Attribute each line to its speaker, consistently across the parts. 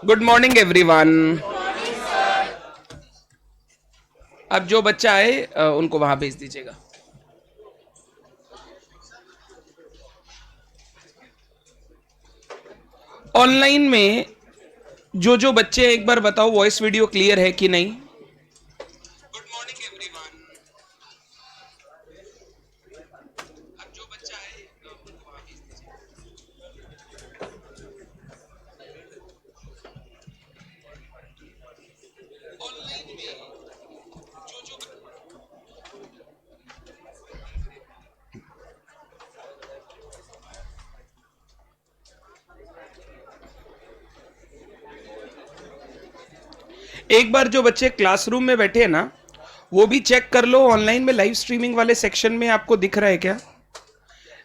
Speaker 1: Good morning everyone. अब जो बच्चा आए उनको वहां भेज दीजिएगा। ऑनलाइन में जो बच्चे, एक बार बताओ वॉइस वीडियो क्लियर है कि नहीं? Good morning everyone. अब जो बच्चा आए उनको वहां भेज दीजिएगा। ऑनलाइन में जो एक बार जो बच्चे क्लासरूम में बैठे हैं ना, वो भी चेक कर लो ऑनलाइन में लाइव स्ट्रीमिंग वाले सेक्शन में आपको दिख रहा है क्या?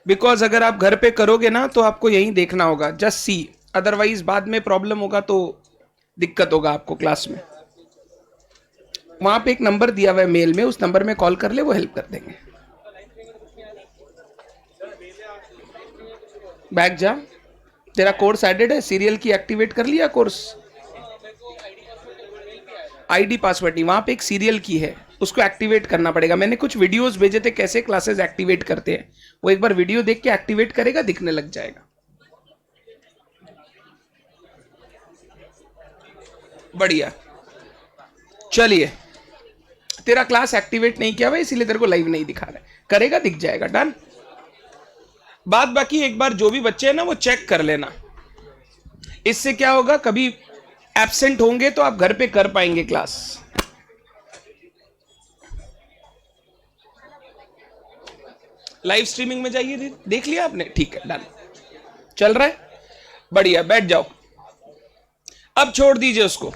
Speaker 1: बिकॉज अगर आप घर पे करोगे ना तो आपको यही देखना होगा, जस्ट सी, अदरवाइज बाद में प्रॉब्लम होगा तो दिक्कत होगा आपको क्लास में। वहां पे एक नंबर दिया हुआ है मेल में, उस नंबर में कॉल कर ले, वो हेल्प कर देंगे। बैक जा, तेरा कोर्स एडेड है, सीरियल की एक्टिवेट कर लिया कोर्स? आईडी पासवर्ड नहीं, वहां पे एक सीरियल की है, उसको एक्टिवेट करना पड़ेगा। मैंने कुछ वीडियोस भेजे थे कैसे क्लासेस एक्टिवेट करते हैं, वो एक बार वीडियो देख के एक्टिवेट करेगा, दिखने लग जाएगा। बढ़िया, चलिए। तेरा क्लास एक्टिवेट नहीं किया हुआ इसीलिए तेरे को लाइव नहीं दिखा रहा है, करेगा दिख जाएगा। डन। बात बाकी एक बार जो भी बच्चे हैं ना वो चेक कर लेना, इससे क्या होगा, कभी एब्सेंट होंगे तो आप घर पे कर पाएंगे क्लास। लाइव स्ट्रीमिंग में जाइए, देख लिया आपने? ठीक है, डन, चल रहा है, बढ़िया। बैठ जाओ, अब छोड़ दीजिए उसको।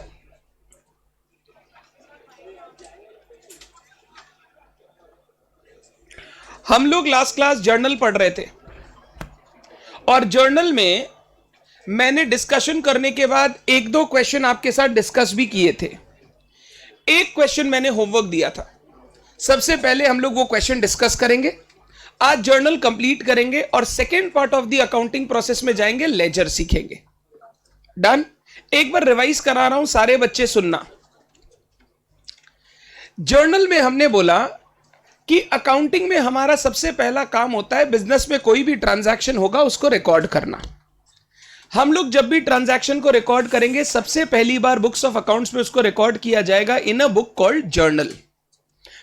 Speaker 1: हम लोग लास्ट क्लास जर्नल पढ़ रहे थे और जर्नल में मैंने डिस्कशन करने के बाद एक दो क्वेश्चन आपके साथ डिस्कस भी किए थे। एक क्वेश्चन मैंने होमवर्क दिया था, सबसे पहले हम लोग वो क्वेश्चन डिस्कस करेंगे, आज जर्नल कंप्लीट करेंगे और second part of the accounting process में जाएंगे, लेजर सीखेंगे। डन। एक बार रिवाइज करा रहा हूं, सारे बच्चे सुनना। जर्नल में हमने बोला कि अकाउंटिंग में हमारा सबसे पहला काम होता है, बिजनेस में कोई भी ट्रांजैक्शन होगा उसको रिकॉर्ड करना। हम लोग जब भी ट्रांजैक्शन को रिकॉर्ड करेंगे, सबसे पहली बार बुक्स ऑफ अकाउंट्स में उसको रिकॉर्ड किया जाएगा इन अ बुक कॉल्ड जर्नल।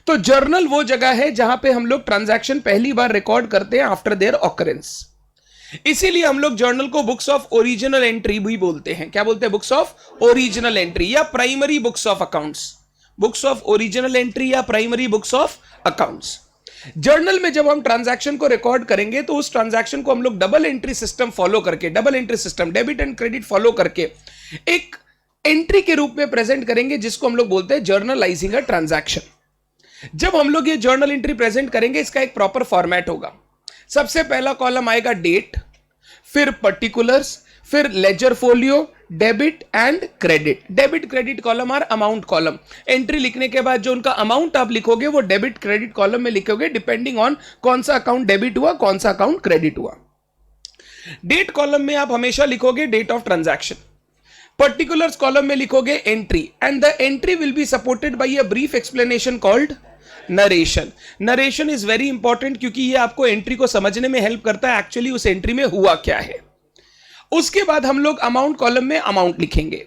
Speaker 1: तो जर्नल वो जगह है जहां पे हम लोग ट्रांजैक्शन पहली बार रिकॉर्ड करते हैं आफ्टर देयर ऑकरेंस। इसीलिए हम लोग जर्नल को बुक्स ऑफ ओरिजिनल एंट्री भी बोलते हैं। क्या बोलते हैं? बुक्स ऑफ ओरिजिनल एंट्री या primary books of accounts. Books of original entry या primary books of accounts. Journal में जब हम ट्रांजैक्शन को रिकॉर्ड करेंगे तो उस ट्रांजैक्शन को हम लोग डबल एंट्री सिस्टम फॉलो करके, double entry system, debit and credit follow करके एक एंट्री के रूप में प्रेजेंट करेंगे, जिसको हम लोग बोलते हैं जर्नलाइजिंग अ ट्रांजैक्शन। जब हम लोग ये जर्नल एंट्री प्रेजेंट करेंगे, इसका एक प्रॉपर फॉर्मेट होगा। सबसे पहला कॉलम आएगा डेट, फिर पर्टिकुलर्स, फिर ledger folio, debit and credit. Debit credit column और अमाउंट कॉलम। एंट्री लिखने के बाद जो उनका अमाउंट आप लिखोगे वो डेबिट क्रेडिट कॉलम में लिखोगे, डिपेंडिंग ऑन कौन सा अकाउंट डेबिट हुआ, कौन सा अकाउंट क्रेडिट हुआ। डेट कॉलम में आप हमेशा लिखोगे date of transaction. Particulars column में लिखोगे entry, and the entry will be supported by a brief explanation called narration. Narration is very important क्योंकि ये आपको एंट्री को समझने में हेल्प करता है, एक्चुअली उस एंट्री में हुआ क्या है। उसके बाद हम लोग अमाउंट कॉलम में अमाउंट लिखेंगे।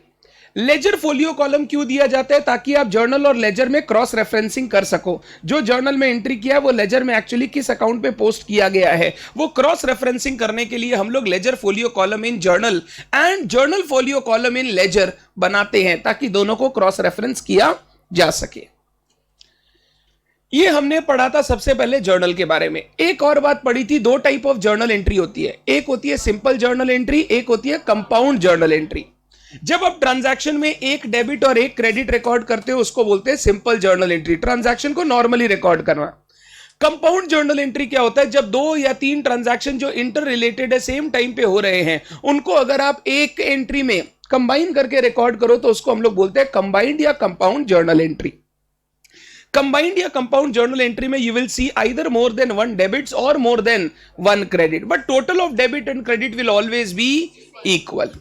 Speaker 1: लेजर फोलियो कॉलम क्यों दिया जाता है? ताकि आप जर्नल और लेजर में क्रॉस रेफरेंसिंग कर सको। जो जर्नल में एंट्री किया वो लेजर में एक्चुअली किस अकाउंट पे पोस्ट किया गया है, वो क्रॉस रेफरेंसिंग करने के लिए हम लोग ledger folio column in journal and journal folio column in ledger बनाते हैं, ताकि दोनों को क्रॉस रेफरेंस किया जा सके। ये हमने पढ़ा था सबसे पहले जर्नल के बारे में। एक और बात पढ़ी थी, दो टाइप ऑफ जर्नल एंट्री होती है, एक होती है सिंपल जर्नल एंट्री, एक होती है कंपाउंड जर्नल एंट्री। जब आप ट्रांजैक्शन में एक डेबिट और एक क्रेडिट रिकॉर्ड करते हो उसको बोलते हैं सिंपल जर्नल एंट्री, ट्रांजैक्शन को नॉर्मली रिकॉर्ड करना। कंपाउंड जर्नल एंट्री क्या होता है? जब दो या तीन ट्रांजैक्शन जो इंटर रिलेटेड है, सेम टाइम पे हो रहे हैं, उनको अगर आप एक एंट्री में कंबाइन करके रिकॉर्ड करो तो उसको हम लोग बोलते हैं कंबाइंड या कंपाउंड जर्नल एंट्री। कंबाइंड या कंपाउंड जर्नल एंट्री में you will see either more than one debits और more than one credit, but total of debit and credit will always be equal.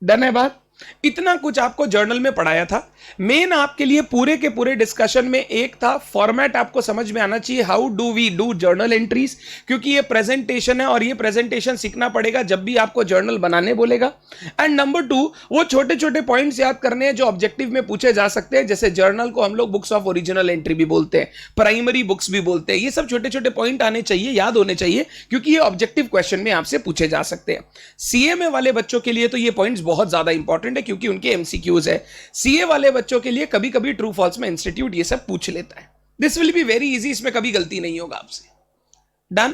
Speaker 1: Done है बात? इतना कुछ आपको journal में पढ़ाया था। मेन आपके लिए पूरे के पूरे डिस्कशन में एक था, फॉर्मेट आपको समझ में आना चाहिए, how do we do journal entries, क्योंकि ये प्रेजेंटेशन है और ये प्रेजेंटेशन सीखना पड़ेगा जब भी आपको जर्नल बनाने बोलेगा। एंड नंबर 2, वो छोटे छोटे पॉइंट्स याद करने हैं जो ऑब्जेक्टिव में पूछे जा सकते हैं, जैसे जर्नल को हम लोग बुक्स ऑफ ओरिजिनल एंट्री भी बोलते हैं, प्राइमरी बुक्स भी बोलते हैं। ये सब छोटे छोटे पॉइंट आने चाहिए, याद होने चाहिए, क्योंकि ये ऑब्जेक्टिव क्वेश्चन में आपसे पूछे जा सकते हैं। सीएमए वाले बच्चों के लिए तो ये पॉइंट्स बहुत ज्यादा इंपॉर्टेंट है, क्योंकि उनके एमसीक्यूज है। सीए वाले बच्चों के लिए कभी कभी ट्रू फॉल्स में इंस्टीट्यूट ये सब पूछ लेता है। This will be very easy, इसमें कभी गलती नहीं होगा आपसे। डन।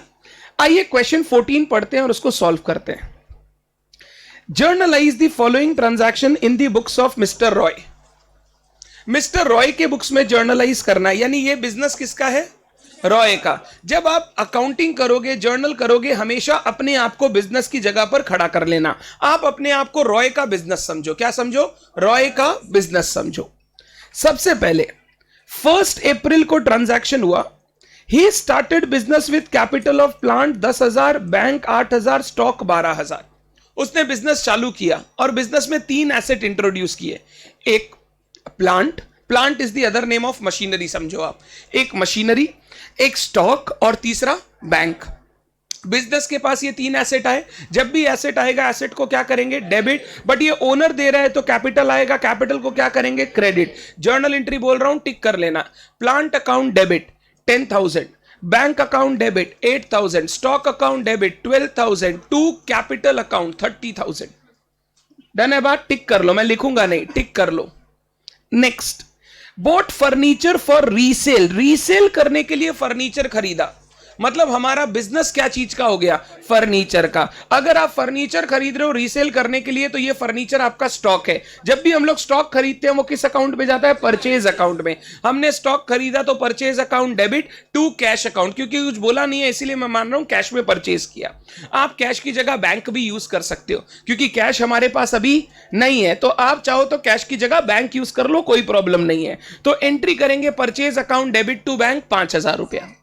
Speaker 1: आइए क्वेश्चन 14 पढ़ते हैं और उसको सॉल्व करते हैं। Generalized the following transaction in the books of mister Roy. Mister Roy के बुक्स में जर्नलाइज करना है, यानी ये बिजनेस किसका है? रॉय का। जब आप अकाउंटिंग करोगे, जर्नल करोगे, हमेशा अपने आप को बिजनेस की जगह पर खड़ा कर लेना। आप अपने आप को रॉय का बिजनेस समझो। क्या समझो? रॉय का बिजनेस समझो। सबसे पहले 1 अप्रैल को ट्रांजैक्शन हुआ। He started business with capital of plant 10,000, bank 8,000, stock 12,000। उसने बिजनेस चालू किया और बिजनेस में 3 एसेट इंट्रोड्यूस किए। एक plant is the other name of machinery, समझो आप। एक मशीनरी, एक स्टॉक और तीसरा बैंक। बिजनेस के पास ये 3 एसेट आए। जब भी एसेट आएगा, एसेट को क्या करेंगे? डेबिट। बट ये ओनर दे रहा है तो कैपिटल आएगा, कैपिटल को क्या करेंगे? क्रेडिट। जर्नल एंट्री बोल रहा हूं, टिक कर लेना। Plant account debit 10,000, bank account debit 8,000, stock account debit 12,000, to capital account 30,000। Done है बात? टिक कर लो, मैं लिखूंगा नहीं, टिक कर लो। Next, bought furniture for resale. Resale करने के लिए फर्नीचर खरीदा, मतलब हमारा बिजनेस क्या चीज का हो गया? फर्नीचर का। अगर आप फर्नीचर खरीद रहे हो रीसेल करने के लिए, तो ये फर्नीचर आपका स्टॉक है। जब भी हम लोग स्टॉक खरीदते हैं वो किस अकाउंट में जाता है? परचेज अकाउंट में। हमने स्टॉक खरीदा तो purchase account debit to cash account, क्योंकि कुछ बोला नहीं है इसीलिए मैं मान रहा हूं कैश में परचेज किया। आप कैश की जगह बैंक भी यूज कर सकते हो, क्योंकि कैश हमारे पास अभी नहीं है, तो आप चाहो तो कैश की जगह बैंक यूज कर लो, कोई प्रॉब्लम नहीं है। तो एंट्री करेंगे purchase account debit to bank 5,000 रुपया।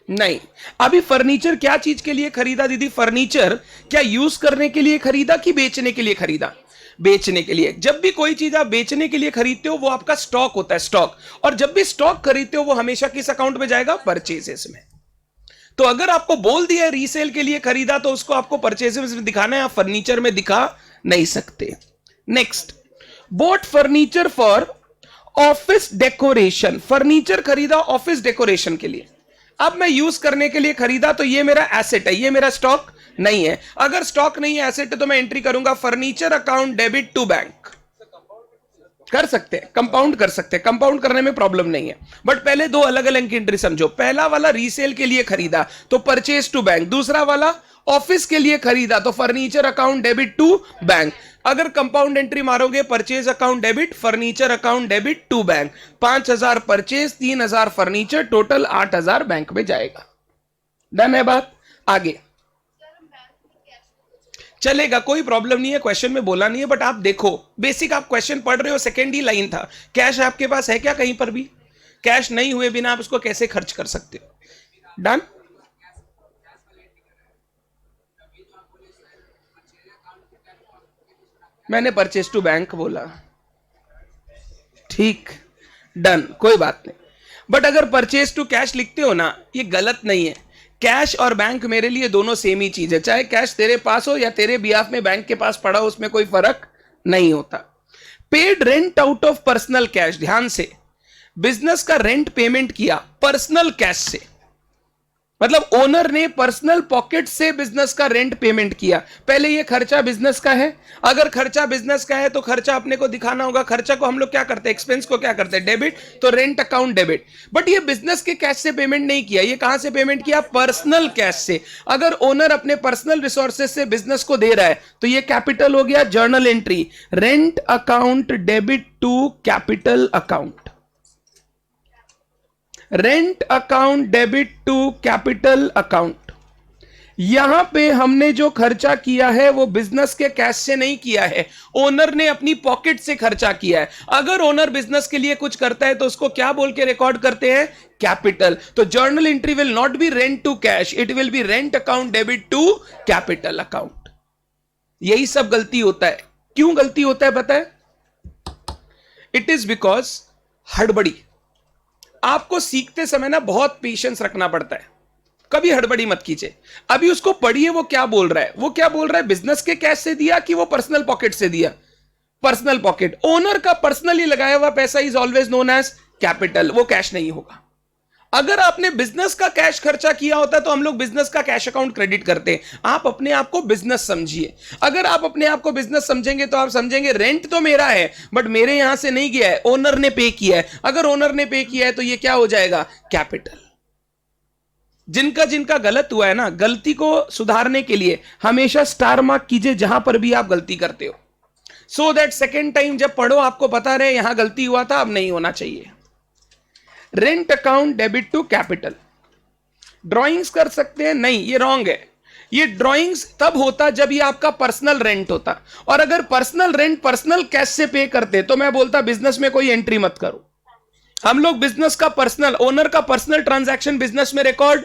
Speaker 1: नहीं, अभी फर्नीचर क्या चीज के लिए खरीदा दीदी? फर्नीचर क्या यूज करने के लिए खरीदा कि बेचने के लिए खरीदा? बेचने के लिए। जब भी कोई चीज आप बेचने के लिए खरीदते हो वो आपका स्टॉक होता है, स्टॉक। और जब भी स्टॉक खरीदते हो वो हमेशा किस अकाउंट में जाएगा? परचेजेस में। तो अगर आपको बोल दिया है रीसेल के लिए खरीदा, तो उसको आपको परचेजेस में दिखाना है, आप फर्नीचर में दिखा नहीं सकते। Next, bought furniture for office decoration. Furniture खरीदा ऑफिस डेकोरेशन के लिए। अब मैं यूज करने के लिए खरीदा, तो ये मेरा एसेट है, ये मेरा स्टॉक नहीं है। अगर स्टॉक नहीं है, एसेट है, तो मैं एंट्री करूंगा furniture account debit to bank. कर सकते हैं, कंपाउंड कर सकते हैं, कंपाउंड करने में प्रॉब्लम नहीं है। बट पहले 2 अलग अलग की एंट्री समझो। पहला वाला रीसेल के लिए खरीदा तो परचेज टू बैंक, दूसरा वाला ऑफिस के लिए खरीदा तो furniture account debit to bank. अगर कंपाउंड एंट्री मारोगे, purchase account debit, furniture account debit to bank. 5,000 purchase, 3,000 furniture, total 8,000 bank में जाएगा। डन है बात? आगे चलेगा, कोई प्रॉब्लम नहीं है, क्वेश्चन में बोला नहीं है। बट आप देखो, बेसिक आप क्वेश्चन पढ़ रहे हो, सेकेंड ही लाइन था। कैश आपके पास है क्या कहीं पर भी? कैश नहीं हुए बिना आप उसको कैसे खर्च कर सकते हो? डन। मैंने परचेज टू बैंक बोला, ठीक, डन, कोई बात नहीं। बट अगर परचेज टू कैश लिखते हो ना, ये गलत नहीं है। कैश और बैंक मेरे लिए दोनों सेम ही चीज है, चाहे कैश तेरे पास हो या तेरे बिहाफ में बैंक के पास पड़ा हो, उसमें कोई फर्क नहीं होता। Paid rent out of personal cash, ध्यान से, बिजनेस का रेंट पेमेंट किया पर्सनल कैश से, मतलब ओनर ने पर्सनल पॉकेट से बिजनेस का रेंट पेमेंट किया। पहले ये खर्चा बिजनेस का है। अगर खर्चा बिजनेस का है तो खर्चा अपने को दिखाना होगा। खर्चा को हम लोग क्या करते हैं? एक्सपेंस को क्या करते हैं? डेबिट। तो रेंट अकाउंट डेबिट। बट ये बिजनेस के कैश से पेमेंट नहीं किया, ये कहां से पेमेंट किया? पर्सनल कैश से। अगर ओनर अपने पर्सनल रिसोर्सेज से बिजनेस को दे रहा है तो ये कैपिटल हो गया। Journal entry, rent account debit to capital account. Rent account debit to capital account. यहां पे हमने जो खर्चा किया है वो बिजनेस के कैश से नहीं किया है, ओनर ने अपनी पॉकेट से खर्चा किया है। अगर ओनर बिजनेस के लिए कुछ करता है तो उसको क्या बोल के रिकॉर्ड करते हैं? कैपिटल। तो journal entry will not be rent to cash, it will be rent account debit to capital account. यही सब गलती होता है। क्यों गलती होता है पता है? इट इज बिकॉज हड़बड़ी। आपको सीखते समय ना बहुत पेशेंस रखना पड़ता है, कभी हड़बड़ी मत कीजिए। अभी उसको पढ़िए वो क्या बोल रहा है। वो क्या बोल रहा है? बिजनेस के कैश से दिया कि वो पर्सनल पॉकेट से दिया? Personal pocket. ओनर का पर्सनली लगाया हुआ पैसा is always known as capital, वो कैश नहीं होगा। अगर आपने बिजनेस का कैश खर्चा किया होता तो हम लोग बिजनेस का कैश अकाउंट क्रेडिट करते हैं। आप अपने आप को बिजनेस समझिए। अगर आप अपने आप को बिजनेस समझेंगे तो आप समझेंगे रेंट तो मेरा है बट मेरे यहां से नहीं गया है, ओनर ने पे किया है। अगर ओनर ने पे किया है तो ये क्या हो जाएगा? कैपिटल। जिनका जिनका गलत हुआ है ना, गलती को सुधारने के लिए हमेशा स्टार मार्क कीजिए जहां पर भी आप गलती करते हो, सो दैट सेकेंड टाइम जब पढ़ो आपको पता रहे यहां गलती हुआ था, अब नहीं होना चाहिए। Rent account debit to capital. Drawings कर सकते हैं? नहीं, ये रॉन्ग है। ये ड्राइंग्स तब होता जब ये आपका पर्सनल रेंट होता, और अगर पर्सनल रेंट पर्सनल कैश से पे करते तो मैं बोलता बिजनेस में कोई एंट्री मत करो। हम लोग बिजनेस का पर्सनल, ओनर का पर्सनल ट्रांजैक्शन बिजनेस में रिकॉर्ड।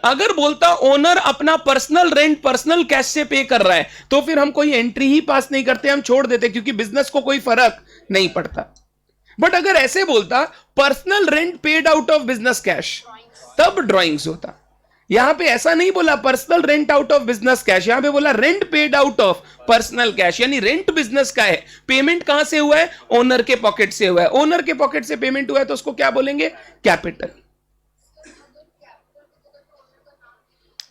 Speaker 1: अगर बोलता ओनर अपना पर्सनल रेंट पर्सनल कैश से पे कर रहा है तो फिर हम कोई एंट्री ही पास नहीं करते, हम छोड़ देते, क्योंकि बिजनेस को कोई फर्क नहीं पड़ता। बट अगर ऐसे बोलता personal rent paid out of business cash, तब ड्राइंग्स होता। यहां पे ऐसा नहीं बोला personal rent out of business cash, यहां पे बोला rent paid out of personal cash, यानी रेंट बिजनेस का है। पेमेंट कहां से हुआ है? ओनर के पॉकेट से हुआ है। ओनर के पॉकेट से पेमेंट हुआ है तो उसको क्या बोलेंगे? कैपिटल।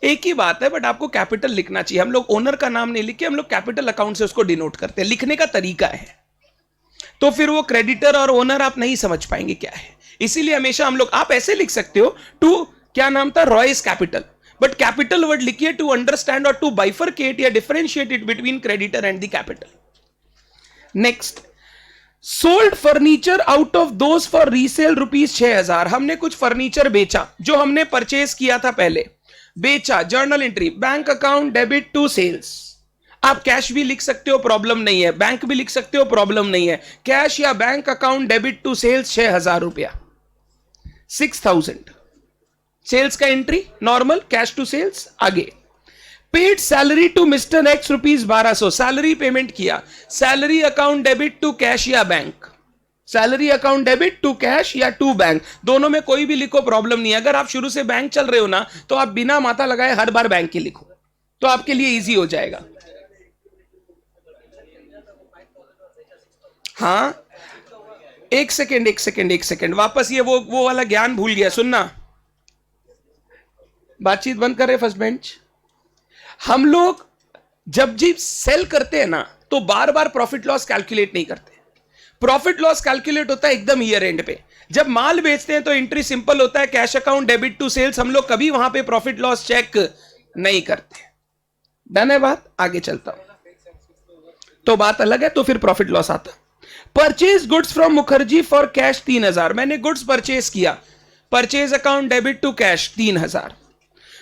Speaker 1: एक ही बात है बट आपको कैपिटल लिखना चाहिए। हम लोग ओनर का नाम नहीं लिखे, हम लोग कैपिटल अकाउंट से उसको डिनोट करते हैं। लिखने का तरीका है, तो फिर वो क्रेडिटर और ओनर आप नहीं समझ पाएंगे क्या है। इसीलिए हमेशा हम लोग, आप ऐसे लिख सकते हो टू, क्या नाम था, Royce capital, but capital word लिखिए टू अंडरस्टैंड और टू बाइफरकेट या differentiate it between creditor and the capital. Next, sold furniture out of those for resale ₹6,000। हमने कुछ फर्नीचर बेचा जो हमने परचेज किया था पहले, बेचा। Journal entry, bank account debit to sales. आप कैश भी लिख सकते हो, प्रॉब्लम नहीं है, बैंक भी लिख सकते हो, प्रॉब्लम नहीं है। कैश या bank account debit to sales ₹6,000, 6,000। Sales का entry normal, cash to sales. आगे, paid salary to mister X ₹1200, salary payment किया। Salary account debit to cash या bank, salary account debit to cash या to bank, दोनों में कोई भी लिखो, प्रॉब्लम नहीं है। अगर आप शुरू से बैंक चल रहे हो ना तो आप बिना माथा लगाए हर बार बैंक की लिखो, तो आपके लिए इजी हो जाएगा। हाँ, एक सेकेंड, वापस ये वो वाला ज्ञान भूल गया। सुनना, बातचीत बंद कर रहे फर्स्ट बेंच। हम लोग जब जी सेल करते हैं ना तो बार बार प्रॉफिट लॉस कैलकुलेट नहीं करते। प्रॉफिट लॉस कैलकुलेट होता है एकदम ईयर एंड पे। जब माल बेचते हैं तो एंट्री सिंपल होता है, cash account debit to sales. हम लोग कभी वहां पे प्रॉफिट लॉस चेक नहीं करते। डन है बात? आगे चलता हूं, तो बात अलग है, तो फिर प्रॉफिट लॉस आता। Purchase goods from Mukherjee for cash 3,000, मैंने गुड्स परचेज किया, purchase account debit to cash 3,000।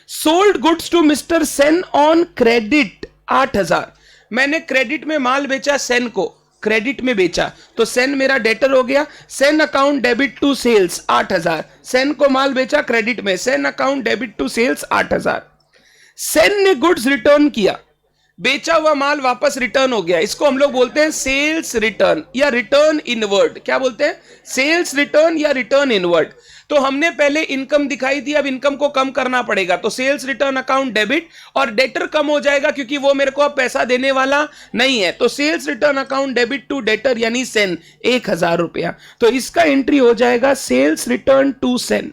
Speaker 1: Sold goods to mister Sen on credit 8,000, मैंने क्रेडिट में माल बेचा, सेन को क्रेडिट में बेचा, तो सेन मेरा डेटर हो गया। Sen account debit to sales 8,000, Sen को माल बेचा क्रेडिट में, Sen account debit to sales 8,000। Sen ने गुड्स रिटर्न किया, बेचा हुआ माल वापस रिटर्न हो गया, इसको हम लोग बोलते हैं सेल्स रिटर्न या रिटर्न इनवर्ड। क्या बोलते हैं? सेल्स रिटर्न या रिटर्न इनवर्ड। तो हमने पहले इनकम दिखाई थी, अब इनकम को कम करना पड़ेगा, तो सेल्स रिटर्न अकाउंट डेबिट, और डेटर कम हो जाएगा क्योंकि वो मेरे को अब पैसा देने वाला नहीं है, तो sales return account debit to debtor यानी सेन ₹1,000। तो इसका एंट्री हो जाएगा sales return to Sen,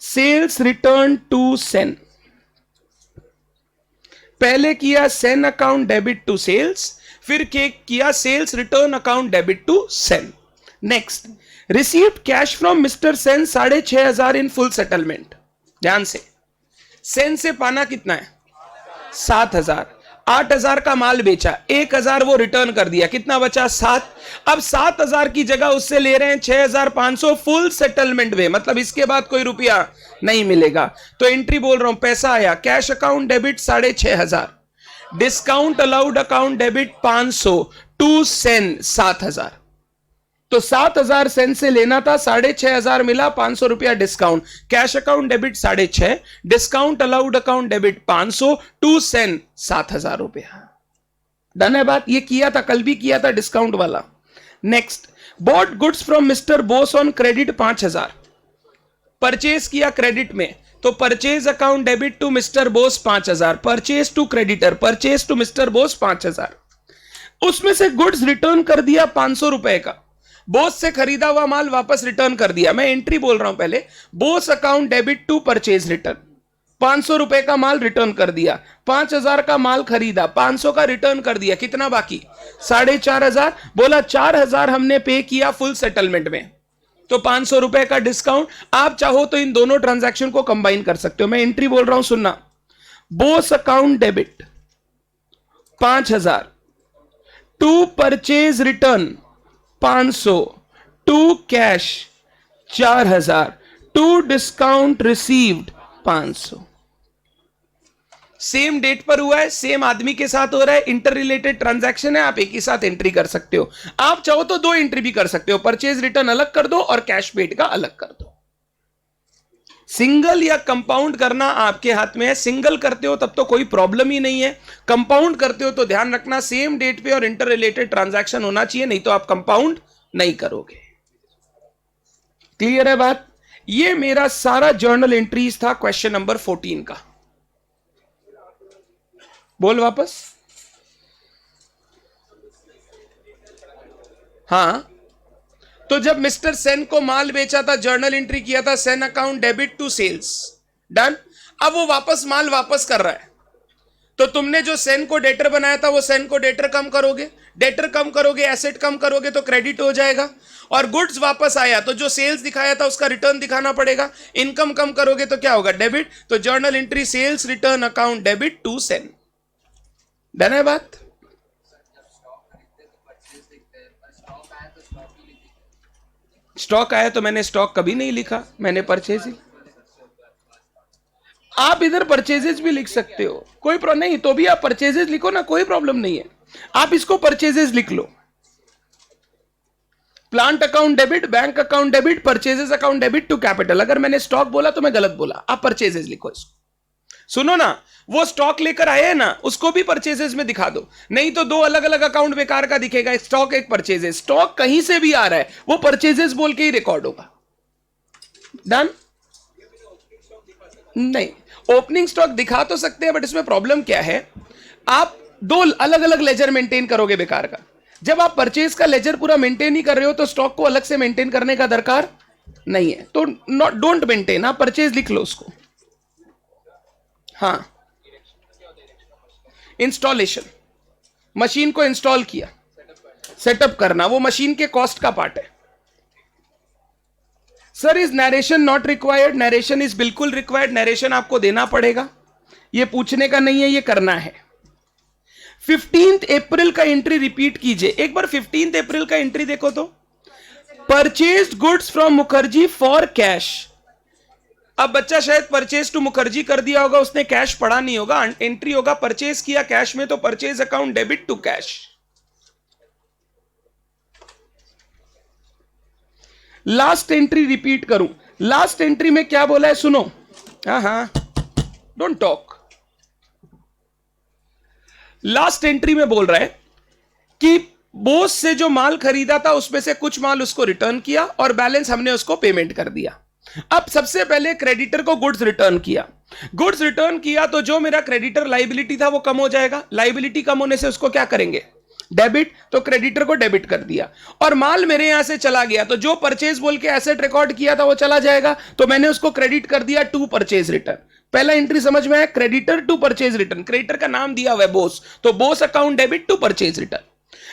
Speaker 1: sales return to Sen. पहले किया Sen account debit to sales, फिर किया sales return account debit to Sen. Next, received cash from mister Sen 6,500 in full settlement. ध्यान से, सेन से पाना कितना है? 7,000। 8,000 का माल बेचा, 1,000 वो रिटर्न कर दिया, कितना बचा 7। अब 7,000 की जगह उससे ले रहे हैं 6,500 फुल सेटलमेंट में, मतलब इसके बाद कोई रुपया नहीं मिलेगा। तो एंट्री बोल रहा हूं, पैसा आया cash account debit 6,500, discount allowed account debit 500, to Sen 7,000। तो 7,000 सेन से लेना था, 6,500 मिला, 500 रुपया discount, cash account debit 6,500, discount allowed account debit 500, to Sen 7,000 रुपया। डन है बात, ये किया था, कल भी किया था डिस्काउंट वाला। Next, bought goods from mister Bose on credit 5,000, purchase किया क्रेडिट में, तो purchase account debit to mister Bose 5,000, purchase to creditor, purchase to mister Bose 5,000। उसमें से गुड्स रिटर्न कर दिया 500 रुपए का, बोस से खरीदा हुआ माल वापस रिटर्न कर दिया। मैं एंट्री बोल रहा हूं पहले, Bose account debit to purchase return, 500 रुपए का माल रिटर्न कर दिया, 5,000 का माल खरीदा, 500 का रिटर्न कर दिया, कितना बाकी 4,500। बोला 4,000 हमने पे किया फुल सेटलमेंट में, तो 500 रुपए का डिस्काउंट। आप चाहो तो इन दोनों ट्रांजैक्शन को कंबाइन कर सकते हो। मैं एंट्री बोल रहा हूं, सुनना, Bose account debit 5,000 to purchase return 500, to cash 4,000, to discount received 500। Same date पर हुआ है, सेम आदमी के साथ हो रहा है, इंटर रिलेटेड ट्रांजैक्शन है, आप एक ही साथ एंट्री कर सकते हो। आप चाहो तो 2 एंट्री भी कर सकते हो, परचेज रिटर्न अलग कर दो और कैश पेड का अलग कर दो। सिंगल या कंपाउंड करना आपके हाथ में है। सिंगल करते हो तब तो कोई प्रॉब्लम ही नहीं है, कंपाउंड करते हो तो ध्यान रखना सेम डेट पे और इंटर रिलेटेड ट्रांजैक्शन होना चाहिए, नहीं तो आप कंपाउंड नहीं करोगे। क्लियर है बात? ये मेरा सारा जर्नल एंट्रीज था क्वेश्चन नंबर 14 का। बोल वापस। हाँ, तो जब मिस्टर सेन को माल बेचा था, जर्नल एंट्री किया था, Sen account debit to sales, done. अब वो वापस माल वापस कर रहा है, तो तुमने जो सेन को डेटर बनाया था, वो सेन को डेटर कम करोगे, डेटर कम करोगे, एसेट कम करोगे तो क्रेडिट हो जाएगा। और गुड्स वापस आया तो जो सेल्स दिखाया था उसका रिटर्न दिखाना पड़ेगा, इनकम कम करोगे तो क्या होगा, डेबिट। तो journal entry sales return account debit to Sen. Done है बात? स्टॉक आया तो मैंने स्टॉक कभी नहीं लिखा, मैंने परचेज ही। आप इधर परचेजेस भी लिख सकते हो, कोई प्रॉब्लम नहीं, तो भी आप परचेजेस लिखो ना, कोई प्रॉब्लम नहीं है। आप इसको परचेजेस लिख लो, plant account debit, bank account debit, purchases account debit to capital. अगर मैंने स्टॉक बोला तो मैं गलत बोला, आप परचेजेस लिखो इसको। सुनो ना, वो स्टॉक लेकर आए ना, उसको भी परचेजेस में दिखा दो, नहीं तो 2 अलग अलग अकाउंट बेकार का दिखेगा, एक स्टॉक एक परचेजेस। स्टॉक कहीं से भी आ रहा है, वो परचेजेस बोल के ही रिकॉर्ड होगा। डन? नहीं, ओपनिंग स्टॉक दिखा तो सकते हैं, बट इसमें प्रॉब्लम क्या है, आप 2 अलग अलग लेजर मेंटेन करोगे बेकार का। जब आप परचेज का लेजर पूरा मेंटेन ही कर रहे हो तो स्टॉक को अलग से मेंटेन करने का दरकार नहीं है, तो डोंट मेंटेन, आप परचेज लिख लो उसको। हाँ, इंस्टॉलेशन, मशीन को इंस्टॉल किया, सेटअप करना, वो मशीन के कॉस्ट का पार्ट है। Sir is narration not required? Narration is बिल्कुल रिक्वायर्ड, नरेशन आपको देना पड़ेगा, ये पूछने का नहीं है, ये करना है। 15 अप्रैल का एंट्री रिपीट कीजिए एक बार, 15 अप्रैल का एंट्री देखो तो, purchased goods from Mukherjee for cash. अब बच्चा शायद परचेज टू मुखर्जी कर दिया होगा, उसने कैश पढ़ा नहीं होगा, एंट्री होगा परचेज किया कैश में, तो purchase account debit to cash. Last entry repeat करूं, लास्ट एंट्री में क्या बोला है सुनो, हाँ, डोंट टॉक। लास्ट एंट्री में बोल रहा है कि बोस से जो माल खरीदा था उसमें से कुछ माल उसको रिटर्न किया और बैलेंस हमने उसको पेमेंट कर दिया। अब सबसे पहले क्रेडिटर को गुड्स रिटर्न किया, गुड्स रिटर्न किया तो जो मेरा क्रेडिटर लाइबिलिटी था वो कम हो जाएगा, लाइबिलिटी कम होने से उसको क्या करेंगे, डेबिट, तो क्रेडिटर को डेबिट कर दिया। और माल मेरे यहां से चला गया तो जो परचेज बोल के एसेट रिकॉर्ड किया था वो चला जाएगा, तो मैंने उसको क्रेडिट कर दिया टू परचेज रिटर्न। पहला एंट्री समझ में आया, creditor to purchase return, creditor का नाम दिया हुआ है बोस, तो Bose account debit to purchase return.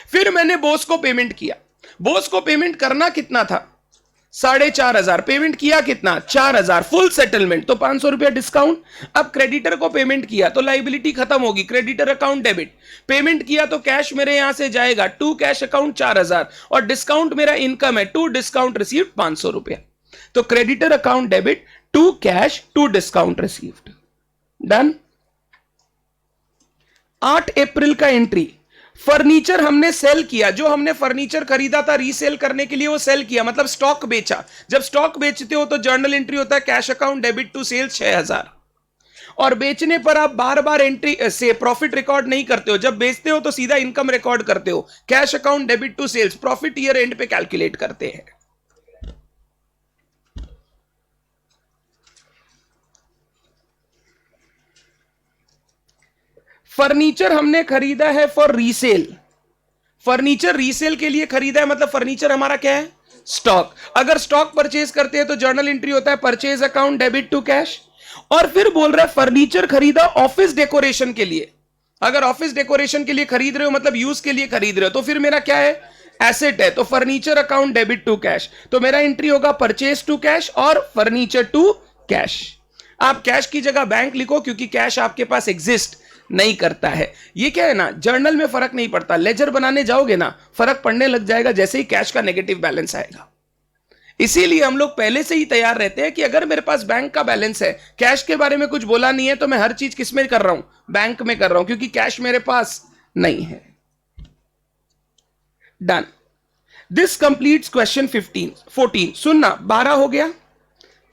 Speaker 1: फिर मैंने बोस को पेमेंट किया, बोस को पेमेंट करना कितना था, 4,500 पेमेंट किया कितना 4,000 फुल सेटलमेंट तो 500 रुपया डिस्काउंट। अब क्रेडिटर को पेमेंट किया तो लाइबिलिटी खत्म होगी, क्रेडिटर अकाउंट डेबिट। पेमेंट किया तो कैश मेरे यहां से जाएगा टू कैश अकाउंट 4,000 और डिस्काउंट मेरा इनकम है टू डिस्काउंट रिसीव्ड 500 रुपया। तो creditor account debit to cash to discount received. Done. 8 अप्रैल का एंट्री, फर्नीचर हमने सेल किया, जो हमने फर्नीचर खरीदा था रीसेल करने के लिए वो सेल किया, मतलब स्टॉक बेचा। जब स्टॉक बेचते हो तो जर्नल एंट्री होता है cash account debit to sales 6,000 और बेचने पर आप बार बार एंट्री से प्रॉफिट रिकॉर्ड नहीं करते हो। जब बेचते हो तो सीधा इनकम रिकॉर्ड करते हो, cash account debit to sales, profit year end पे कैलकुलेट करते हैं। फर्नीचर हमने खरीदा है फॉर रीसेल, फर्नीचर रीसेल के लिए खरीदा है, मतलब फर्नीचर हमारा क्या है स्टॉक। अगर स्टॉक परचेज करते हैं तो जर्नल एंट्री होता है purchase account debit to cash. और फिर बोल रहा है फर्नीचर खरीदा ऑफिस डेकोरेशन के लिए। अगर ऑफिस डेकोरेशन के लिए खरीद रहे हो मतलब यूज के लिए खरीद रहे हो तो फिर मेरा क्या है एसेट है, तो furniture account debit to cash. तो मेरा एंट्री होगा परचेज टू कैश और फर्नीचर टू कैश। आप कैश की जगह बैंक लिखो क्योंकि कैश आपके पास एग्जिस्ट नहीं करता है। ये क्या है ना, जर्नल में फर्क नहीं पड़ता, लेजर बनाने जाओगे ना फर्क पड़ने लग जाएगा जैसे ही कैश का नेगेटिव बैलेंस आएगा। इसीलिए हम लोग पहले से ही तैयार रहते हैं कि अगर मेरे पास बैंक का बैलेंस है, कैश के बारे में कुछ बोला नहीं है, तो मैं हर चीज किस में कर रहा हूं, बैंक में कर रहा हूं, क्योंकि कैश मेरे पास नहीं है। डन। This completes question 14। सुनना, 12 हो गया,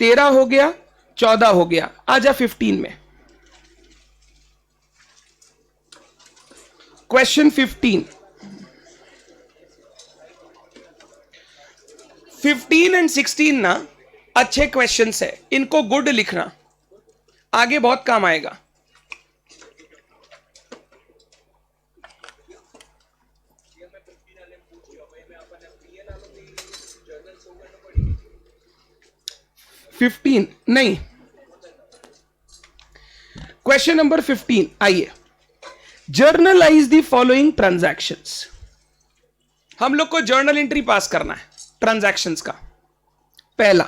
Speaker 1: 13 हो गया, 14 हो गया, आजा 15 में। क्वेश्चन 15 एंड 16 ना अच्छे क्वेश्चंस है, इनको गुड लिखना, आगे बहुत काम आएगा। नहीं, क्वेश्चन नंबर 15 आइए। Generalized the following transactions. हम लोग को जर्नल एंट्री पास करना है ट्रांजैक्शंस का। पहला,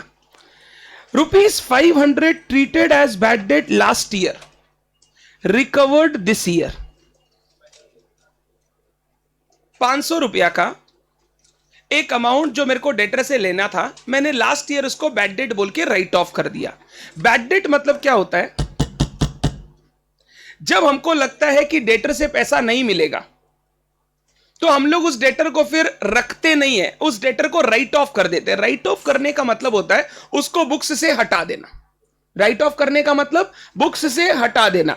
Speaker 1: ₹500 treated as bad debt last year, recovered this year. 500 रुपया का एक अमाउंट जो मेरे को डेटर से लेना था, मैंने लास्ट ईयर उसको बैड डेट बोल के राइट ऑफ कर दिया। बैड डेट मतलब क्या होता है, जब हमको लगता है कि डेटर से पैसा नहीं मिलेगा तो हम लोग उस डेटर को फिर रखते नहीं है, उस डेटर को राइट ऑफ कर देते हैं। राइट ऑफ करने का मतलब होता है उसको बुक्स से हटा देना। राइट ऑफ करने का मतलब बुक्स से हटा देना।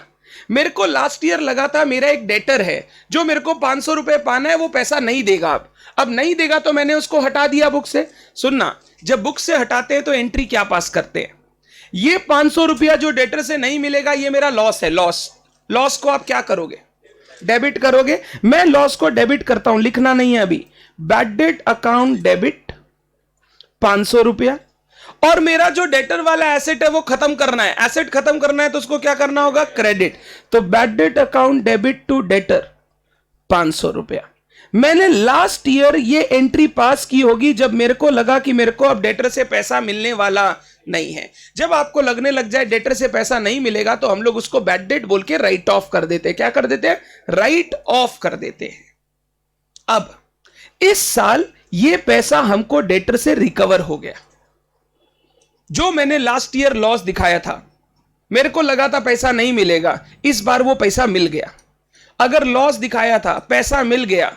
Speaker 1: मेरे को लास्ट ईयर लगा था मेरा एक डेटर है जो मेरे को 500 रुपए पाना है, वो पैसा नहीं देगा, अब नहीं देगा तो मैंने उसको हटा दिया बुक से। सुनना, जब बुक से हटाते हैं तो एंट्री क्या पास करते हैं, ये 500 रुपया जो डेटर से नहीं मिलेगा ये मेरा लॉस है। लॉस को आप क्या करोगे, डेबिट करोगे। मैं लॉस को डेबिट करता हूं, लिखना नहीं है अभी। बैड डेट अकाउंट डेबिट 500 रुपया, और मेरा जो डेटर वाला एसेट है वो खत्म करना है। एसेट खत्म करना है तो उसको क्या करना होगा, क्रेडिट। तो bad debt account debit to debtor 500 रुपया। मैंने लास्ट ईयर ये एंट्री पास की होगी जब मेरे को लगा कि मेरे को अब डेटर से पैसा मिलने वाला नहीं है। जब आपको लगने लग जाए डेटर से पैसा नहीं मिलेगा तो हम लोग उसको बैड डेट बोल के राइट ऑफ कर देते हैं। क्या कर देते हैं, राइट ऑफ कर देते हैं। अब इस साल ये पैसा हमको डेटर से रिकवर हो गया। जो मैंने लास्ट ईयर लॉस दिखाया था, मेरे को लगा था पैसा नहीं मिलेगा, इस बार वो पैसा मिल गया। अगर लॉस दिखाया था पैसा मिल गया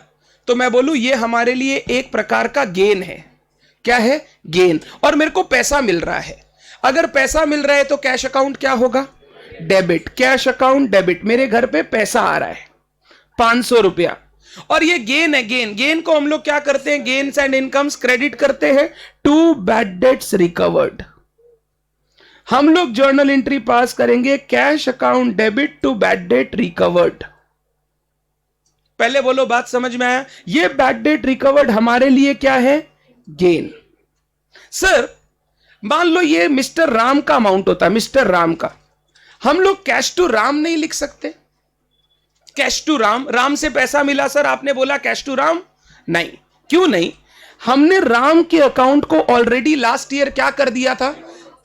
Speaker 1: तो मैं बोलूं ये हमारे लिए एक प्रकार का गेन है। क्या है, गेन। और मेरे को पैसा मिल रहा है। अगर पैसा मिल रहा है तो कैश अकाउंट क्या होगा, डेबिट। कैश अकाउंट डेबिट, मेरे घर पे पैसा आ रहा है 500 रुपया, और ये गेन है। गेन को हम लोग क्या करते हैं, गेन्स एंड इनकम्स क्रेडिट करते हैं टू बैड डेट्स रिकवर्ड। हम लोग जर्नल एंट्री पास करेंगे cash account debit to bad debt recovered. पहले बोलो बात समझ में आया। ये बैड डेट रिकवर्ड हमारे लिए क्या है, गेन। सर मान लो ये मिस्टर राम का अमाउंट होता है, मिस्टर राम का, हम लोग कैश टू राम नहीं लिख सकते। कैश टू राम, राम से पैसा मिला सर, आपने बोला कैश टू राम, नहीं। क्यों नहीं, हमने राम के अकाउंट को ऑलरेडी लास्ट ईयर क्या कर दिया था,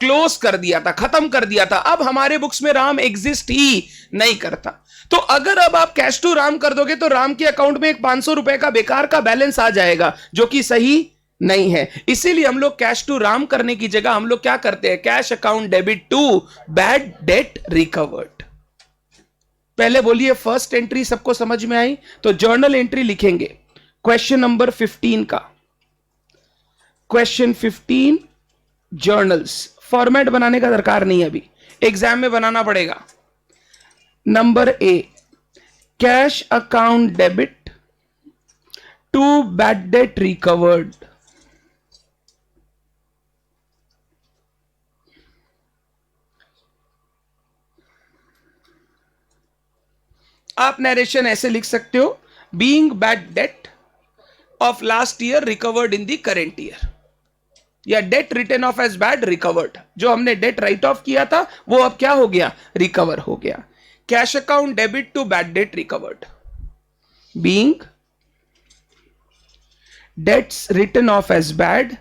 Speaker 1: क्लोज कर दिया था, खत्म कर दिया था। अब हमारे बुक्स में राम एग्जिस्ट ही नहीं करता। तो अगर अब आप कैश टू राम कर दोगे तो राम के अकाउंट में एक 500 रुपए का बेकार का बैलेंस आ जाएगा, जो कि सही नहीं है। इसीलिए हम लोग कैश टू राम करने की जगह हम लोग क्या करते हैं, cash account debit to bad debt recovered. पहले बोलिए फर्स्ट एंट्री सबको समझ में आई? तो जर्नल एंट्री लिखेंगे क्वेश्चन नंबर 15 का। क्वेश्चन 15 जर्नल्स, फॉर्मेट बनाने का दरकार नहीं है, अभी एग्जाम में बनाना पड़ेगा। Number A, cash account debit to bad debt recovered. आप नरेशन ऐसे लिख सकते हो, being bad debt of last year recovered in the current year, या debt written off as bad recovered. जो हमने डेट राइट ऑफ किया था वो अब क्या हो गया, रिकवर हो गया। Cash account debit to bad debt recovered, being debts written off as bad,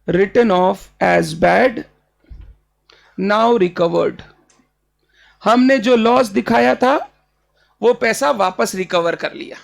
Speaker 1: written off as bad, now recovered. हमने जो लॉस दिखाया था वो पैसा वापस रिकवर कर लिया।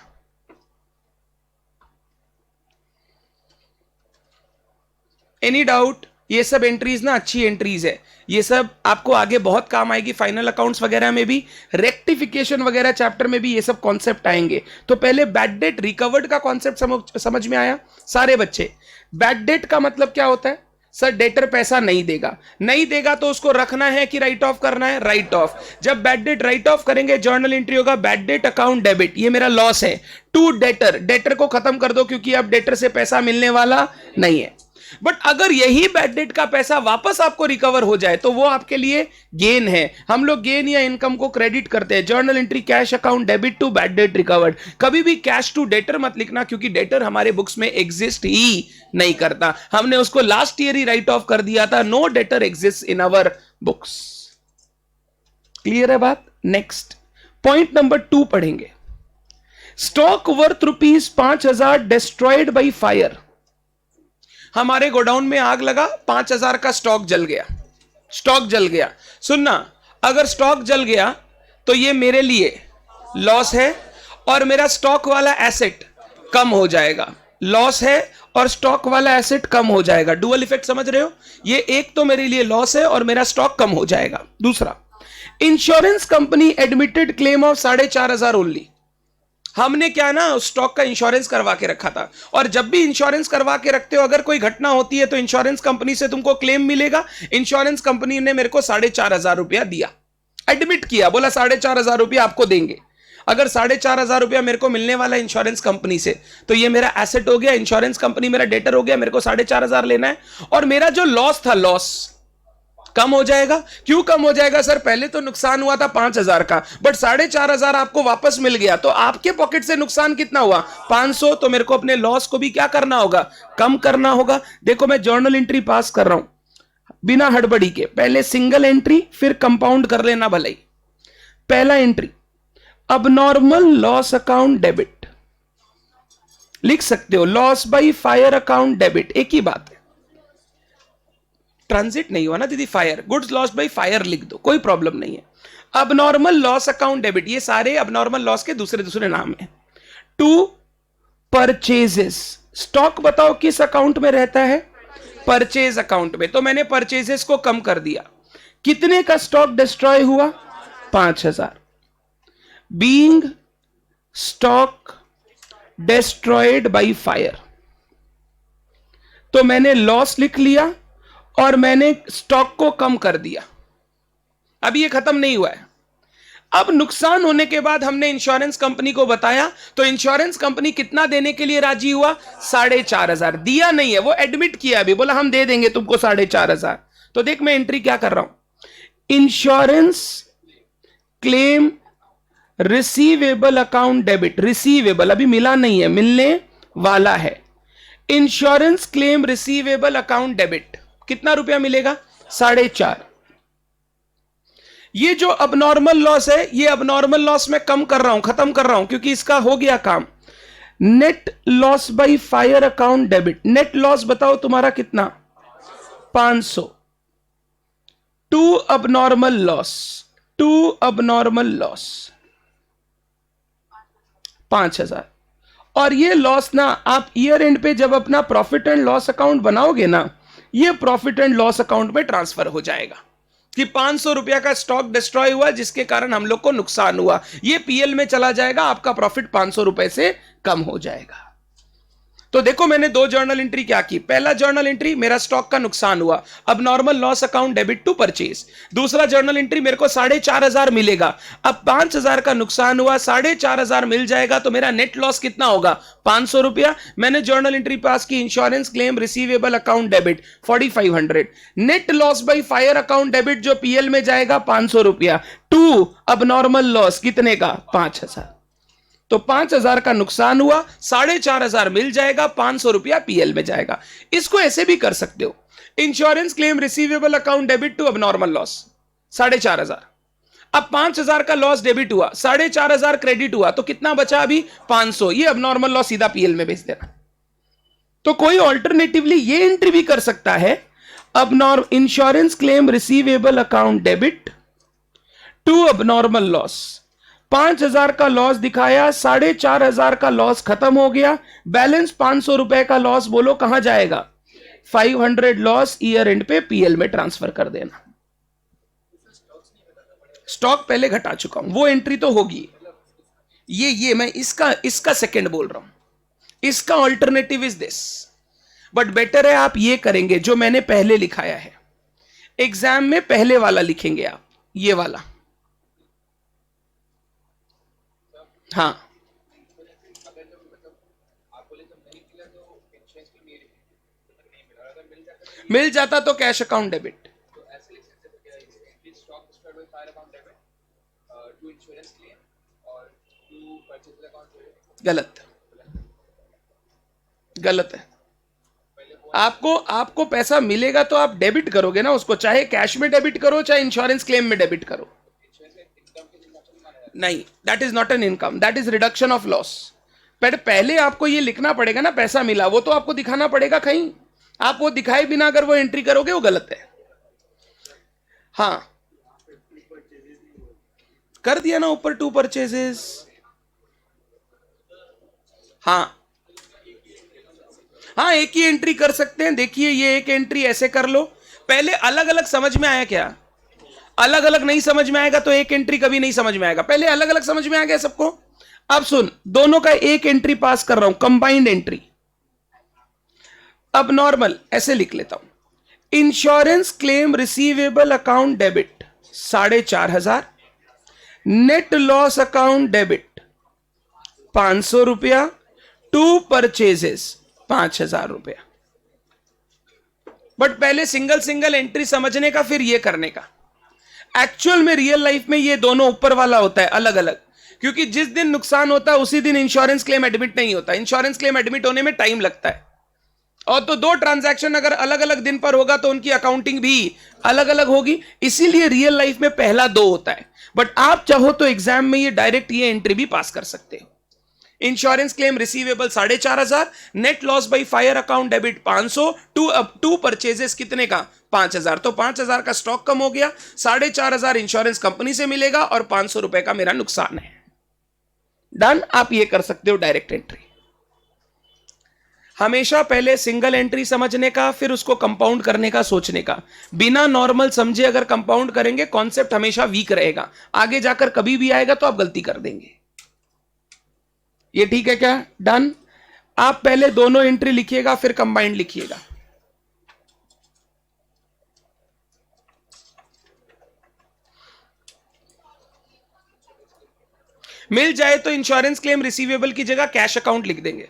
Speaker 1: Any doubt? ये सब एंट्रीज ना अच्छी एंट्रीज है, ये सब आपको आगे बहुत काम आएगी। फाइनल अकाउंट्स वगैरह में भी, रेक्टिफिकेशन वगैरह चैप्टर में भी ये सब कॉन्सेप्ट आएंगे। तो पहले बैड डेट रिकवर्ड का कॉन्सेप्ट समझ में आया सारे बच्चे? बैड डेट का मतलब क्या होता है? सर डेटर पैसा नहीं देगा, नहीं देगा तो उसको रखना है कि राइट ऑफ करना है? Right of. जब बैड डेट राइट ऑफ करेंगे जर्नल एंट्री होगा बैड डेट अकाउंट डेबिट, ये मेरा लॉस है, टू डेटर, डेटर को खत्म कर दो क्योंकि अब डेटर से पैसा मिलने वाला नहीं है। बट अगर यही बैड डेट का पैसा वापस आपको रिकवर हो जाए तो वो आपके लिए गेन है। हम लोग गेन या इनकम को क्रेडिट करते हैं। Journal entry cash account debit to bad debt recovered. कभी भी कैश टू डेटर मत लिखना, क्योंकि डेटर हमारे बुक्स में एग्जिस्ट ही नहीं करता। हमने उसको लास्ट ईयर ही राइट ऑफ कर दिया था। No debtor exist in our books. Clear है बात? नेक्स्ट पॉइंट नंबर 2 पढ़ेंगे। Stock worth ₹5,000 destroyed by fire. हमारे गोडाउन में आग लगा, 5,000 का स्टॉक जल गया। स्टॉक जल गया, सुनना, अगर स्टॉक जल गया तो ये मेरे लिए लॉस है और मेरा स्टॉक वाला एसेट कम हो जाएगा। लॉस है और स्टॉक वाला एसेट कम हो जाएगा। डुअल इफेक्ट समझ रहे हो? ये एक तो मेरे लिए लॉस है और मेरा स्टॉक कम हो जाएगा। दूसरा, insurance company admitted claim of 4,500 only. हमने क्या ना स्टॉक का इंश्योरेंस करवा के रखा था, और जब भी इंश्योरेंस करवा के रखते हो अगर कोई घटना होती है तो इंश्योरेंस कंपनी से तुमको क्लेम मिलेगा। इंश्योरेंस कंपनी ने मेरे को 4,500 रुपया दिया, एडमिट किया, बोला 4,500 रुपया आपको देंगे। अगर 4,500 रुपया मेरे को मिलने वाला है इंश्योरेंस कंपनी से, तो ये मेरा एसेट हो गया, इंश्योरेंस कंपनी मेरा डेटर हो गया, मेरे को 4,500 लेना है। और मेरा जो लॉस था, लॉस कम हो जाएगा। क्यों कम हो जाएगा सर? पहले तो नुकसान हुआ था 5,000 का, बट 4,500 आपको वापस मिल गया, तो आपके पॉकेट से नुकसान कितना हुआ? 500। तो मेरे को अपने लॉस को भी क्या करना होगा? कम करना होगा। देखो मैं जर्नल एंट्री पास कर रहा हूं बिना हड़बड़ी के। पहले सिंगल एंट्री फिर कंपाउंड कर लेना भलाई। पहला entry, abnormal loss account debit, लिख सकते हो loss by fire account debit, एक ही बात है। ट्रांजिट नहीं हुआ ना दीदी, fire, goods loss by fire लिख दो, कोई प्रॉब्लम नहीं है। अबनॉर्मल लॉस अकाउंट डेबिट, ये सारे अबनॉर्मल लॉस के दूसरे दूसरे नाम है। टू परचेजेस, स्टॉक बताओ किस अकाउंट में रहता है? परचेज अकाउंट में। तो मैंने परचेजेस को कम कर दिया। कितने का स्टॉक डिस्ट्रॉय हुआ? 5,000। Being stock destroyed by fire, तो मैंने लॉस लिख लिया और मैंने स्टॉक को कम कर दिया। अभी ये खत्म नहीं हुआ है। अब नुकसान होने के बाद हमने इंश्योरेंस कंपनी को बताया, तो इंश्योरेंस कंपनी कितना देने के लिए राजी हुआ? 4,500। दिया नहीं है, वो एडमिट किया, अभी बोला हम दे देंगे तुमको 4,500। तो देख मैं एंट्री क्या कर रहा हूं, insurance claim receivable account debit. Receivable अभी मिला नहीं है, मिलने वाला है। Insurance claim receivable account debit, कितना रुपया मिलेगा? 4,500। ये जो अबनॉर्मल लॉस है, ये अबनॉर्मल लॉस मैं कम कर रहा हूं, खत्म कर रहा हूं, क्योंकि इसका हो गया काम। Net loss by fire account debit, net loss बताओ तुम्हारा कितना, 500। To abnormal loss, to abnormal loss 5000। और ये लॉस ना आप ईयर एंड पे जब अपना प्रॉफिट एंड लॉस अकाउंट बनाओगे ना, ये प्रॉफिट एंड लॉस अकाउंट में ट्रांसफर हो जाएगा कि 500 रुपया का स्टॉक डिस्ट्रॉय हुआ जिसके कारण हम लोग को नुकसान हुआ, ये पीएल में चला जाएगा, आपका प्रॉफिट 500 रुपए से कम हो जाएगा। तो देखो मैंने दो जर्नल एंट्री क्या की, पहला जर्नल एंट्री मेरा स्टॉक का नुकसान हुआ, अब normal loss account debit to purchase. दूसरा जर्नल एंट्री मेरे को 4500 मिलेगा, अब 5000 का नुकसान हुआ, 4500 मिल जाएगा, तो मेरा नेट लॉस कितना होगा, 500 रुपया। मैंने जर्नल एंट्री पास की, insurance claim receivable account debit 4500, net loss by fire account debit जो पीएल में जाएगा 500 रुपया, टू अब नॉर्मल लॉस कितने का, 5000। तो 5000 का नुकसान हुआ, 4500 मिल जाएगा, 500 रुपया पीएल में जाएगा। इसको ऐसे भी कर सकते हो, insurance claim receivable account debit to abnormal loss 4500, अब 5000 का लॉस डेबिट हुआ, 4500 क्रेडिट हुआ, तो कितना बचा अभी 500, ये अबनॉर्मल लॉस सीधा पीएल में भेज देना। तो कोई ऑल्टरनेटिवली ये एंट्री भी कर सकता है, insurance claim receivable account debit to abnormal loss, 5000 का लॉस दिखाया, 4500 का लॉस खत्म हो गया, बैलेंस 500 रुपए का लॉस बोलो कहां जाएगा, 500 लॉस ईयर एंड पे पीएल में ट्रांसफर कर देना। स्टॉक पहले घटा चुका हूं, वो एंट्री तो होगी, ये मैं इसका सेकंड बोल रहा हूं, इसका alternative is this, but better है आप ये करेंगे जो मैंने पहले लिखाया है, एग्जाम में पहले वाला लिखेंगे आप, ये वाला। हाँ मिल जाता तो कैश अकाउंट डेबिट, गलत गलत है। आपको पैसा मिलेगा तो आप डेबिट करोगे ना उसको, चाहे कैश में डेबिट करो चाहे इंश्योरेंस क्लेम में डेबिट करो। नहीं, that is not an income, that is reduction of loss. पर पहले आपको ये लिखना पड़ेगा ना, पैसा मिला वो तो आपको दिखाना पड़ेगा कहीं, आप वो दिखाए बिना अगर वो एंट्री करोगे वो गलत है। हाँ कर दिया ना ऊपर, टू परचेजेस। हाँ हाँ एक ही एंट्री कर सकते हैं, देखिए ये एक एंट्री ऐसे कर लो। पहले अलग अलग समझ में आया क्या, अलग अलग नहीं समझ में आएगा तो एक एंट्री कभी नहीं समझ में आएगा, पहले अलग अलग समझ में आ गया सबको। अब सुन, दोनों का एक एंट्री पास कर रहा हूं, कंबाइंड एंट्री। अब नॉर्मल ऐसे लिख लेता हूं, insurance claim receivable account debit 4500, net loss account debit 500 रुपया, टू परचेजेस 5000 रुपया। बट पहले सिंगल सिंगल एंट्री समझने का, फिर ये करने का। एक्चुअल में रियल लाइफ में ये दोनों ऊपर वाला होता है अलग अलग, क्योंकि जिस दिन नुकसान होता है उसी दिन इंश्योरेंस क्लेम एडमिट नहीं होता, इंश्योरेंस क्लेम एडमिट होने में टाइम लगता है। और तो दो ट्रांजैक्शन अगर अलग अलग दिन पर होगा तो उनकी अकाउंटिंग भी अलग अलग होगी, इसीलिए रियल लाइफ में पहला दो होता है। बट आप चाहो तो एग्जाम में ये डायरेक्ट ये एंट्री भी पास कर सकते हो, insurance claim receivable 4500, net loss by fire account debit 500, to purchases कितने का 5000, तो 5000 का स्टॉक कम हो गया, 4500 इंश्योरेंस कंपनी से मिलेगा और 500 रुपए का मेरा नुकसान है। डन, आप ये कर सकते हो डायरेक्ट एंट्री। हमेशा पहले सिंगल एंट्री समझने का, फिर उसको कंपाउंड करने का सोचने का। बिना नॉर्मल समझे अगर कंपाउंड करेंगे कॉन्सेप्ट हमेशा वीक रहेगा, आगे जाकर कभी भी आएगा तो आप गलती कर देंगे। ये ठीक है क्या, डन। आप पहले दोनों एंट्री लिखिएगा फिर कंबाइंड लिखिएगा। मिल जाए तो इंश्योरेंस क्लेम रिसीवेबल की जगह कैश अकाउंट लिख देंगे,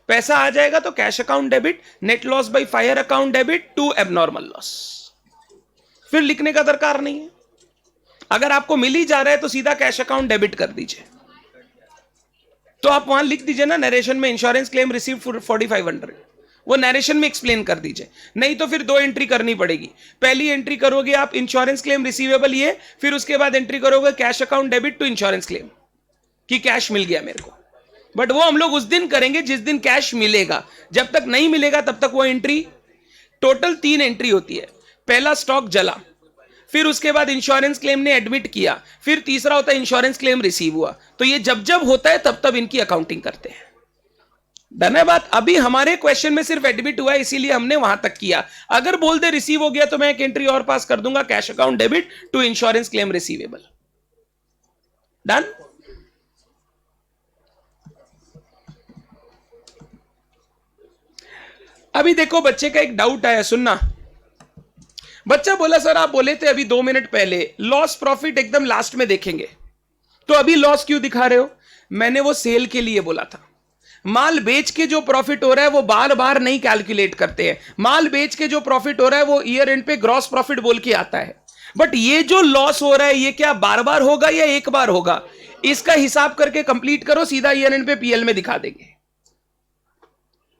Speaker 1: पैसा आ जाएगा तो cash account debit, net loss by fire account debit to abnormal loss, फिर लिखने का दरकार नहीं है। अगर आपको मिल ही जा रहा है तो सीधा कैश अकाउंट डेबिट कर दीजिए, तो आप वहां लिख दीजिए ना नरेशन में, इंश्योरेंस क्लेम रिसीव 4500, वो नरेशन में एक्सप्लेन कर दीजिए। नहीं तो फिर दो एंट्री करनी पड़ेगी, पहली एंट्री करोगे आप इंश्योरेंस क्लेम रिसीवेबल ये, फिर उसके बाद एंट्री करोगे cash account debit to insurance claim कि कैश मिल गया मेरे को, बट वो हम लोग उस दिन करेंगे जिस दिन कैश मिलेगा, जब तक नहीं मिलेगा तब तक वो एंट्री। टोटल 3 एंट्री होती है। पहला स्टॉक जला, फिर उसके बाद इंश्योरेंस क्लेम ने एडमिट किया, फिर तीसरा होता है इंश्योरेंस क्लेम रिसीव हुआ। तो ये जब जब होता है तब तब इनकी अकाउंटिंग करते हैं। धन्यवाद। अभी हमारे क्वेश्चन में सिर्फ एडमिट हुआ है इसीलिए हमने वहां तक किया। अगर बोल दे रिसीव हो गया तो मैं एक एंट्री और पास कर दूंगा, cash account debit to insurance claim receivable. Done. अभी देखो बच्चे का एक डाउट आया, सुनना। बच्चा बोला सर आप बोले थे अभी 2 मिनट पहले लॉस प्रॉफिट एकदम लास्ट में देखेंगे, तो अभी लॉस क्यों दिखा रहे हो? मैंने वो सेल के लिए बोला था। माल बेच के जो प्रॉफिट हो रहा है वो बार बार नहीं कैलकुलेट करते हैं। माल बेच के जो प्रॉफिट हो रहा है वो ईयर एंड पे ग्रॉस प्रॉफिट बोल के आता है। बट ये जो लॉस हो रहा है ये क्या बार बार होगा या एक बार होगा? इसका हिसाब करके कंप्लीट करो, सीधा ईयर एंड पे पीएल में दिखा देंगे।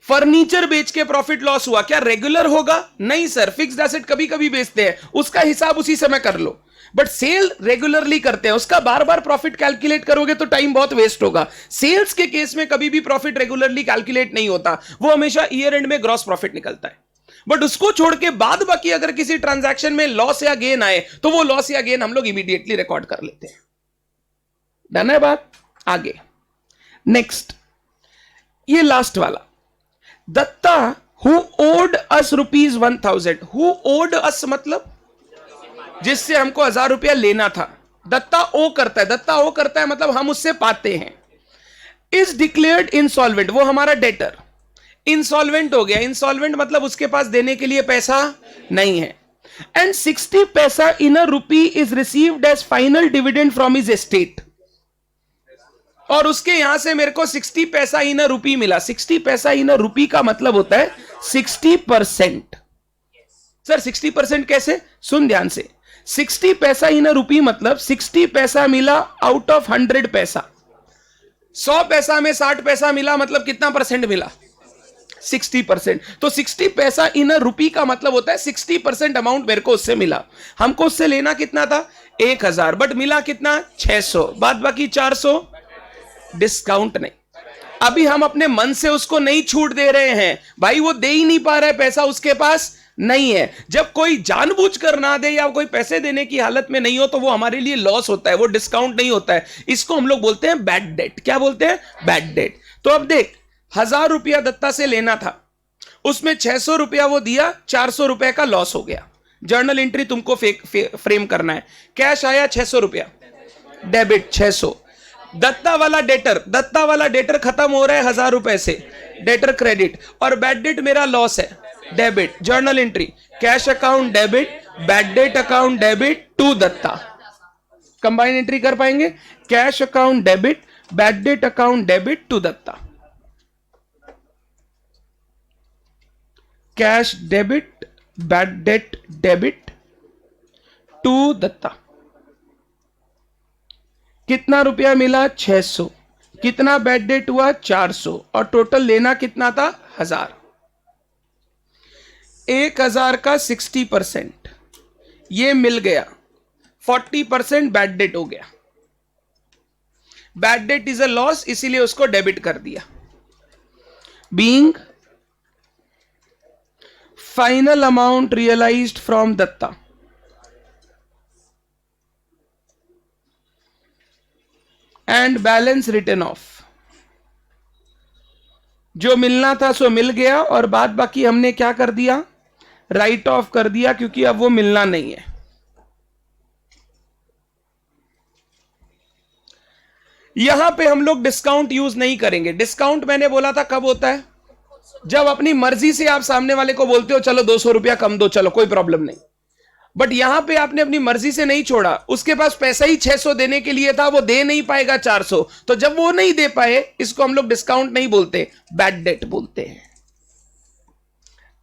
Speaker 1: फर्नीचर बेच के प्रॉफिट लॉस हुआ, क्या रेगुलर होगा? नहीं सर, फिक्स्ड एसेट कभी कभी बेचते हैं, उसका हिसाब उसी समय कर लो। बट सेल रेगुलरली करते हैं, उसका बार बार प्रॉफिट कैलकुलेट करोगे तो टाइम बहुत वेस्ट होगा। सेल्स के केस में कभी भी प्रॉफिट रेगुलरली कैलकुलेट नहीं होता, वो हमेशा ईयर एंड में ग्रॉस प्रॉफिट निकलता है। बट उसको छोड़ के बाद बाकी अगर किसी ट्रांजैक्शन में लॉस या गेन आए तो वो लॉस या गेन हम लोग इमीडिएटली रिकॉर्ड कर लेते हैं। डन है बात? आगे नेक्स्ट, ये लास्ट वाला। Datta who owed us ₹1000। Who owed us मतलब जिससे हमको 1000 रुपया लेना था। दत्ता ओ करता है, दत्ता ओ करता है मतलब हम उससे पाते हैं। इज डिक्लेयर्ड इंसॉल्वेंट, वो हमारा डेटर इंसॉल्वेंट हो गया। इंसॉल्वेंट मतलब उसके पास देने के लिए पैसा नहीं है। And 60 paisa in a rupee is received as final dividend from his estate. और उसके यहां से मेरे को 60 पैसा इन अ रुपी मिला। 60 पैसा इन अ रुपी का मतलब होता है 60%। सर 60% कैसे? सुन ध्यान से। 60 पैसा इन अ रुपी मतलब 60 पैसा मिला आउट ऑफ 100 पैसा। 100 पैसा में 60 पैसा मिला मतलब कितना परसेंट मिला? 60%। तो 60 पैसा इन अ रुपी का मतलब होता है 60% अमाउंट मेरे को उससे मिला। हमको उससे लेना कितना था? 1000, बट मिला कितना? 600, बाद बाकी 400। डिस्काउंट नहीं। अभी हम अपने मन से उसको नहीं छूट दे रहे हैं, भाई वो दे ही नहीं पा रहा है, पैसा उसके पास नहीं है। जब कोई जानबूझकर ना दे या कोई पैसे देने की हालत में नहीं हो तो वो हमारे लिए लॉस होता है, वो डिस्काउंट नहीं होता है। इसको हम लोग बोलते हैं बैड डेट। क्या बोलते हैं? Bad debt. तो अब देख, 1000 रुपया दत्ता से लेना था, उसमें 600 रुपया वो दिया, 400 रुपए का लॉस हो गया। जर्नल एंट्री तुमको फ्रेम करना है। कैश आया 600 रुपया, डेबिट 600। दत्ता वाला डेटर खत्म हो रहा है 1000 रुपए से, डेटर क्रेडिट। और बैड डेट मेरा लॉस है, debit. Journal entry, cash account debit, bad debt account debit to Datta. Combine entry कर पाएंगे? Cash account debit, bad debt account debit to Datta. Cash debit, bad debt debit to Datta. कितना रुपया मिला? 600। कितना bad debt हुआ? 400। और टोटल लेना कितना था? 1000। 1000 का 60% ये मिल गया, 40% बैड डेट हो गया। Bad debt is a loss, इसीलिए उसको डेबिट कर दिया। Being final amount realised from Datta and balance written off. जो मिलना था सो मिल गया और बाद बाकी हमने क्या कर दिया? राइट ऑफ कर दिया, क्योंकि अब वो मिलना नहीं है। यहां पे हम लोग डिस्काउंट यूज नहीं करेंगे। डिस्काउंट मैंने बोला था कब होता है? जब अपनी मर्जी से आप सामने वाले को बोलते हो चलो 200 रुपया कम दो, चलो कोई प्रॉब्लम नहीं। बट यहां पे आपने अपनी मर्जी से नहीं छोड़ा, उसके पास पैसा ही 600 देने के लिए था, वो दे नहीं पाएगा 400। तो जब वो नहीं दे पाए, इसको हम लोग डिस्काउंट नहीं बोलते, बैड डेट बोलते हैं।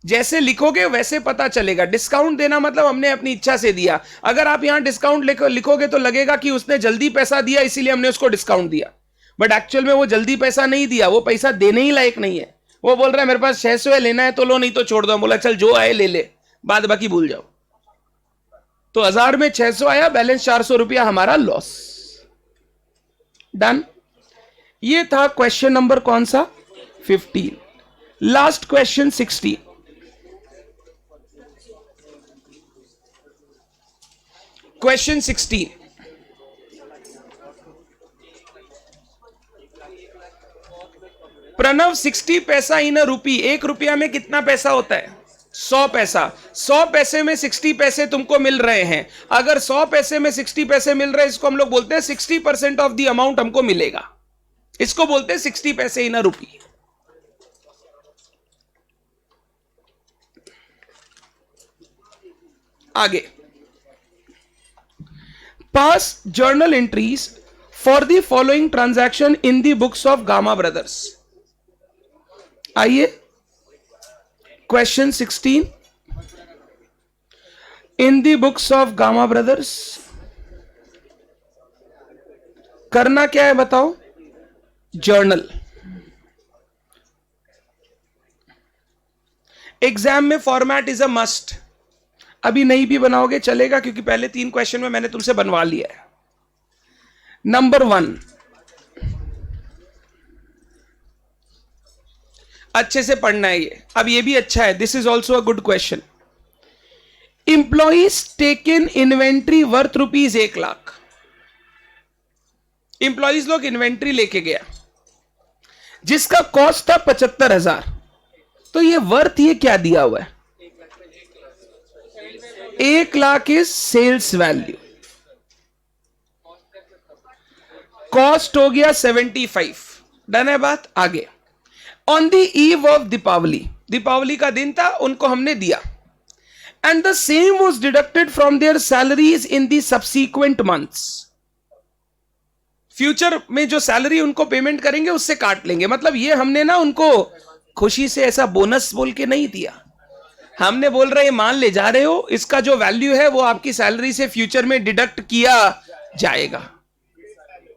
Speaker 1: जैसे लिखोगे वैसे पता चलेगा। डिस्काउंट देना मतलब हमने अपनी इच्छा से दिया। अगर आप यहां डिस्काउंट लिखोगे तो लगेगा कि उसने जल्दी पैसा दिया इसीलिए हमने उसको डिस्काउंट दिया, बट एक्चुअल में वो जल्दी पैसा नहीं दिया, वो पैसा देने ही लायक नहीं है। वो बोल रहा है मेरे पास 600 है, लेना है तो लो, नहीं तो छोड़ दो। बोला चल जो आए ले ले, बाद बाकी भूल जाओ। तो 1000 में 600 आया, बैलेंस 400 रुपया हमारा लॉस। डन। ये था क्वेश्चन नंबर कौन सा 15। Last question 16। Question 16, Pranav 60 paisa in a रूपी, 1 रुपया में कितना पैसा होता है 100 पैसा। 100 पैसे में 60 पैसे तुमको मिल रहे हैं। अगर 100 पैसे में 60 पैसे मिल रहे हैं, इसको हम लोग बोलते हैं 60% ऑफ द अमाउंट हमको मिलेगा। इसको बोलते हैं 60 पैसे इन अ रूपी। आगे, pass journal entries for the following transaction in the books of Gamma Brothers. आइए question 16, in the books of Gamma Brothers करना क्या है बताओ, जर्नल। एग्जाम में फॉर्मेट इज अ मस्ट। अभी नहीं भी बनाओगे चलेगा, क्योंकि पहले 3 क्वेश्चन में मैंने तुमसे बनवा लिया है। नंबर 1, अच्छे से पढ़ना है ये। अब ये भी अच्छा है, this is also a good question. Employees taken inventory worth rupees 1 lakh. Employees लोग इन्वेंट्री लेके गया जिसका कॉस्ट था 75,000। तो ये वर्थ ये क्या दिया हुआ है, 1 lakh is sales value, cost हो गया 75। डन है बात। आगे, on the eve of Deepawali, Deepawali का दिन था, उनको हमने दिया, and the same was deducted from their salaries in the subsequent months. Future में जो सैलरी उनको पेमेंट करेंगे उससे काट लेंगे। मतलब ये हमने ना उनको खुशी से ऐसा बोनस बोल के नहीं दिया, हमने बोल रहे मान ले जा रहे हो, इसका जो वैल्यू है वो आपकी सैलरी से फ्यूचर में डिडक्ट किया जाएगा।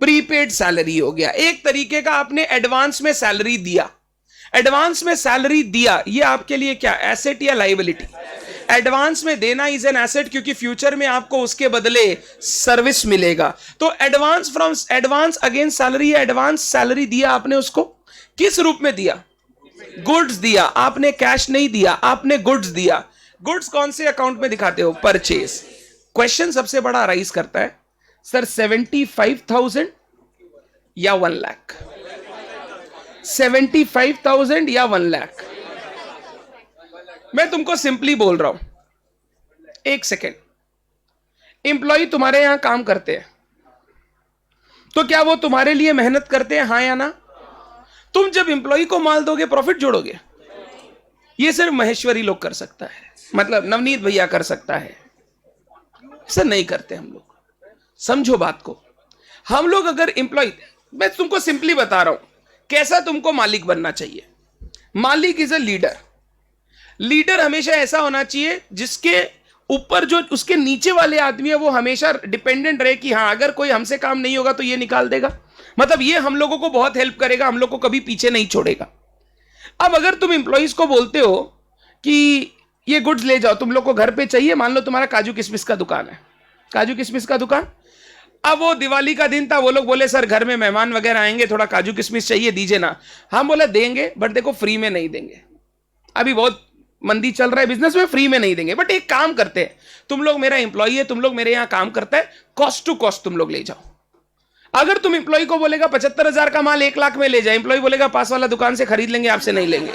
Speaker 1: प्रीपेड सैलरी हो गया, एक तरीके का आपने एडवांस में सैलरी दिया। एडवांस में सैलरी दिया, ये आपके लिए क्या एसेट या लायबिलिटी? एडवांस में देना इज एन एसेट, क्योंकि फ्यूचर में आपको उसके बदले सर्विस मिलेगा। तो advance from advance against salary, advance salary दिया आपने उसको, किस रूप में दिया? गुड्स दिया। आपने कैश नहीं दिया, आपने गुड्स दिया। गुड्स कौन से अकाउंट में दिखाते हो? परचेज। क्वेश्चन सबसे बड़ा राइज करता है, सर 75,000 या 1 लाख? 75,000 या 1 लाख? मैं तुमको सिंपली बोल रहा हूं, एक सेकेंड। इंप्लॉय तुम्हारे यहां काम करते हैं, तो क्या वो तुम्हारे लिए मेहनत करते हैं, हां या ना? तुम जब इंप्लॉय को माल दोगे प्रॉफिट जोड़ोगे? ये सिर्फ महेश्वरी लोग कर सकता है, मतलब नवनीत भैया कर सकता है, ऐसा नहीं करते हम लोग। समझो बात को। हम लोग अगर इंप्लॉय, मैं तुमको सिंपली बता रहा हूं कैसा तुमको मालिक बनना चाहिए। मालिक इज अ लीडर। लीडर हमेशा ऐसा होना चाहिए जिसके ऊपर जो उसके नीचे वाले आदमी है वो हमेशा डिपेंडेंट रहे कि हाँ अगर कोई हमसे काम नहीं होगा तो ये निकाल देगा। मतलब ये हम लोगों को बहुत हेल्प करेगा, हम लोग को कभी पीछे नहीं छोड़ेगा। अब अगर तुम इंप्लॉइज को बोलते हो कि ये गुड्स ले जाओ, तुम लोग को घर पे चाहिए, मान लो तुम्हारा काजू किशमिश का दुकान है, काजू किशमिश का दुकान। अब वो दिवाली का दिन था, वो लोग बोले सर घर में मेहमान वगैरह आएंगे, थोड़ा काजू किशमिश चाहिए, दीजिए ना। हम बोले देंगे, बट देखो फ्री में नहीं देंगे, अभी बहुत मंदी चल रहा है बिजनेस में, फ्री में नहीं देंगे। बट एक काम करते हैं, तुम लोग मेरा इंप्लॉय है, तुम लोग मेरे यहां काम करता है, कॉस्ट टू कॉस्ट तुम लोग ले जाओ। अगर तुम इंप्लॉय को बोलेगा 75,000 का माल 1 लाख में ले जाए, इंप्लॉय बोलेगा पास वाला दुकान से खरीद लेंगे, आपसे नहीं लेंगे।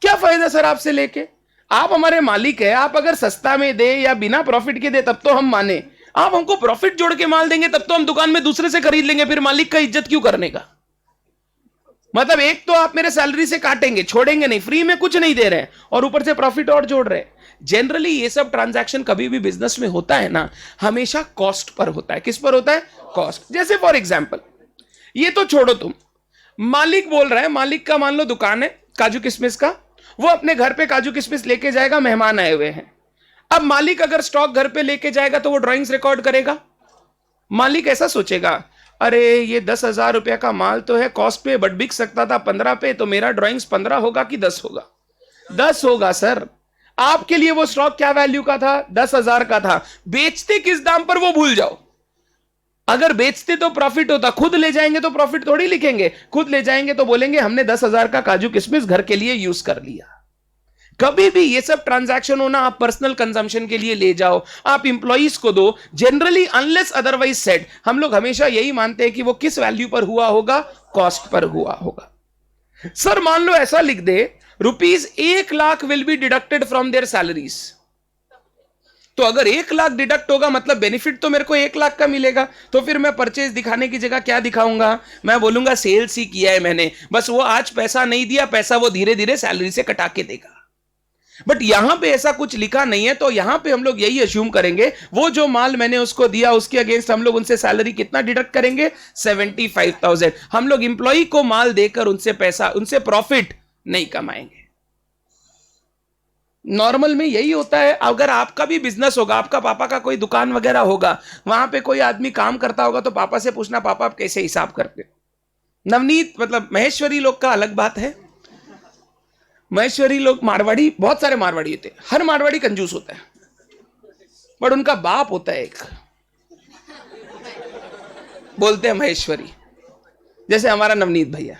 Speaker 1: क्या फायदा सर आपसे लेके? आप हमारे मालिक है, आप अगर सस्ता में दे या बिना प्रॉफिट के दे तब तो हम माने, आप हमको प्रॉफिट जोड़ के माल देंगे तब तो हम दुकान में दूसरे से खरीद लेंगे, फिर मालिक का इज्जत क्यों करने का? मतलब एक तो आप मेरे सैलरी से काटेंगे, छोड़ेंगे नहीं, फ्री में कुछ नहीं दे रहे हैं, और ऊपर से प्रॉफिट और जोड़ रहे हैं। जनरली ये सब ट्रांजैक्शन कभी भी बिजनेस में होता है ना, हमेशा कॉस्ट पर होता है। किस पर होता है? कॉस्ट। जैसे फॉर एग्जांपल, ये तो छोड़ो, तुम मालिक बोल रहा है, मालिक का मान लो दुकान है काजू किशमिश का, वो अपने घर पे काजू किशमिश लेके जाएगा, मेहमान आए हुए हैं। अब मालिक अगर स्टॉक घर पे लेके जाएगा तो वो ड्राइंग्स रिकॉर्ड करेगा। मालिक ऐसा सोचेगा, अरे ये 10,000 रुपया का माल तो है कॉस्ट पे, बट बिक सकता था 15 पे, तो मेरा ड्राइंग्स 15 होगा कि 10 होगा? 10 होगा सर। आपके लिए वो स्टॉक क्या वैल्यू का था? 10,000 का था। बेचते किस दाम पर वो भूल जाओ, अगर बेचते तो प्रॉफिट होता, खुद ले जाएंगे तो प्रॉफिट थोड़ी लिखेंगे, खुद ले जाएंगे तो बोलेंगे हमने 10,000 का काजू किशमिश घर के लिए यूज कर लिया। कभी भी ये सब ट्रांजैक्शन होना, आप पर्सनल कंजम्पशन के लिए ले जाओ, आप इंप्लॉइज को दो, जनरली अनलेस अदरवाइज सेड, हम लोग हमेशा यही मानते हैं कि वो किस वैल्यू पर हुआ होगा, कॉस्ट पर हुआ होगा। सर मान लो ऐसा लिख दे ₹1,00,000 will be deducted from their salaries, तो अगर 1,00,000 डिडक्ट होगा मतलब बेनिफिट तो मेरे को 1,00,000 का मिलेगा, तो फिर मैं परचेज दिखाने की जगह क्या दिखाऊंगा, मैं बोलूंगा सेल्स ही किया है मैंने, बस वो आज पैसा नहीं दिया, पैसा वो धीरे धीरे सैलरी से कटा के देगा। बट यहां पे ऐसा कुछ लिखा नहीं है, तो यहां पे हम लोग यही अज्यूम करेंगे वो जो माल मैंने उसको दिया उसके अगेंस्ट हम लोग उनसे सैलरी कितना डिडक्ट करेंगे, 75,000। हम लोग इंप्लॉई को माल देकर उनसे पैसा, उनसे प्रॉफिट नहीं कमाएंगे। नॉर्मल में यही होता है। अगर आपका भी बिजनेस होगा, आपका पापा का कोई दुकान वगैरह होगा, वहां पे कोई आदमी काम करता होगा, तो पापा से पूछना पापा आप कैसे हिसाब करते हो। नवनीत मतलब महेश्वरी लोग का अलग बात है, महेश्वरी लोग, मारवाड़ी, बहुत सारे मारवाड़ी होते हैं, हर मारवाड़ी कंजूस होता है, बट उनका बाप होता है एक, बोलते हैं महेश्वरी। जैसे हमारा नवनीत भैया,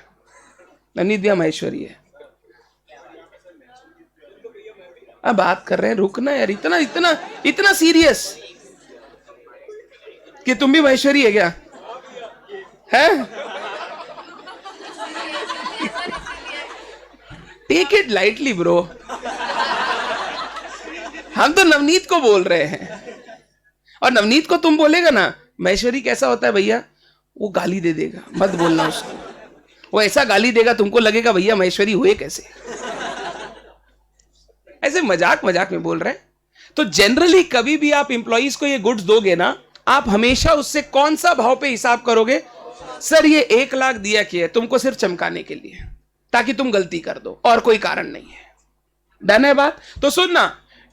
Speaker 1: नवनीत भैया महेश्वरी है। अब बात कर रहे हैं, रुकना यार, इतना इतना इतना सीरियस कि तुम भी महेश्वरी है क्या है? टेक इट लाइटली ब्रो, हम तो नवनीत को बोल रहे हैं, और नवनीत को तुम बोलेगा ना महेश्वरी कैसा होता है भैया, वो गाली दे देगा, मत बोलना उसको, वो ऐसा गाली देगा तुमको लगेगा भैया महेश्वरी हुए कैसे, ऐसे मजाक मजाक में बोल रहे हैं। तो जनरली कभी भी आप इंप्लॉइज को ये गुड्स दोगे ना, आप हमेशा उससे कौन सा भाव पे हिसाब करोगे, सर ये 1,00,000 दिया किया तुमको सिर्फ चमकाने के लिए, ताकि तुम गलती कर दो, और कोई कारण नहीं है। डन है बात? तो सुनना,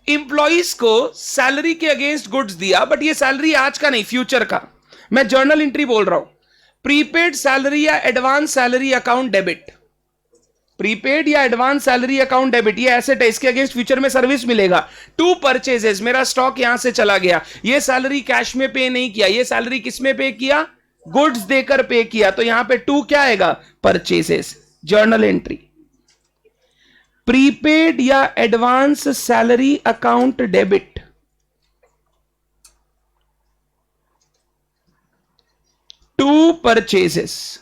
Speaker 1: इंप्लॉइज को सैलरी के अगेंस्ट गुड्स दिया, बट ये सैलरी आज का नहीं, फ्यूचर का। मैं जर्नल एंट्री बोल रहा हूं, प्रीपेड सैलरी या advance salary account debit, prepaid या एडवांस सैलरी अकाउंट डेबिट, ये एसेट है, इसके अगेंस्ट फ्यूचर में सर्विस मिलेगा। टू परचेजेस, मेरा स्टॉक यहां से चला गया, ये सैलरी कैश में पे नहीं किया, ये सैलरी किस में पे किया, गुड्स देकर पे किया, तो यहां पे टू क्या आएगा, परचेजेस। जर्नल एंट्री, प्रीपेड या advance salary account debit, to purchases.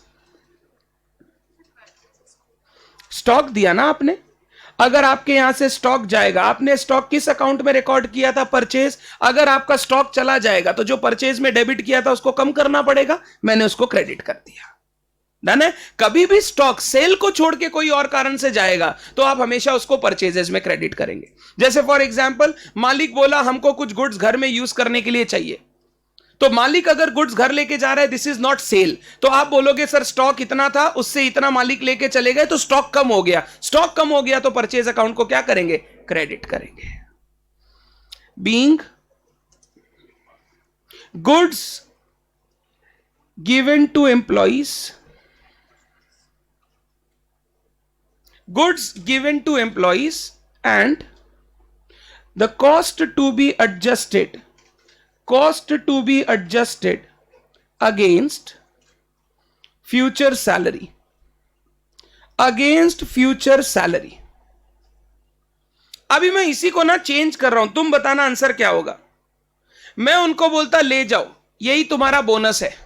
Speaker 1: Stock दिया ना आपने, अगर आपके यहां से स्टॉक जाएगा, आपने स्टॉक किस अकाउंट में रिकॉर्ड किया था, परचेज। अगर आपका स्टॉक चला जाएगा तो जो परचेज में डेबिट किया था उसको कम करना पड़ेगा, मैंने उसको क्रेडिट कर दिया। डन है? कभी भी स्टॉक सेल को छोड़ के कोई और कारण से जाएगा तो आप हमेशा उसको परचेजेस में क्रेडिट करेंगे। जैसे फॉर एग्जांपल, मालिक बोला हमको कुछ गुड्स घर में यूज करने के लिए चाहिए, तो मालिक अगर गुड्स घर लेके जा रहा है, दिस इज नॉट सेल, तो आप बोलोगे सर स्टॉक इतना था, उससे इतना मालिक लेके चले गए तो स्टॉक कम हो गया, स्टॉक कम हो गया तो परचेज अकाउंट को क्या करेंगे, क्रेडिट करेंगे। Being goods given to employees, goods given to employees and the cost to be adjusted against future salary, अभी मैं इसी को ना चेंज कर रहा हूं, तुम बताना आंसर क्या होगा। मैं उनको बोलता ले जाओ, यही तुम्हारा बोनस है।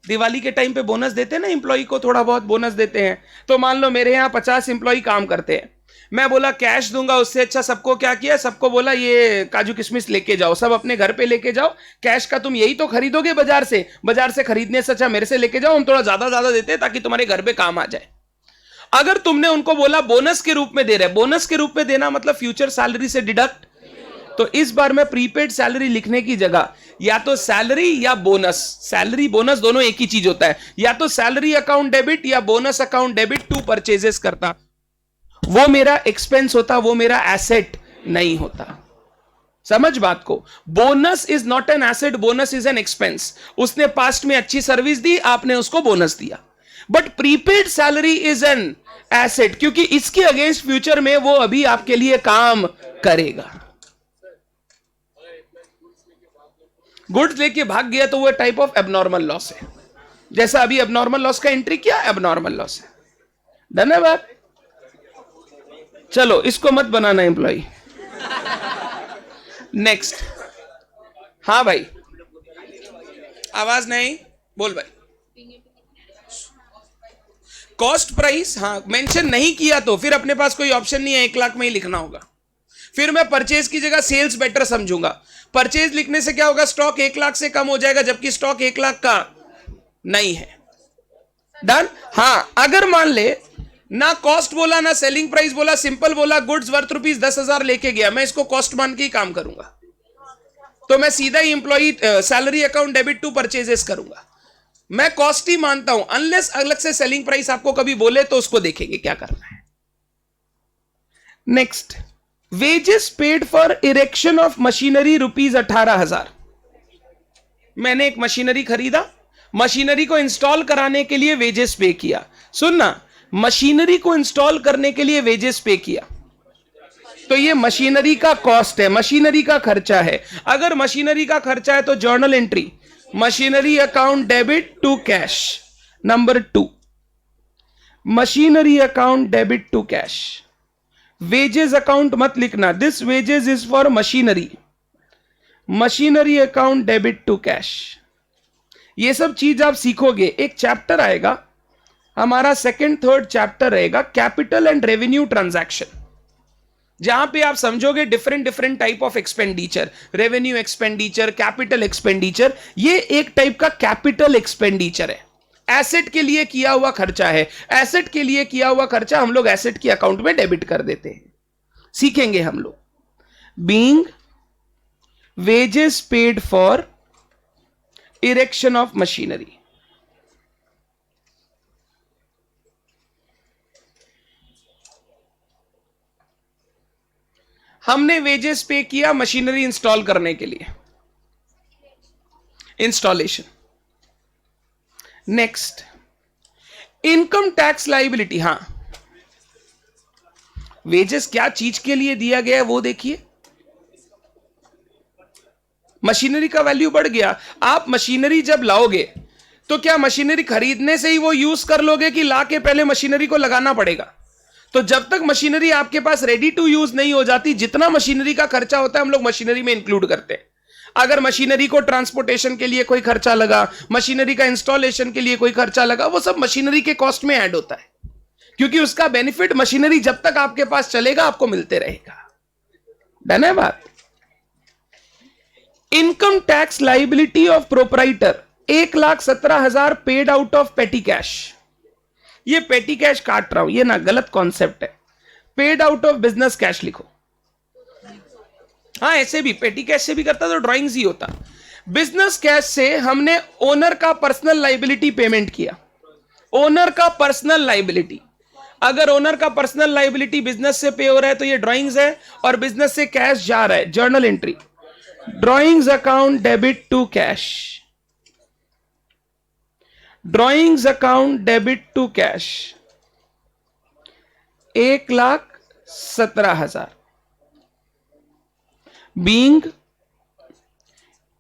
Speaker 1: दिवाली के टाइम पे बोनस देते हैं ना, एम्प्लॉय को थोड़ा बहुत बोनस देते हैं। तो मान लो मेरे यहां 50 एम्प्लॉय काम करते हैं, मैं बोला कैश दूंगा, उससे अच्छा सबको क्या किया, सबको बोला ये काजू किशमिश लेके जाओ, सब अपने घर पे लेके जाओ, कैश का तुम यही तो खरीदोगे बाजार से खरीदने से अच्छा मेरे से लेके जाओ, हम थोड़ा ज्यादा देते हैं ताकि तुम्हारे घर पे काम आ जाए। अगर तुमने उनको बोला बोनस के रूप में दे रहे, बोनस के रूप में देना मतलब फ्यूचर सैलरी से डिडक्ट, तो इस बार मैं प्रीपेड सैलरी लिखने की जगह या तो सैलरी या बोनस, सैलरी बोनस दोनों एक ही चीज होता है, या तो सैलरी अकाउंट डेबिट या bonus account debit to purchases करता, वो मेरा एक्सपेंस होता, वो मेरा एसेट नहीं होता। समझ बात को, bonus is not an asset, bonus is an expense. उसने पास्ट में अच्छी सर्विस दी, आपने उसको बोनस दिया, but prepaid salary is an asset, क्योंकि इसके अगेंस्ट फ्यूचर में वो अभी आपके लिए काम करेगा। गुड्स लेके भाग गया तो वो टाइप ऑफ एबनॉर्मल लॉस है। जैसा अभी एबनॉर्मल लॉस का एंट्री किया, एबनॉर्मल लॉस है। धन्यवाद। चलो इसको मत बनाना एम्प्लॉय। नेक्स्ट। हाँ भाई, आवाज नहीं, बोल भाई। कॉस्ट प्राइस, हाँ मेंशन नहीं किया तो फिर अपने पास कोई ऑप्शन नहीं है, 1 लाख में ही लिखना होगा। फिर मैं परचेज की जगह सेल्स बेटर समझूंगा। परचेज लिखने से क्या होगा, स्टॉक 1 लाख से कम हो जाएगा, जबकि स्टॉक 1 लाख का नहीं है। डन। हाँ, अगर मान ले ना कॉस्ट बोला ना सेलिंग प्राइस बोला, सिंपल बोला गुड्स वर्थ ₹10,000 लेके गया, मैं इसको कॉस्ट मान के ही काम करूंगा। तो मैं सीधा ही employee salary account debit to purchases करूंगा। मैं कॉस्ट ही मानता हूं, अनलेस अलग से सेलिंग प्राइस आपको कभी बोले तो उसको देखेंगे क्या करना है। Next, wages paid for erection of machinery ₹18,000। मैंने एक मशीनरी खरीदा, मशीनरी को इंस्टॉल कराने के लिए वेजेस पे किया। सुनना, मशीनरी को इंस्टॉल करने के लिए वेजेस पे किया तो ये मशीनरी का कॉस्ट है, मशीनरी का खर्चा है। अगर मशीनरी का खर्चा है तो journal entry machinery account debit to cash. Number 2, machinery account debit to cash. Wages account मत लिखना, this wages is for machinery. Machinery account debit to cash. ये सब चीज आप सीखोगे। एक चैप्टर आएगा हमारा, 2nd 3rd चैप्टर रहेगा, कैपिटल एंड रेवेन्यू ट्रांजैक्शन, जहां पे आप समझोगे different type of expenditure, revenue expenditure, capital expenditure. ये एक टाइप का कैपिटल एक्सपेंडिचर है, एसेट के लिए किया हुआ खर्चा है। एसेट के लिए किया हुआ खर्चा हम लोग एसेट की अकाउंट में डेबिट कर देते हैं, सीखेंगे हम लोग। Being wages paid for erection of machinery. हमने वेजेस पे किया मशीनरी इंस्टॉल करने के लिए, installation. Next, income tax liability. हां, वेजेस क्या चीज के लिए दिया गया है वो देखिए। मशीनरी का वैल्यू बढ़ गया। आप मशीनरी जब लाओगे तो क्या मशीनरी खरीदने से ही वो यूज कर लोगे कि ला के पहले मशीनरी को लगाना पड़ेगा? तो जब तक मशीनरी आपके पास रेडी टू यूज नहीं हो जाती, जितना मशीनरी का खर्चा होता है हम लोग मशीनरी में इंक्लूड करते हैं। अगर मशीनरी को ट्रांसपोर्टेशन के लिए कोई खर्चा लगा, मशीनरी का इंस्टॉलेशन के लिए कोई खर्चा लगा, वो सब मशीनरी के कॉस्ट में ऐड होता है, क्योंकि उसका बेनिफिट मशीनरी जब तक आपके पास चलेगा आपको मिलते रहेगा। धन्यवाद। Income tax liability of proprietor 1,17,000 paid out of पेटी कैश। ये पेटी कैश काट रहा हूं, ये ना गलत कॉन्सेप्ट है। Paid out of business cash लिखो। हाँ, ऐसे भी पेटी कैश से भी करता तो ड्राइंग्स ही होता। बिजनेस कैश से हमने ओनर का पर्सनल लाइबिलिटी पेमेंट किया। ओनर का पर्सनल लाइबिलिटी, अगर ओनर का पर्सनल लाइबिलिटी बिजनेस से पे हो रहा है तो ये ड्राइंग्स है, और बिजनेस से कैश जा रहा है, journal entry drawings account debit to cash. Drawings account debit to cash 1,17,000। Being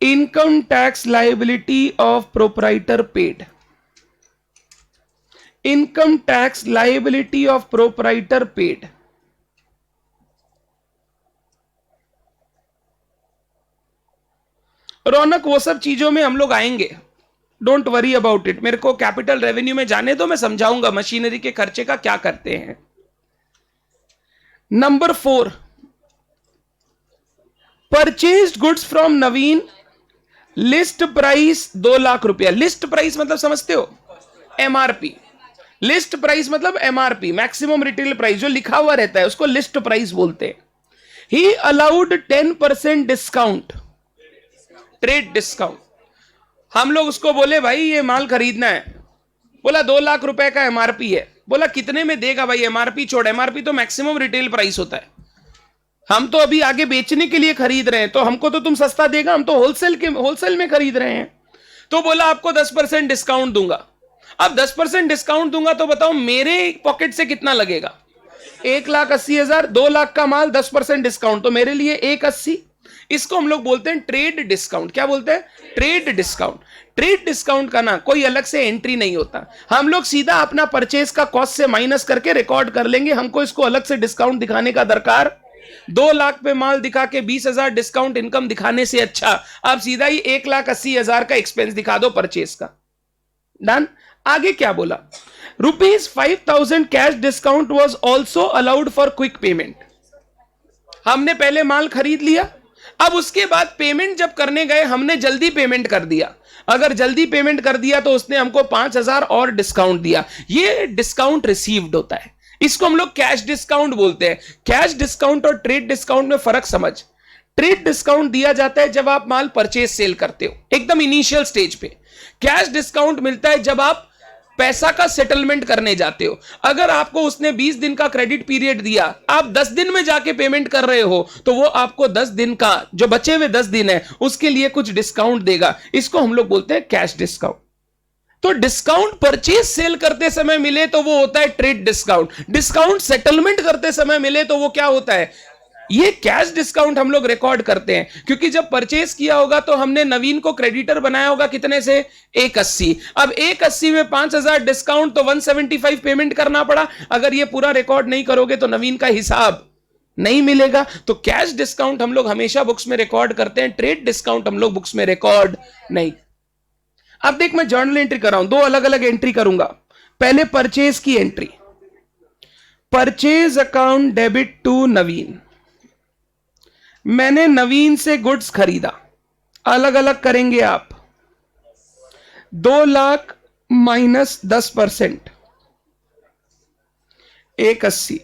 Speaker 1: income tax liability of proprietor paid. Income tax liability of proprietor paid. Raunak, वो सब चीजों में हम लोग आएंगे, डोंट वरी अबाउट इट। मेरे को कैपिटल रेवेन्यू में जाने दो, मैं समझाऊंगा मशीनरी के खर्चे का क्या करते हैं। Number 4, purchased goods from Naveen, list price 2 lakh रुपया। लिस्ट प्राइस मतलब समझते हो, एमआरपी। लिस्ट प्राइस मतलब एमआरपी, मैक्सिमम रिटेल प्राइस, जो लिखा हुआ रहता है उसको लिस्ट प्राइस बोलते हैं। ही अलाउड 10% डिस्काउंट, ट्रेड डिस्काउंट। हम लोग उसको बोले भाई ये माल खरीदना है, बोला 2 लाख रुपए का एमआरपी है। बोला कितने में देगा भाई? एमआरपी छोड़, एमआरपी तो मैक्सिमम रिटेल प्राइस होता है, हम तो अभी आगे बेचने के लिए खरीद रहे हैं, तो हमको तो तुम सस्ता देगा, हम तो होलसेल में खरीद रहे हैं। तो बोला आपको 10% डिस्काउंट दूंगा। अब 10% डिस्काउंट दूंगा तो बताओ मेरे पॉकेट से कितना लगेगा? 1,80,000। 2 लाख का माल, 10% डिस्काउंट, तो मेरे लिए 1,80। इसको हम लोग बोलते हैं ट्रेड डिस्काउंट। क्या बोलते हैं? Trade discount. ट्रेड डिस्काउंट का ना कोई अलग से एंट्री नहीं होता, हम लोग सीधा अपना परचेज का कॉस्ट से माइनस करके रिकॉर्ड कर लेंगे, हमको इसको अलग से डिस्काउंट दिखाने का दरकार 2 लाख पे माल दिखा के 20,000 डिस्काउंट इनकम दिखाने से अच्छा आप सीधा ही 1,80,000 का एक्सपेंस दिखा दो परचेज का। डन। आगे क्या बोला? ₹5,000 cash discount was also allowed for quick payment. हमने पहले माल खरीद लिया, अब उसके बाद पेमेंट जब करने गए हमने जल्दी पेमेंट कर दिया। अगर जल्दी पेमेंट कर दिया तो उसने हमको 5,000 और डिस्काउंट दिया, ये डिस्काउंट रिसीव्ड होता है, इसको हम लोग कैश डिस्काउंट बोलते हैं। कैश डिस्काउंट और ट्रेड डिस्काउंट में फर्क समझ। ट्रेड डिस्काउंट दिया जाता है जब आप माल परचेज सेल करते हो, एकदम इनिशियल स्टेज पे। कैश डिस्काउंट मिलता है जब आप पैसा का सेटलमेंट करने जाते हो। अगर आपको उसने 20 दिन का क्रेडिट पीरियड दिया, आप 10 दिन में जाके पेमेंट कर रहे हो, तो वो आपको 10 दिन का जो बचे हुए 10 दिन है उसके लिए कुछ डिस्काउंट देगा, इसको हम लोग बोलते हैं कैश डिस्काउंट। तो डिस्काउंट परचेज सेल करते समय मिले तो वो होता है ट्रेड डिस्काउंट, डिस्काउंट सेटलमेंट करते समय मिले तो वो क्या होता है? ये कैश डिस्काउंट हम लोग रिकॉर्ड करते हैं, क्योंकि जब परचेज किया होगा तो हमने नवीन को क्रेडिटर बनाया होगा कितने से? 180। अब 180 में 5,000 डिस्काउंट तो 175 पेमेंट करना पड़ा। अगर ये पूरा रिकॉर्ड नहीं करोगे तो नवीन का हिसाब नहीं मिलेगा। तो कैश डिस्काउंट हम लोग हमेशा बुक्स में रिकॉर्ड करते हैं, ट्रेड डिस्काउंट हम लोग बुक्स में रिकॉर्ड नहीं। अब देख, मैं जर्नल एंट्री कर रहा हूं, 2 अलग अलग एंट्री करूंगा। पहले परचेज की entry, purchase account debit to Naveen. मैंने नवीन से गुड्स खरीदा, अलग अलग करेंगे आप। 2 lakh minus 10%, 180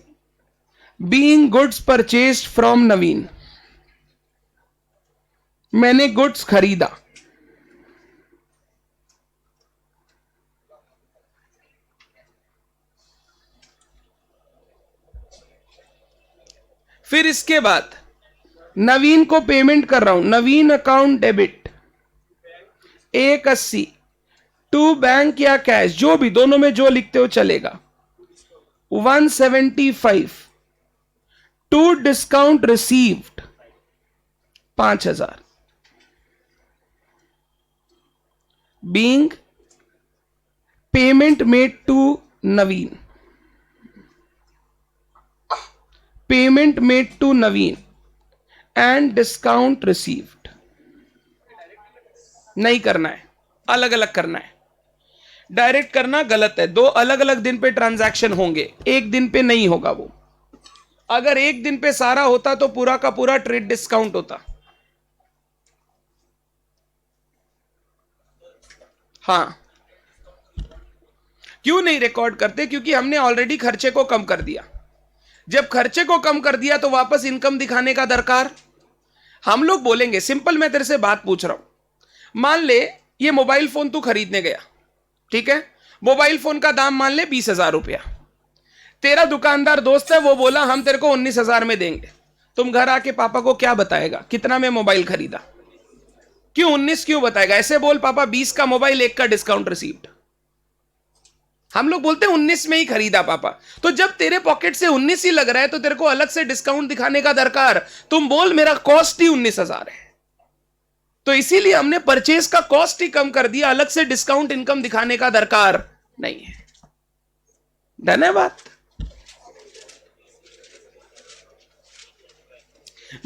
Speaker 1: being goods purchased from Naveen. मैंने गुड्स खरीदा, फिर इसके बाद नवीन को पेमेंट कर रहा हूं। Naveen account debit 180 to bank या कैश, जो भी, दोनों में जो लिखते हो चलेगा। 175 to discount received 5,000 being payment made to Naveen, payment made to Naveen and discount received. नहीं करना है, अलग अलग करना है। डायरेक्ट करना गलत है, 2 अलग अलग दिन पे ट्रांजैक्शन होंगे, एक दिन पे नहीं होगा वो। अगर एक दिन पे सारा होता तो पूरा का पूरा ट्रेड डिस्काउंट होता। हां, क्यों नहीं रिकॉर्ड करते? क्योंकि हमने ऑलरेडी खर्चे को कम कर दिया। जब खर्चे को कम कर दिया तो वापस इनकम दिखाने का दरकार। हम लोग बोलेंगे, सिंपल, मैं तेरे से बात पूछ रहा हूं। मान ले ये मोबाइल फोन तू खरीदने गया, ठीक है? मोबाइल फोन का दाम मान ले 20,000 रुपया। तेरा दुकानदार दोस्त है, वो बोला हम तेरे को 19,000 में देंगे। तुम घर आके पापा को क्या बताएगा? कितना में मोबाइल खरीदा? क्यों 19 क्यों बताएगा? ऐसे बोल, पापा 20 का मोबाइल, 1 का डिस्काउंट रिसीव्ड। हम लोग बोलते हैं 19 में ही खरीदा पापा। तो जब तेरे पॉकेट से 19 ही लग रहा है तो तेरे को अलग से डिस्काउंट दिखाने का दरकार। तुम बोल मेरा कॉस्ट ही 19,000 है। तो इसीलिए हमने परचेज का कॉस्ट ही कम कर दिया, अलग से डिस्काउंट इनकम दिखाने का दरकार नहीं है। डन है बात?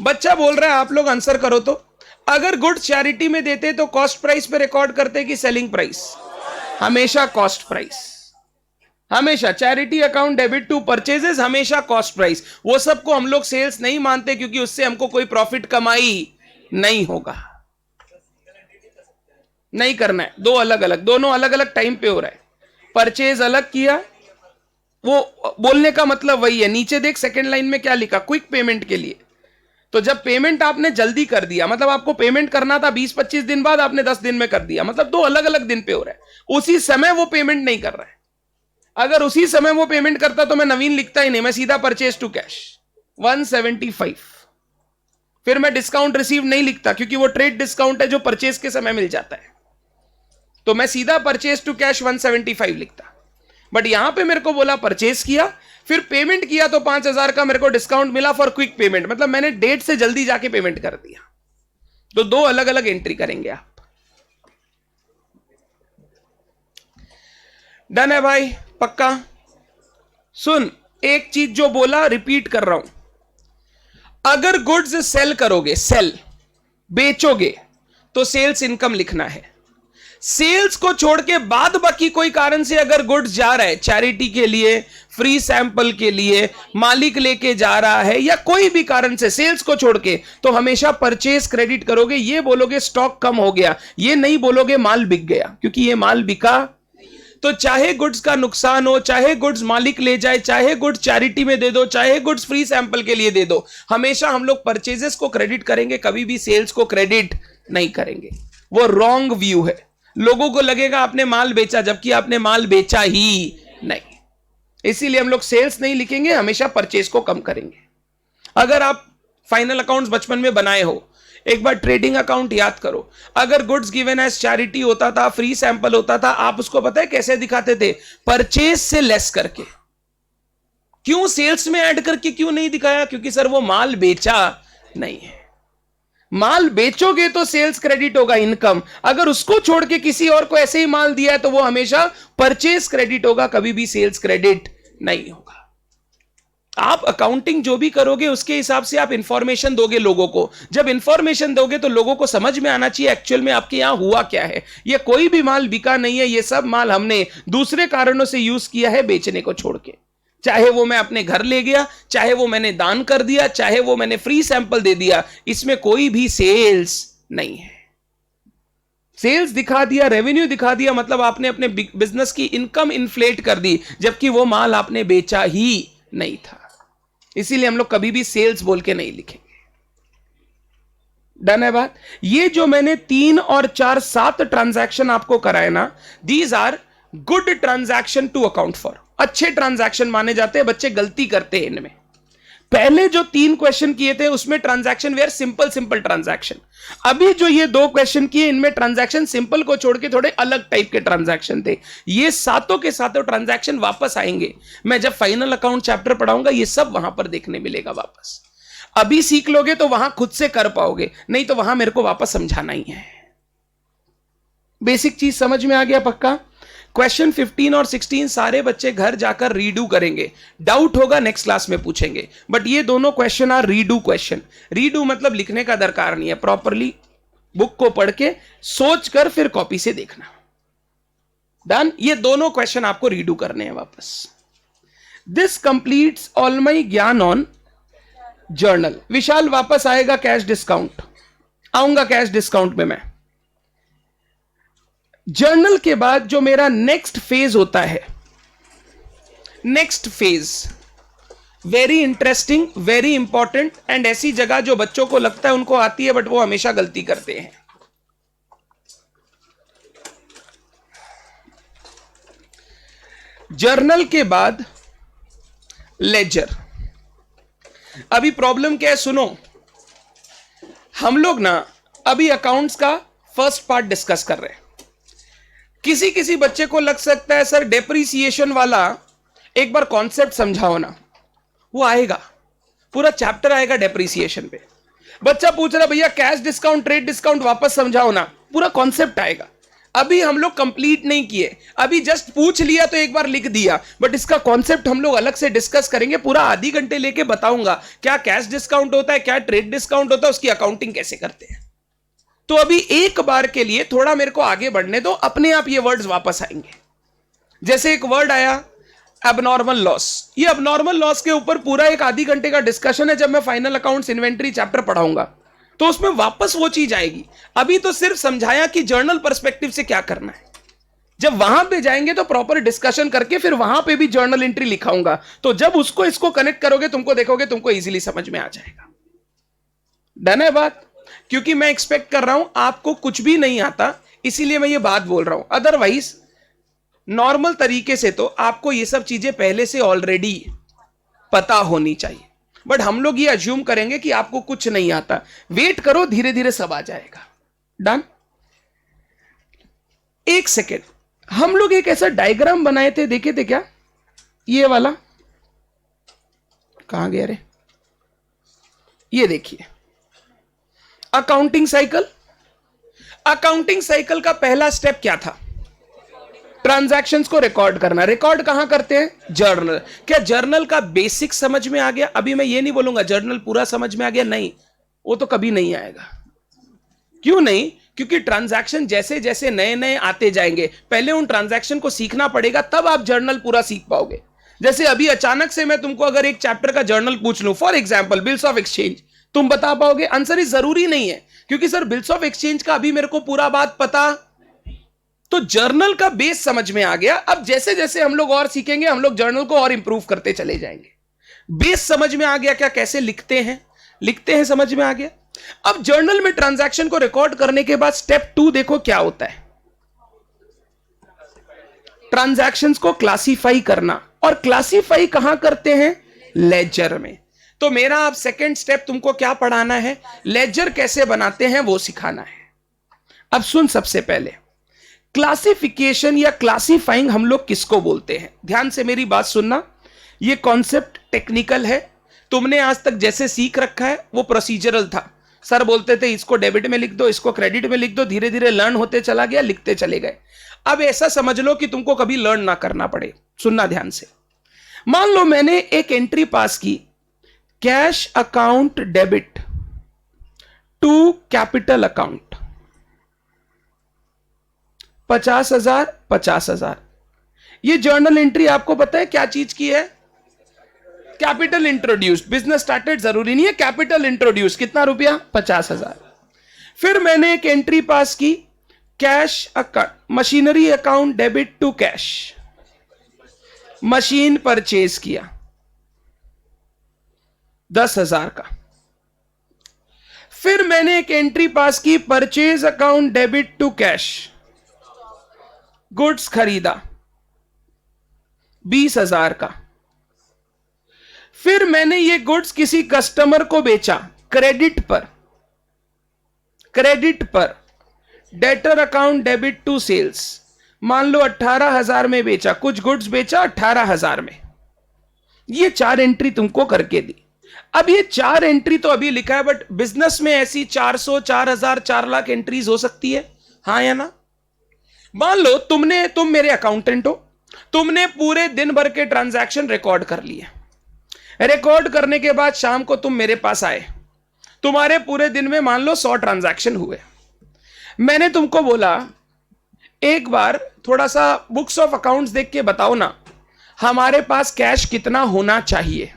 Speaker 1: बच्चा बोल रहा है, आप लोग आंसर करो। तो अगर गुड चैरिटी में देते तो कॉस्ट प्राइस पे रिकॉर्ड करते कि सेलिंग प्राइस? हमेशा कॉस्ट प्राइस, हमेशा। Charity account debit to purchases हमेशा कॉस्ट प्राइस। वो सबको हम लोग सेल्स नहीं मानते क्योंकि उससे हमको कोई प्रॉफिट कमाई नहीं होगा। नहीं करना है, 2 अलग अलग, दोनों अलग अलग टाइम पे हो रहा है। परचेज अलग किया, वो बोलने का मतलब वही है। नीचे देख सेकंड लाइन में क्या लिखा? क्विक पेमेंट के लिए। तो जब पेमेंट आपने जल्दी कर दिया, मतलब आपको पेमेंट करना था 20-25 दिन बाद, आपने 10 दिन में कर दिया, मतलब 2 अलग अलग दिन पे हो रहा है। उसी समय वो पेमेंट नहीं कर रहा है। अगर उसी समय वो पेमेंट करता तो मैं नवीन लिखता ही नहीं, मैं सीधा परचेज टू कैश 175। फिर मैं डिस्काउंट रिसीव नहीं लिखता क्योंकि वो ट्रेड डिस्काउंट है जो परचेज के समय मिल जाता है। तो मैं सीधा परचेज टू कैश 175 लिखता। बट यहां पे मेरे को बोला परचेज किया, फिर पेमेंट किया तो 5,000 का मेरे को डिस्काउंट मिला फॉर क्विक पेमेंट, मतलब मैंने डेट से जल्दी जाके पेमेंट कर दिया। तो दो अलग अलग एंट्री करेंगे आप। डन है भाई, पक्का? सुन, एक चीज जो बोला रिपीट कर रहा हूं। अगर गुड्स सेल करोगे, सेल बेचोगे, तो सेल्स इनकम लिखना है। सेल्स को छोड़ के बाद बाकी कोई कारण से अगर गुड्स जा रहा है, चैरिटी के लिए, फ्री सैंपल के लिए, मालिक लेके जा रहा है, या कोई भी कारण से सेल्स को छोड़ के, तो हमेशा परचेज क्रेडिट करोगे। ये बोलोगे स्टॉक कम हो गया, ये नहीं बोलोगे माल बिक गया, क्योंकि ये माल बिका। तो चाहे गुड्स का नुकसान हो, चाहे गुड्स मालिक ले जाए, चाहे गुड्स चैरिटी में दे दो, चाहे गुड्स फ्री सैंपल के लिए दे दो, हमेशा हम लोग परचेजेस को क्रेडिट करेंगे, कभी भी सेल्स को क्रेडिट नहीं करेंगे। वो रॉन्ग व्यू है। लोगों को लगेगा आपने माल बेचा, जबकि आपने माल बेचा ही नहीं। इसीलिए हम लोग सेल्स नहीं लिखेंगे, हमेशा परचेज को कम करेंगे। अगर आप फाइनल अकाउंट्स बचपन में बनाए हो, एक बार ट्रेडिंग अकाउंट याद करो। अगर गुड्स गिवन एज चैरिटी होता था, फ्री सैंपल होता था, आप उसको पता है कैसे दिखाते थे? परचेज से लेस करके। क्यों सेल्स में ऐड करके क्यों नहीं दिखाया? क्योंकि सर वो माल बेचा नहीं है। माल बेचोगे तो सेल्स क्रेडिट होगा, इनकम। अगर उसको छोड़ के किसी और को ऐसे ही माल दिया है तो वो हमेशा परचेज क्रेडिट होगा, कभी भी सेल्स क्रेडिट नहीं होगा। आप अकाउंटिंग जो भी करोगे उसके हिसाब से आप इंफॉर्मेशन दोगे लोगों को। जब इंफॉर्मेशन दोगे तो लोगों को समझ में आना चाहिए एक्चुअल में आपके यहां हुआ क्या है। ये कोई भी माल बिका नहीं है, ये सब माल हमने दूसरे कारणों से यूज किया है बेचने को छोड़ के। चाहे वो मैं अपने घर ले गया, चाहे वो मैंने दान कर दिया, चाहे वो मैंने फ्री सैंपल दे दिया, इसमें कोई भी सेल्स नहीं है। सेल्स दिखा दिया, रेवेन्यू दिखा दिया, मतलब आपने अपने बिजनेस की इनकम इन्फ्लेट कर दी, जबकि वो माल आपने बेचा ही नहीं था। इसीलिए हम लोग कभी भी सेल्स बोल के नहीं लिखेंगे। डन है बात? ये जो मैंने 3 और 4 7 ट्रांजैक्शन आपको कराए ना, these are good transaction to account for. अच्छे ट्रांजैक्शन माने जाते हैं, बच्चे गलती करते हैं इनमें। पहले जो 3 क्वेश्चन किए थे उसमें ट्रांजैक्शन वेयर सिंपल ट्रांजैक्शन। अभी जो ये 2 क्वेश्चन किए इनमें ट्रांजैक्शन सिंपल को छोड़ के थोड़े अलग टाइप के ट्रांजैक्शन थे। ये सातों के सातों ट्रांजैक्शन वापस आएंगे। मैं जब फाइनल अकाउंट चैप्टर पढ़ाऊंगा ये सब वहां पर देखने मिलेगा वापस। अभी सीख लोगे तो वहां खुद से कर पाओगे, नहीं तो वहां मेरे को वापस समझाना ही है। बेसिक चीज समझ में आ गया? पक्का? क्वेश्चन 15 और 16 सारे बच्चे घर जाकर रीडू करेंगे। डाउट होगा नेक्स्ट क्लास में पूछेंगे, बट ये दोनों question are redo question. Redo मतलब लिखने का दरकार नहीं है, प्रॉपरली बुक को पढ़ के सोच कर फिर कॉपी से देखना। डन? ये दोनों क्वेश्चन आपको रीडू करने हैं वापस। दिस कंप्लीट्स ऑल माई ज्ञान ऑन जर्नल। विशाल वापस आएगा कैश डिस्काउंट, आऊंगा कैश डिस्काउंट में मैं। जर्नल के बाद जो मेरा नेक्स्ट फेज होता है, next phase very interesting, very important, and ऐसी जगह जो बच्चों को लगता है उनको आती है बट वो हमेशा गलती करते हैं। जर्नल के बाद लेजर। अभी प्रॉब्लम क्या है सुनो, हम लोग ना अभी अकाउंट्स का फर्स्ट पार्ट डिस्कस कर रहे हैं। किसी किसी बच्चे को लग सकता है सर डेप्रिसिएशन वाला एक बार कॉन्सेप्ट समझाओ ना। वो आएगा, पूरा चैप्टर आएगा डेप्रिसिएशन पे। बच्चा पूछ रहा भैया कैश डिस्काउंट, ट्रेड डिस्काउंट वापस समझाओ ना, पूरा कॉन्सेप्ट आएगा। अभी हम लोग कंप्लीट नहीं किए, अभी जस्ट पूछ लिया तो एक बार लिख दिया, बट इसका कॉन्सेप्ट हम लोग अलग से डिस्कस करेंगे। पूरा आधी घंटे लेके बताऊंगा क्या कैश डिस्काउंट होता है, क्या ट्रेड डिस्काउंट होता है, उसकी अकाउंटिंग कैसे करते हैं। तो अभी एक बार के लिए थोड़ा मेरे को आगे बढ़ने दो, अपने आप ये वर्ड्स वापस आएंगे। जैसे एक वर्ड आया एबनॉर्मल लॉस, ये एबनॉर्मल लॉस के ऊपर पूरा एक आधी घंटे का डिस्कशन है। जब मैं फाइनल अकाउंट्स इन्वेंटरी चैप्टर पढ़ाऊंगा तो उसमें वापस वो चीज आएगी। अभी तो सिर्फ समझाया कि जर्नल पर्सपेक्टिव से क्या करना है। जब वहां पे जाएंगे तो प्रॉपर डिस्कशन करके फिर वहां पे भी जर्नल एंट्री लिखाऊंगा। तो जब उसको इसको कनेक्ट करोगे तुमको देखोगे तुमको इजीली समझ में आ जाएगा। डन है बात? क्योंकि मैं एक्सपेक्ट कर रहा हूं आपको कुछ भी नहीं आता, इसीलिए मैं ये बात बोल रहा हूं। अदरवाइज नॉर्मल तरीके से तो आपको ये सब चीजें पहले से ऑलरेडी पता होनी चाहिए, बट हम लोग ये अज्यूम करेंगे कि आपको कुछ नहीं आता। वेट करो, धीरे धीरे सब आ जाएगा। डन? एक सेकेंड, हम लोग एक ऐसा डायग्राम बनाए थे, देखे थे क्या? ये वाला कहां गया रे? ये देखिए, अकाउंटिंग साइकिल, अकाउंटिंग साइकिल का पहला स्टेप क्या था? ट्रांजैक्शंस को रिकॉर्ड करना। रिकॉर्ड कहां करते हैं? जर्नल। क्या जर्नल का बेसिक समझ में आ गया? अभी मैं ये नहीं बोलूंगा जर्नल पूरा समझ में आ गया, नहीं, वो तो कभी नहीं आएगा। क्यों नहीं? क्योंकि ट्रांजैक्शन जैसे जैसे नए नए आते जाएंगे, पहले उन ट्रांजैक्शन को सीखना पड़ेगा, तब आप जर्नल पूरा सीख पाओगे। जैसे अभी अचानक से मैं तुमको अगर एक चैप्टर का जर्नल पूछ लूं, for example bills of exchange, तुम बता पाओगे? आंसर इज जरूरी नहीं है, क्योंकि सर बिल्स ऑफ एक्सचेंज का अभी मेरे को पूरा बात पता। तो जर्नल का बेस समझ में आ गया। अब जैसे जैसे हम लोग और सीखेंगे, हम लोग जर्नल को और इंप्रूव करते चले जाएंगे। बेस समझ में आ गया, क्या कैसे लिखते हैं समझ में आ गया। अब जर्नल में ट्रांजैक्शन को रिकॉर्ड करने के बाद स्टेप 2 देखो क्या होता है, ट्रांजैक्शंस को क्लासिफाई करना। और क्लासिफाई कहां करते हैं? लेजर में। तो मेरा अब सेकंड स्टेप तुमको क्या पढ़ाना है? लेजर कैसे बनाते हैं वो सिखाना है। अब सुन, सबसे पहले क्लासिफिकेशन या क्लासिफाइंग हम लोग किसको बोलते हैं? ध्यान से मेरी बात सुनना, ये कॉन्सेप्ट टेक्निकल है। तुमने आज तक जैसे सीख रखा है वो प्रोसीजरल था। सर बोलते थे इसको डेबिट में लिख दो, इसको क्रेडिट में लिख दो, धीरे धीरे लर्न होते चला गया, लिखते चले गए। अब ऐसा समझ लो कि तुमको कभी लर्न ना करना पड़े। सुनना ध्यान से। मान लो मैंने एक एंट्री पास की, cash account debit to capital account, 50,000 50,000। ये जर्नल एंट्री आपको पता है क्या चीज की है? Capital introduce. बिजनेस स्टार्टेड जरूरी नहीं है, कैपिटल इंट्रोड्यूस। कितना रुपया? 50,000। फिर मैंने एक एंट्री पास की, cash account, machinery account debit to cash, machine purchase किया 10,000 का। फिर मैंने एक एंट्री पास की, purchase account debit to cash, goods खरीदा 20,000 का। फिर मैंने ये गुड्स किसी कस्टमर को बेचा क्रेडिट पर, debtor account debit to sales, मान लो 18,000 में बेचा, कुछ गुड्स बेचा 18,000 में। ये 4 एंट्री तुमको करके दी। अब ये 4 एंट्री तो अभी लिखा है, बट बिजनेस में ऐसी 400, 4,000, 4 लाख एंट्रीज हो सकती है, हाँ या ना? मान लो तुम मेरे अकाउंटेंट हो, तुमने पूरे दिन भर के ट्रांजैक्शन रिकॉर्ड कर लिए। रिकॉर्ड करने के बाद शाम को तुम मेरे पास आए, तुम्हारे पूरे दिन में मान लो 100 ट्रांजैक्शन हुए। मैंने तुमको बोला एक बार थोड़ा सा बुक्स ऑफ अकाउंट्स देख के बताओ ना, हमारे पास कैश कितना होना चाहिए,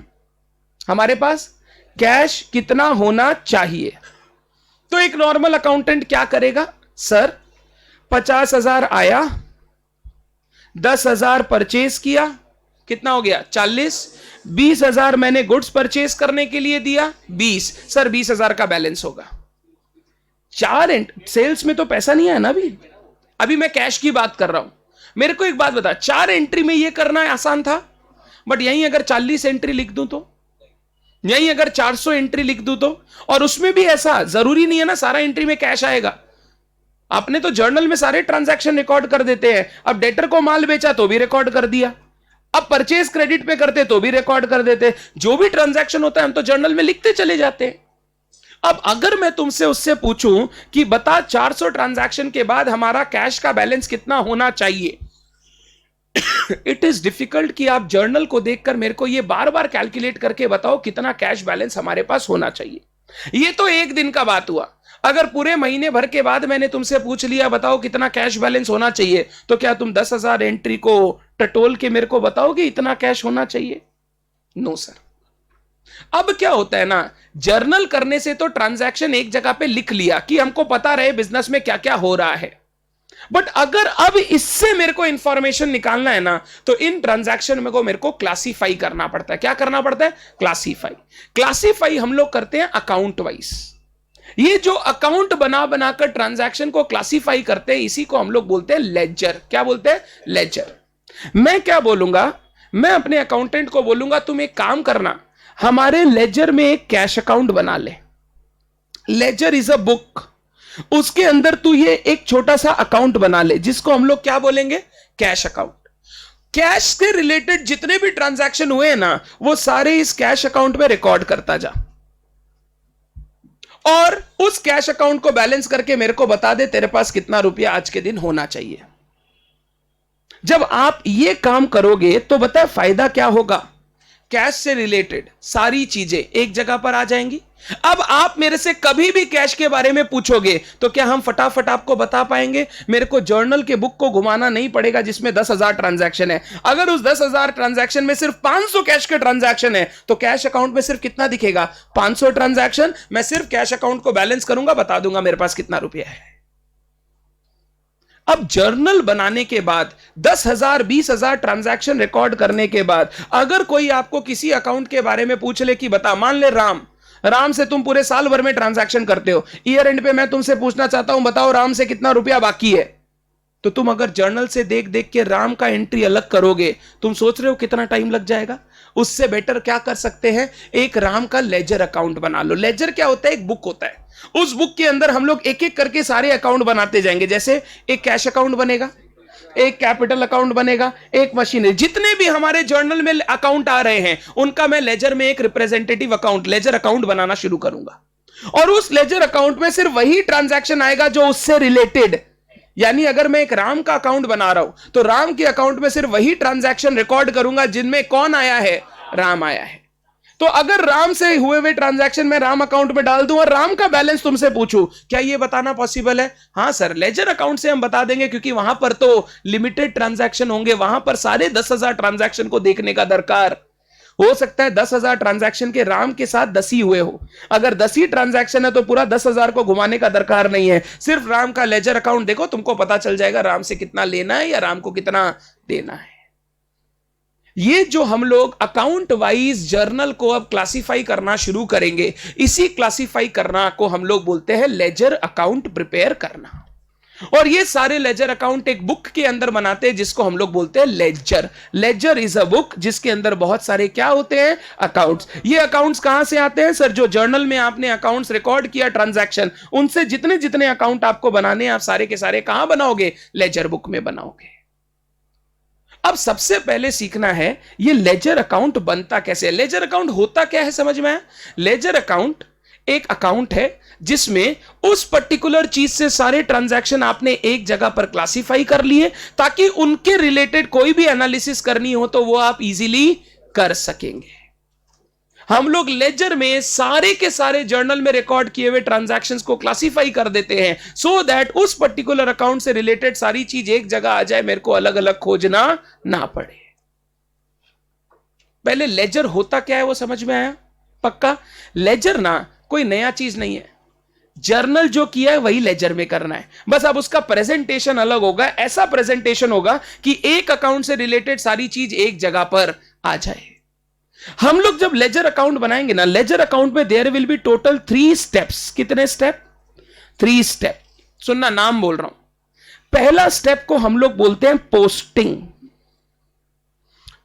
Speaker 1: हमारे पास कैश कितना होना चाहिए। तो एक नॉर्मल अकाउंटेंट क्या करेगा? सर 50,000 आया, 10,000 परचेज किया, कितना हो गया? 40। 20,000 मैंने गुड्स परचेज करने के लिए दिया, 20। सर 20,000 का बैलेंस होगा। 4 सेल्स में तो पैसा नहीं है ना अभी मैं कैश की बात कर रहा हूं। मेरे को एक बात बता, 4 एंट्री में यह करना आसान था, बट यहीं अगर 40 एंट्री लिख दूं तो, यहीं अगर 400 एंट्री लिख दूं तो, और उसमें भी ऐसा जरूरी नहीं है ना सारा एंट्री में कैश आएगा। आपने तो जर्नल में सारे ट्रांजैक्शन रिकॉर्ड कर देते हैं। अब डेटर को माल बेचा तो भी रिकॉर्ड कर दिया, अब परचेज क्रेडिट पे करते तो भी रिकॉर्ड कर देते। जो भी ट्रांजैक्शन होता है हम तो जर्नल में लिखते चले जाते हैं। अब अगर मैं तुमसे उससे पूछूं कि बता 400 ट्रांजैक्शन के बाद हमारा कैश का बैलेंस कितना होना चाहिए, इट इज डिफिकल्ट कि आप जर्नल को देखकर मेरे को यह बार बार कैलकुलेट करके बताओ कितना कैश बैलेंस हमारे पास होना चाहिए। यह तो एक दिन का बात हुआ। अगर पूरे महीने भर के बाद मैंने तुमसे पूछ लिया बताओ कितना कैश बैलेंस होना चाहिए, तो क्या तुम 10,000 एंट्री को टटोल के मेरे को बताओगे इतना कैश होना चाहिए? No sir. अब क्या होता है ना, जर्नल करने से तो ट्रांजैक्शन एक जगह पे लिख लिया कि हमको पता रहे बिजनेस में क्या क्या हो रहा है, बट अगर अब इससे मेरे को इंफॉर्मेशन निकालना है ना, तो इन ट्रांजैक्शन में को मेरे को क्लासिफाई करना पड़ता है। क्या करना पड़ता है? क्लासिफाई हम लोग करते हैं अकाउंट वाइज। ये जो अकाउंट बना बनाकर ट्रांजैक्शन को क्लासिफाई करते हैं, इसी को हम लोग बोलते हैं लेजर। क्या बोलते हैं? लेजर। मैं क्या बोलूंगा, मैं अपने अकाउंटेंट को बोलूंगा तुम एक काम करना, हमारे लेजर में एक कैश अकाउंट बना ले। लेजर इज अ बुक, उसके अंदर तू ये एक छोटा सा अकाउंट बना ले, जिसको हम लोग क्या बोलेंगे? Cash account. कैश से रिलेटेड जितने भी ट्रांजैक्शन हुए हैं ना, वो सारे इस कैश अकाउंट में रिकॉर्ड करता जा। और उस कैश अकाउंट को बैलेंस करके मेरे को बता दे तेरे पास कितना रुपया आज के दिन होना चाहिए। जब आप ये काम करोगे तो बता फायदा क्या होगा, कैश से रिलेटेड सारी चीजें एक जगह पर आ जाएंगी। अब आप मेरे से कभी भी कैश के बारे में पूछोगे तो क्या हम फटाफट आपको बता पाएंगे? मेरे को जर्नल के बुक को घुमाना नहीं पड़ेगा जिसमें 10,000 ट्रांजैक्शन है। अगर उस 10,000 ट्रांजैक्शन में सिर्फ 500 कैश के ट्रांजैक्शन है तो कैश अकाउंट में सिर्फ कितना दिखेगा? 500 ट्रांजैक्शन। मैं सिर्फ कैश अकाउंट को बैलेंस करूंगा, बता दूंगा मेरे पास कितना रुपया है। अब जर्नल बनाने के बाद 10,000 20,000 ट्रांजैक्शन रिकॉर्ड करने के बाद अगर कोई आपको किसी अकाउंट के बारे में पूछ ले कि बता, मान ले राम से तुम पूरे साल भर में ट्रांजैक्शन करते हो, ईयर एंड पे मैं तुमसे पूछना चाहता हूं बताओ राम से कितना रुपया बाकी है, तो तुम अगर जर्नल से देख देख के राम का एंट्री अलग करोगे, तुम सोच रहे हो कितना टाइम लग जाएगा? उससे बेटर क्या कर सकते हैं, एक राम का लेजर अकाउंट बना लो। लेजर क्या होता है? एक बुक होता है। उस बुक के अंदर हम लोग एक एक करके सारे अकाउंट बनाते जाएंगे। जैसे एक कैश अकाउंट बनेगा, एक कैपिटल अकाउंट बनेगा, एक मशीनरी, जितने भी हमारे जर्नल में अकाउंट आ रहे हैं उनका मैं लेजर में एक रिप्रेजेंटेटिव अकाउंट, लेजर अकाउंट बनाना शुरू करूंगा। और उस लेजर अकाउंट में सिर्फ वही ट्रांजैक्शन आएगा जो उससे रिलेटेड, यानी अगर मैं एक राम का अकाउंट बना रहा हूं तो राम के अकाउंट में सिर्फ वही ट्रांजैक्शन रिकॉर्ड करूंगा जिनमें कौन आया है? राम आया है। तो अगर राम से हुए हुए ट्रांजैक्शन में राम अकाउंट में डाल दूं और राम का बैलेंस तुमसे पूछूं, क्या यह बताना पॉसिबल है? हां सर, लेजर अकाउंट से हम बता देंगे क्योंकि वहां पर तो लिमिटेड ट्रांजैक्शन होंगे, वहां पर सारे 10,000 ट्रांजैक्शन को देखने का दरकार हो सकता है। 10,000 ट्रांजैक्शन के राम के साथ 10 ही हुए हो। अगर 10 ही ट्रांजैक्शन है तो पूरा 10,000 को घुमाने का दरकार नहीं है। सिर्फ राम का लेजर अकाउंट देखो, तुमको पता चल जाएगा राम से कितना लेना है या राम को कितना देना है। ये जो हम लोग अकाउंट वाइज जर्नल को अब क्लासिफाई करना शुरू करेंगे, इसी क्लासिफाई करना को हम लोग बोलते हैं लेजर अकाउंट प्रिपेयर करना। और ये सारे लेजर अकाउंट एक बुक के अंदर बनाते हैं जिसको हम लोग बोलते हैं ledger. Ledger is a book जिसके अंदर बहुत सारे क्या होते हैं? अकाउंट्स। ये अकाउंट्स कहां से आते हैं? सर, जो जर्नल में आपने अकाउंट्स रिकॉर्ड किया ट्रांजैक्शन, उनसे जितने जितने अकाउंट आपको बनाने हैं आप सारे के सारे कहां बनाओगे? लेजर बुक में बनाओगे। अब सबसे पहले सीखना है ये लेजर अकाउंट बनता कैसे है, लेजर अकाउंट होता क्या है, समझ में आया? लेजर अकाउंट एक अकाउंट है जिसमें उस पर्टिकुलर चीज से सारे ट्रांजैक्शन आपने एक जगह पर क्लासिफाई कर लिए ताकि उनके रिलेटेड कोई भी एनालिसिस करनी हो तो वो आप इजीली कर सकेंगे। हम लोग लेजर में सारे के सारे जर्नल में रिकॉर्ड किए हुए ट्रांजैक्शंस को क्लासिफाई कर देते हैं सो दैट उस पर्टिकुलर अकाउंट से रिलेटेड सारी चीज एक जगह आ जाए, मेरे को अलग अलग खोजना ना पड़े। पहले लेजर होता क्या है वो समझ में आया? पक्का? लेजर ना कोई नया चीज नहीं है, जर्नल जो किया है वही लेजर में करना है, बस अब उसका प्रेजेंटेशन अलग होगा। ऐसा प्रेजेंटेशन होगा कि एक अकाउंट से रिलेटेड सारी चीज एक जगह पर आ जाए। हम लोग जब लेजर अकाउंट बनाएंगे ना, लेजर अकाउंट में there will be total 3 steps. कितने स्टेप? 3 स्टेप। सुनना, नाम बोल रहा हूं। पहला स्टेप को हम लोग बोलते हैं पोस्टिंग।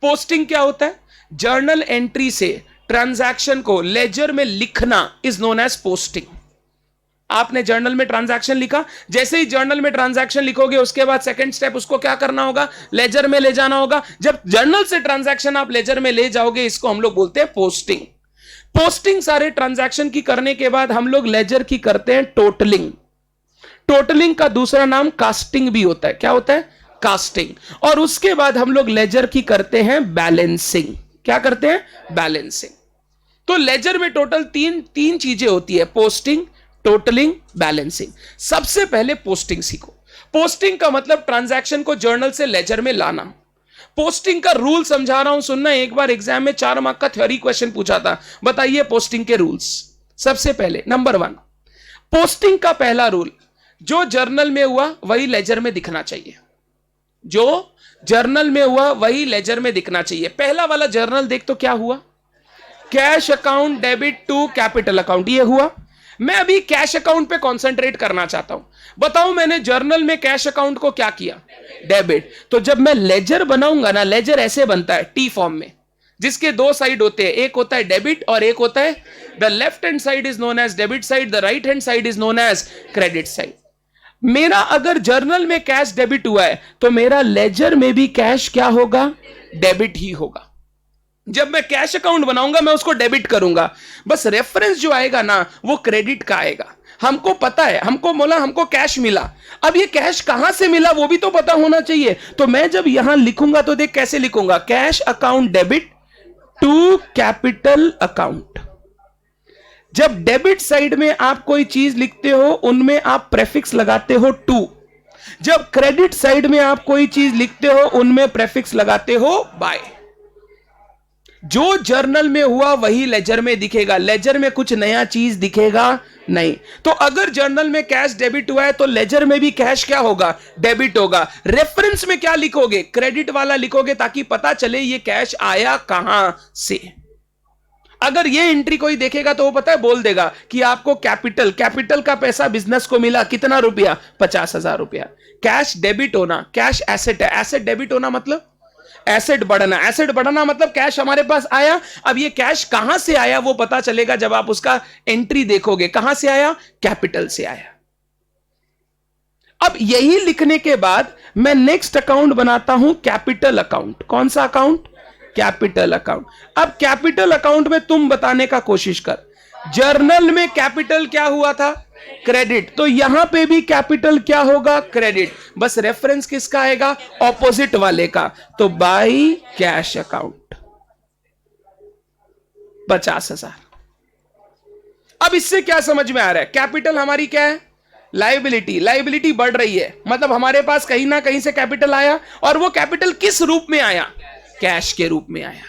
Speaker 1: पोस्टिंग क्या होता है? जर्नल एंट्री से ट्रांजैक्शन को लेजर में लिखना इज नोन एज पोस्टिंग। आपने जर्नल में ट्रांजैक्शन लिखा, जैसे ही जर्नल में ट्रांजैक्शन लिखोगे उसके बाद सेकंड स्टेप उसको क्या करना होगा? लेजर में ले जाना होगा। जब जर्नल से ट्रांजैक्शन आप लेजर में ले जाओगे इसको हम लोग बोलते हैं पोस्टिंग। पोस्टिंग सारे ट्रांजैक्शन की करने के बाद हम लोग लेजर की करते हैं टोटलिंग। टोटलिंग का दूसरा नाम कास्टिंग भी होता है। क्या होता है? कास्टिंग। और उसके बाद हम लोग लेजर की करते हैं बैलेंसिंग। क्या करते हैं? बैलेंसिंग। तो लेजर में टोटल तीन चीजें होती है, पोस्टिंग, टोटलिंग, बैलेंसिंग। सबसे पहले पोस्टिंग सीखो। पोस्टिंग का मतलब ट्रांजैक्शन को जर्नल से लेजर में लाना। पोस्टिंग का रूल समझा रहा हूं, सुनना। एक बार एग्जाम में 4 मार्क का थ्योरी क्वेश्चन पूछा था, बताइए पोस्टिंग के रूल्स। सबसे पहले नंबर 1, पोस्टिंग का पहला रूल, जो जर्नल में हुआ वही लेजर में दिखना चाहिए। जो जर्नल में हुआ वही लेजर में दिखना चाहिए। पहला वाला जर्नल देख तो क्या हुआ? Cash account debit to capital account, ये हुआ। मैं अभी कैश अकाउंट पे कंसंट्रेट करना चाहता हूं। बताओ मैंने जर्नल में कैश अकाउंट को क्या किया? डेबिट। तो जब मैं लेजर बनाऊंगा ना, लेजर ऐसे बनता है टी फॉर्म में, जिसके 2 साइड होते हैं, एक होता है डेबिट और एक होता है, the left hand side is known as debit side, the right hand side is known as credit side. मेरा अगर जर्नल में कैश डेबिट हुआ है तो मेरा लेजर में भी कैश क्या होगा? डेबिट ही होगा। जब मैं कैश अकाउंट बनाऊंगा मैं उसको डेबिट करूंगा, बस रेफरेंस जो आएगा ना वो क्रेडिट का आएगा। हमको पता है, हमको बोला हमको कैश मिला, अब ये कैश कहां से मिला वो भी तो पता होना चाहिए। तो मैं जब यहां लिखूंगा तो देख कैसे लिखूंगा, cash account debit to capital account. जब डेबिट साइड में आप कोई चीज लिखते हो उनमें आप प्रेफिक्स लगाते हो टू, जब क्रेडिट साइड में आप कोई चीज लिखते हो उनमें प्रेफिक्स लगाते हो बाय। जो जर्नल में हुआ वही लेजर में दिखेगा, लेजर में कुछ नया चीज दिखेगा नहीं। तो अगर जर्नल में कैश डेबिट हुआ है तो लेजर में भी कैश क्या होगा, डेबिट होगा। रेफरेंस में क्या लिखोगे, क्रेडिट वाला लिखोगे ताकि पता चले ये कैश आया कहां से। अगर ये एंट्री कोई देखेगा तो वो पता है बोल देगा कि आपको कैपिटल का पैसा बिजनेस को मिला, कितना रुपया, 50,000 रुपया। कैश डेबिट होना, कैश एसेट है, एसेट डेबिट होना मतलब एसेट बढ़ना, एसेट बढ़ना मतलब कैश हमारे पास आया। अब ये कैश कहां से आया वो पता चलेगा जब आप उसका एंट्री देखोगे, कहां से आया, कैपिटल से आया। अब यही लिखने के बाद मैं नेक्स्ट अकाउंट बनाता हूं कैपिटल अकाउंट। कौन सा अकाउंट, कैपिटल अकाउंट। अब कैपिटल अकाउंट में तुम बताने का कोशिश कर, जर्नल में कैपिटल क्या हुआ था, क्रेडिट, तो यहां पे भी कैपिटल क्या होगा, क्रेडिट। बस रेफरेंस किसका आएगा, ऑपोजिट वाले का। तो बाई कैश अकाउंट 50,000। अब इससे क्या समझ में आ रहा है, कैपिटल हमारी क्या है, लायबिलिटी। लायबिलिटी बढ़ रही है मतलब हमारे पास कहीं ना कहीं से कैपिटल आया, और वो कैपिटल किस रूप में आया, कैश के रूप में आया।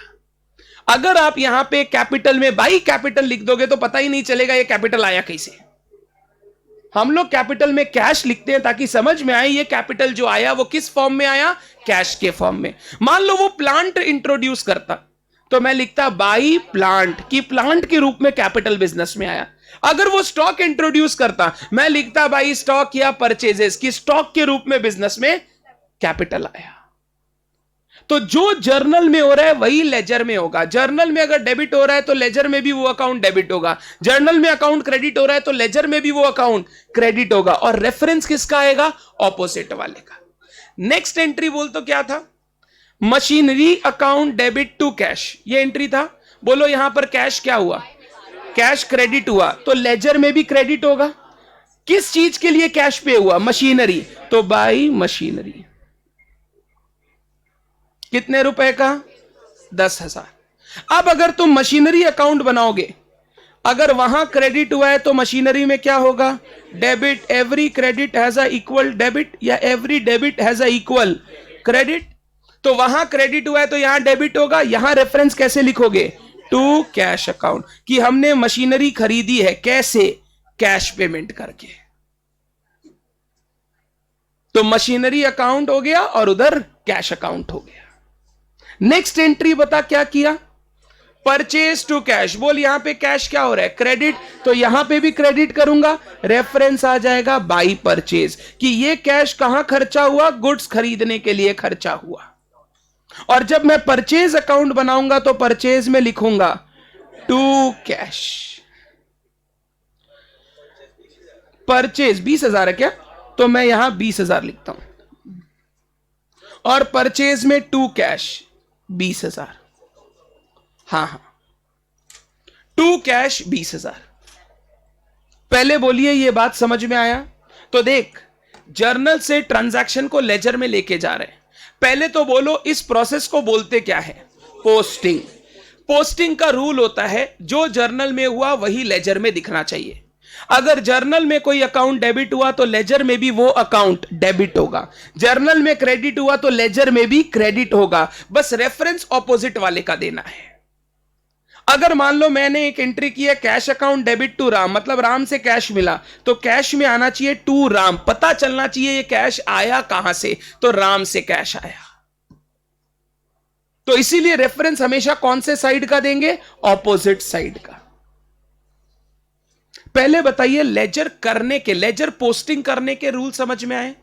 Speaker 1: अगर आप यहां पे कैपिटल में बाई कैपिटल लिख दोगे तो पता ही नहीं चलेगा ये कैपिटल आया कैसे। हम लोग कैपिटल में कैश लिखते हैं ताकि समझ में आए ये कैपिटल जो आया वो किस फॉर्म में आया, कैश के फॉर्म में। मान लो वो प्लांट इंट्रोड्यूस करता तो मैं लिखता बाई प्लांट, कि प्लांट के रूप में कैपिटल बिजनेस में आया। अगर वो स्टॉक इंट्रोड्यूस करता मैं लिखता बाई स्टॉक या परचेजेस, की स्टॉक के रूप में बिजनेस में कैपिटल आया। तो जो जर्नल में हो रहा है वही लेजर में होगा। जर्नल में अगर डेबिट हो रहा है तो लेजर में भी वो अकाउंट डेबिट होगा। जर्नल में अकाउंट क्रेडिट हो रहा है तो लेजर में भी वो अकाउंट क्रेडिट होगा। और रेफरेंस किसका आएगा, ऑपोजिट वाले का। नेक्स्ट एंट्री बोल तो क्या था, machinery account debit to cash, ये एंट्री था। बोलो यहां पर कैश क्या हुआ, कैश क्रेडिट हुआ, तो लेजर में भी क्रेडिट होगा। किस चीज के लिए कैश पे हुआ, मशीनरी, तो बाई मशीनरी। कितने रुपए का, 10,000। अब अगर तुम मशीनरी अकाउंट बनाओगे, अगर वहां क्रेडिट हुआ है तो मशीनरी में क्या होगा, debit. Every credit has a equal debit, या every debit has a equal credit. तो वहां क्रेडिट हुआ है तो यहां डेबिट होगा। यहां रेफरेंस कैसे लिखोगे, टू कैश अकाउंट, कि हमने मशीनरी खरीदी है, कैसे, कैश पेमेंट करके। तो मशीनरी अकाउंट हो गया और उधर कैश अकाउंट हो गया। नेक्स्ट एंट्री बता क्या किया, परचेज टू कैश। बोल यहां पे कैश क्या हो रहा है, क्रेडिट, तो यहां पे भी क्रेडिट करूंगा। रेफरेंस आ जाएगा बाई परचेज, कि ये कैश कहां खर्चा हुआ, गुड्स खरीदने के लिए खर्चा हुआ। और जब मैं परचेज अकाउंट बनाऊंगा तो परचेज में लिखूंगा टू कैश। परचेज 20,000 है क्या, तो मैं यहां 20,000 लिखता हूं। और परचेज में टू कैश 20,000। हाँ, टू कैश 20,000। पहले बोलिए ये बात समझ में आया। तो देख, जर्नल से ट्रांजैक्शन को लेजर में लेके जा रहे हैं। पहले तो बोलो इस प्रोसेस को बोलते क्या है, पोस्टिंग। पोस्टिंग का रूल होता है जो जर्नल में हुआ वही लेजर में दिखना चाहिए। अगर जर्नल में कोई अकाउंट डेबिट हुआ तो लेजर में भी वो अकाउंट डेबिट होगा। जर्नल में क्रेडिट हुआ तो लेजर में भी क्रेडिट होगा। बस रेफरेंस ऑपोजिट वाले का देना है। अगर मान लो मैंने एक एंट्री की है cash account debit to Ram, मतलब राम से कैश मिला, तो कैश में आना चाहिए टू राम। पता चलना चाहिए ये कैश आया कहां से, तो राम से कैश आया। तो इसीलिए रेफरेंस हमेशा कौन से साइड का देंगे, ऑपोजिट साइड का। पहले बताइए लेजर करने के, लेजर पोस्टिंग करने के रूल समझ में आए।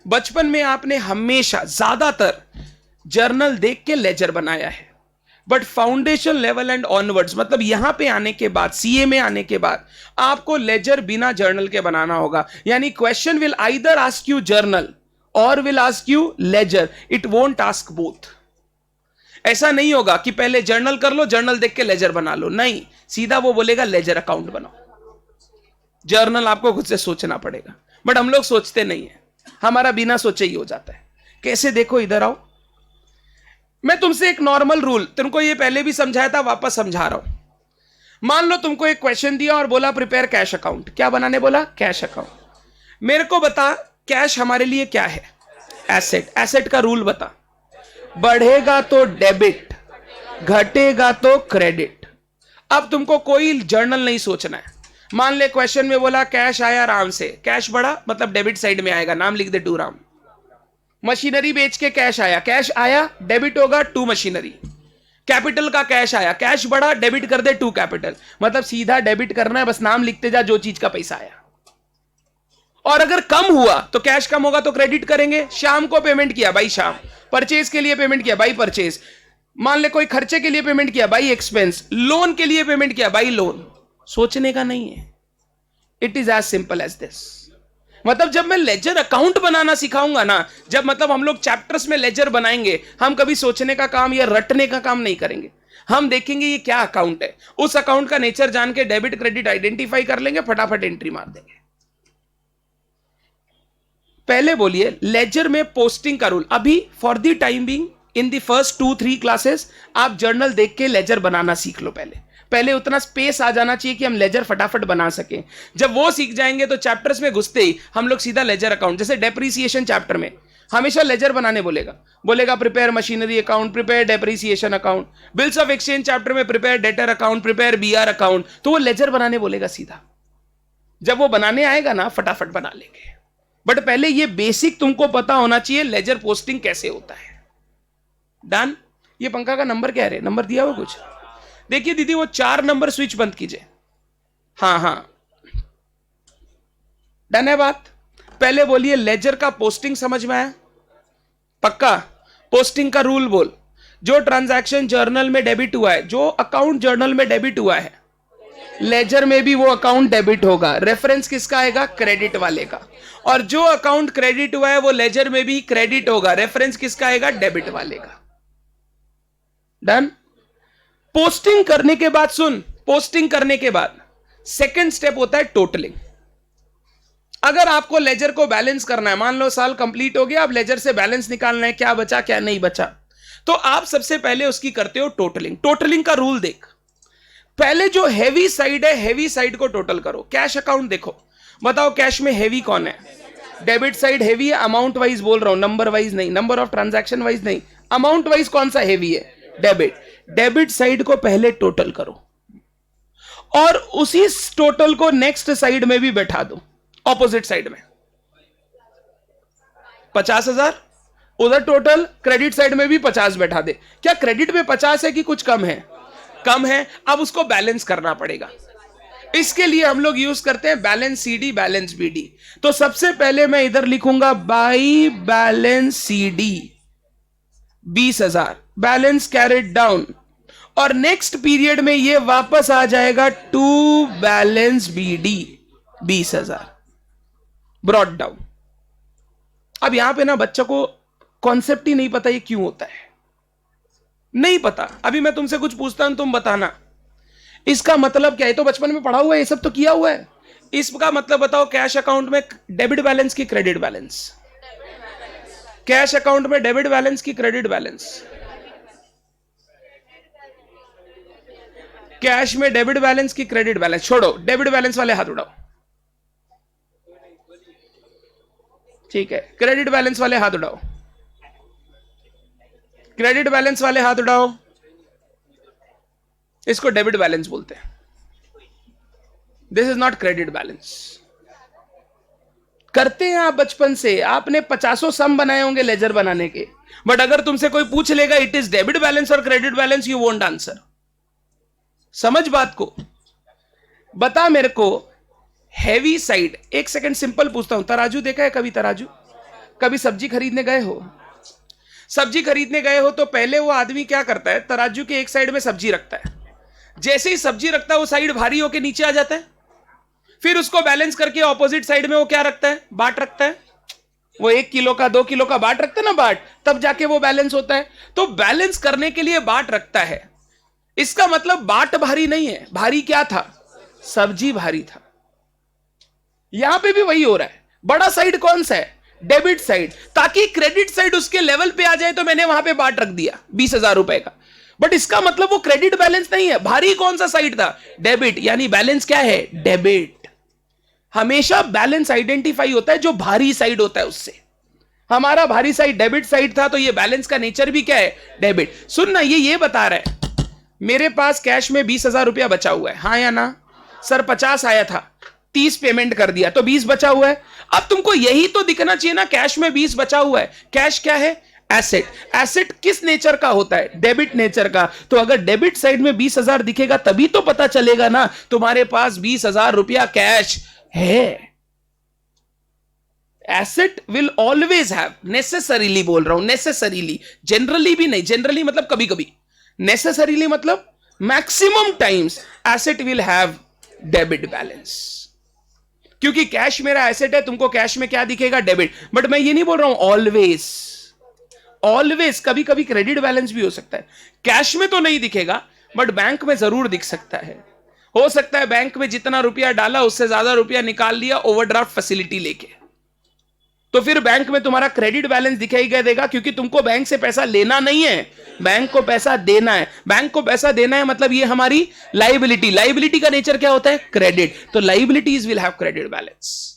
Speaker 1: बचपन में आपने हमेशा ज्यादातर जर्नल देख के लेजर बनाया है, but foundation level and onwards, मतलब यहां पे आने के बाद, सीए में आने के बाद आपको लेजर बिना जर्नल के बनाना होगा। यानी question will either ask you journal और will ask you ledger, it won't ask both. ऐसा नहीं होगा कि पहले जर्नल कर लो, जर्नल देख के लेजर बना लो, नहीं, सीधा वो बोलेगा लेजर अकाउंट बनाओ। जर्नल आपको खुद से सोचना पड़ेगा, बट हम लोग सोचते नहीं है, हमारा बिना सोचे ही हो जाता है। कैसे? देखो इधर आओ, मैं तुमसे एक नॉर्मल रूल, तुमको ये पहले भी समझाया था, वापस समझा रहा हूं। मान लो तुमको एक क्वेश्चन दिया और बोला प्रिपेयर कैश अकाउंट। क्या बनाने बोला? Cash account. मेरे को बता कैश हमारे लिए क्या है? एसेट। एसेट का रूल बता। बढ़ेगा तो डेबिट, घटेगा तो क्रेडिट। अब तुमको कोई जर्नल नहीं सोचना है। मान ले क्वेश्चन में बोला कैश आया राम से, कैश बढ़ा मतलब डेबिट साइड में आएगा, नाम लिख दे टू राम। मशीनरी बेच के कैश आया डेबिट होगा टू मशीनरी। कैपिटल का कैश आया, कैश बढ़ा डेबिट कर दे टू कैपिटल, मतलब सीधा डेबिट करना है, बस नाम लिखते जा जो चीज का पैसा आया। और अगर कम हुआ तो कैश कम होगा तो क्रेडिट करेंगे। शाम को पेमेंट किया भाई शाम, परचेज के लिए पेमेंट किया भाई परचेज, मान ले कोई खर्चे के लिए पेमेंट किया भाई एक्सपेंस, लोन के लिए पेमेंट किया भाई लोन। सोचने का नहीं है, it is as simple as this. मतलब जब मैं लेजर अकाउंट बनाना सिखाऊंगा ना, जब मतलब हम लोग चैप्टर्स में लेजर बनाएंगे, हम कभी सोचने का काम या रटने का काम नहीं करेंगे। हम देखेंगे ये क्या अकाउंट है, उस अकाउंट का नेचर जान के डेबिट क्रेडिट आइडेंटिफाई कर लेंगे, फटाफट एंट्री मार देंगे। पहले बोलिए लेजर में पोस्टिंग का रूल। अभी for the time being in the first 2-3 classes आप जर्नल देख के लेजर बनाना सीख लो। पहले उतना स्पेस आ जाना चाहिए कि हम लेजर फटाफट बना सकें। जब वो सीख जाएंगे तो चैप्टर्स में घुसते ही हम लोग सीधा लेजर अकाउंट, जैसे डेप्रीसिएशन चैप्टर में हमेशा लेजर बनाने बोलेगा prepare machinery account, prepare depreciation account. Bills of exchange chapter में prepare debtor account, prepare BR account, तो वो लेजर बनाने बोलेगा सीधा। जब वो बनाने आएगा ना फटाफट बना लेंगे, बट पहले ये बेसिक तुमको पता होना चाहिए लेजर पोस्टिंग कैसे होता है। डन। ये पंखा का नंबर क्या है? नंबर दिया हुआ कुछ? देखिए दीदी वो 4 नंबर स्विच बंद कीजिए। हाँ डन है बात। पहले बोलिए लेजर का पोस्टिंग समझ में आया? पक्का? पोस्टिंग का रूल बोल। जो ट्रांजैक्शन जर्नल में डेबिट हुआ है, जो अकाउंट जर्नल में डेबिट हुआ है, लेजर में भी वो अकाउंट डेबिट होगा। रेफरेंस किसका आएगा? क्रेडिट वाले का। और जो अकाउंट क्रेडिट हुआ है वो लेजर में भी क्रेडिट होगा। रेफरेंस किसका आएगा? डेबिट वाले का। डन। पोस्टिंग करने के बाद सुन, पोस्टिंग करने के बाद सेकंड स्टेप होता है टोटलिंग। अगर आपको लेजर को बैलेंस करना है, मान लो साल कंप्लीट हो गया, अब लेजर से बैलेंस निकालना है, क्या बचा क्या नहीं बचा, तो आप सबसे पहले उसकी करते हो टोटलिंग। टोटलिंग का रूल देख। पहले जो हैवी साइड है, हैवी साइड को टोटल करो। कैश अकाउंट देखो, बताओ कैश में हैवी कौन है? डेबिट साइड हैवी है, अमाउंट वाइज बोल रहा हूं, नंबर वाइज नहीं, नंबर ऑफ ट्रांजैक्शन वाइज नहीं, अमाउंट वाइज कौन सा हैवी है? डेबिट। डेबिट साइड को पहले टोटल करो और उसी टोटल को नेक्स्ट साइड में भी बैठा दो, ऑपोजिट साइड में। 50,000 उधर टोटल, क्रेडिट साइड में भी 50 बैठा दे। क्या क्रेडिट में 50 है कि कुछ कम है? कम है। अब उसको बैलेंस करना पड़ेगा। इसके लिए हम लोग यूज करते हैं बैलेंस सीडी, बैलेंस बीडी। तो सबसे पहले मैं इधर लिखूंगा by balance CD 20,000, balance carried down, और नेक्स्ट पीरियड में ये वापस आ जाएगा to balance BD 20,000 brought down. अब यहां पे ना बच्चों को कॉन्सेप्ट ही नहीं पता ये क्यों होता है, नहीं पता। अभी मैं तुमसे कुछ पूछता हूं, तुम बताना इसका मतलब क्या है। तो बचपन में पढ़ा हुआ है, ये सब तो किया हुआ है। इसका मतलब बताओ कैश अकाउंट में डेबिट बैलेंस की क्रेडिट बैलेंस? कैश अकाउंट में डेबिट बैलेंस की क्रेडिट बैलेंस? कैश में डेबिट बैलेंस की क्रेडिट बैलेंस? छोड़ो, डेबिट बैलेंस वाले हाथ उठाओ। ठीक है, क्रेडिट बैलेंस वाले हाथ उठाओ। क्रेडिट बैलेंस वाले हाथ उठाओ। इसको डेबिट बैलेंस बोलते हैं। This is not credit balance. करते हैं आप बचपन से, आपने 50 सम बनाए होंगे लेजर बनाने के, बट अगर तुमसे कोई पूछ लेगा इट इज डेबिट बैलेंस और credit balance, you won't answer. समझ बात को। बता मेरे को हैवी साइड। एक सेकंड सिंपल पूछता हूं, तराजू देखा है कभी? तराजू कभी सब्जी खरीदने गए हो? सब्जी खरीदने गए हो तो पहले वो आदमी क्या करता है, तराजू के एक साइड में सब्जी रखता है। जैसे ही सब्जी रखता है वो साइड भारी होके नीचे आ जाता है, फिर उसको बैलेंस करके ऑपोजिट साइड में वो क्या रखता है? बाट रखता है। वो 1 किलो का 2 किलो का बाट रखता है ना बाट, तब जाके वो बैलेंस होता है। तो बैलेंस करने के लिए बाट रखता है। इसका मतलब बाट भारी नहीं है, भारी क्या था? सब्जी भारी था। यहां पे भी वही हो रहा है। बड़ा साइड कौन सा है? डेबिट साइड, ताकि क्रेडिट साइड उसके लेवल पे आ जाए तो मैंने वहां पे बाट रख दिया 20,000 रुपए का। बट इसका मतलब वो क्रेडिट बैलेंस नहीं है। भारी कौन सा साइड था? डेबिट, यानी बैलेंस क्या है? डेबिट। हमेशा बैलेंस आइडेंटिफाई होता है जो भारी साइड होता है उससे। हमारा भारी साइड डेबिट साइड था, तो ये बैलेंस का नेचर भी क्या है? डेबिट। सुनना, ये बता रहा है मेरे पास कैश में 20,000 रुपया बचा हुआ है, हाँ या ना? सर 50 आया था, 30 पेमेंट कर दिया, तो 20 बचा हुआ है। अब तुमको यही तो दिखना चाहिए ना, कैश में 20 बचा हुआ है। कैश क्या है? एसेट। एसेट किस नेचर का होता है? डेबिट नेचर का। तो अगर डेबिट साइड में 20,000 दिखेगा तभी तो पता चलेगा ना तुम्हारे पास 20,000 रुपया कैश है। Asset will always have, necessarily बोल रहा हूं, नेसेसरीली, जनरली भी नहीं। जनरली मतलब कभी कभी, नेसेसरीली मतलब maximum times asset will have debit balance. क्योंकि कैश मेरा एसेट है, तुमको कैश में क्या दिखेगा? डेबिट। बट मैं ये नहीं बोल रहा हूं ऑलवेज, ऑलवेज। कभी कभी क्रेडिट बैलेंस भी हो सकता है। कैश में तो नहीं दिखेगा, बट बैंक में जरूर दिख सकता है। हो सकता है बैंक में जितना रुपया डाला उससे ज्यादा रुपया निकाल लिया ओवरड्राफ्ट फैसिलिटी लेके, तो फिर बैंक में तुम्हारा क्रेडिट बैलेंस दिखाई देगा, क्योंकि तुमको बैंक से पैसा लेना नहीं है, बैंक को पैसा देना है। बैंक को पैसा देना है मतलब ये हमारी लाइबिलिटी। लाइबिलिटी का नेचर क्या होता है? क्रेडिट। तो liabilities will have credit balance.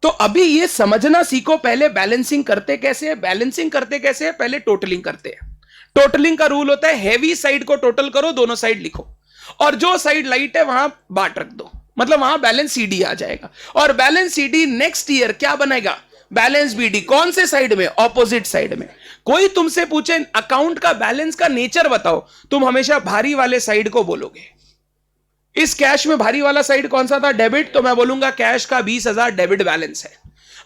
Speaker 1: तो अभी ये समझना सीखो, पहले बैलेंसिंग करते कैसे है। बैलेंसिंग करते कैसे है? पहले टोटलिंग करते हैं। टोटलिंग का रूल होता है हैवी साइड को टोटल करो, दोनों साइड लिखो, और जो साइड लाइट है वहां बाट रख दो, मतलब वहां बैलेंस सीडी आ जाएगा। और बैलेंस सीडी नेक्स्ट ईयर क्या बनेगा? Balance BD. कौन से साइड में? ऑपोजिट साइड में। कोई तुमसे पूछे अकाउंट का बैलेंस का नेचर बताओ, तुम हमेशा भारी वाले साइड को बोलोगे। इस कैश में भारी वाला साइड कौन सा था? डेबिट। तो मैं बोलूंगा कैश का 20,000 डेबिट बैलेंस है।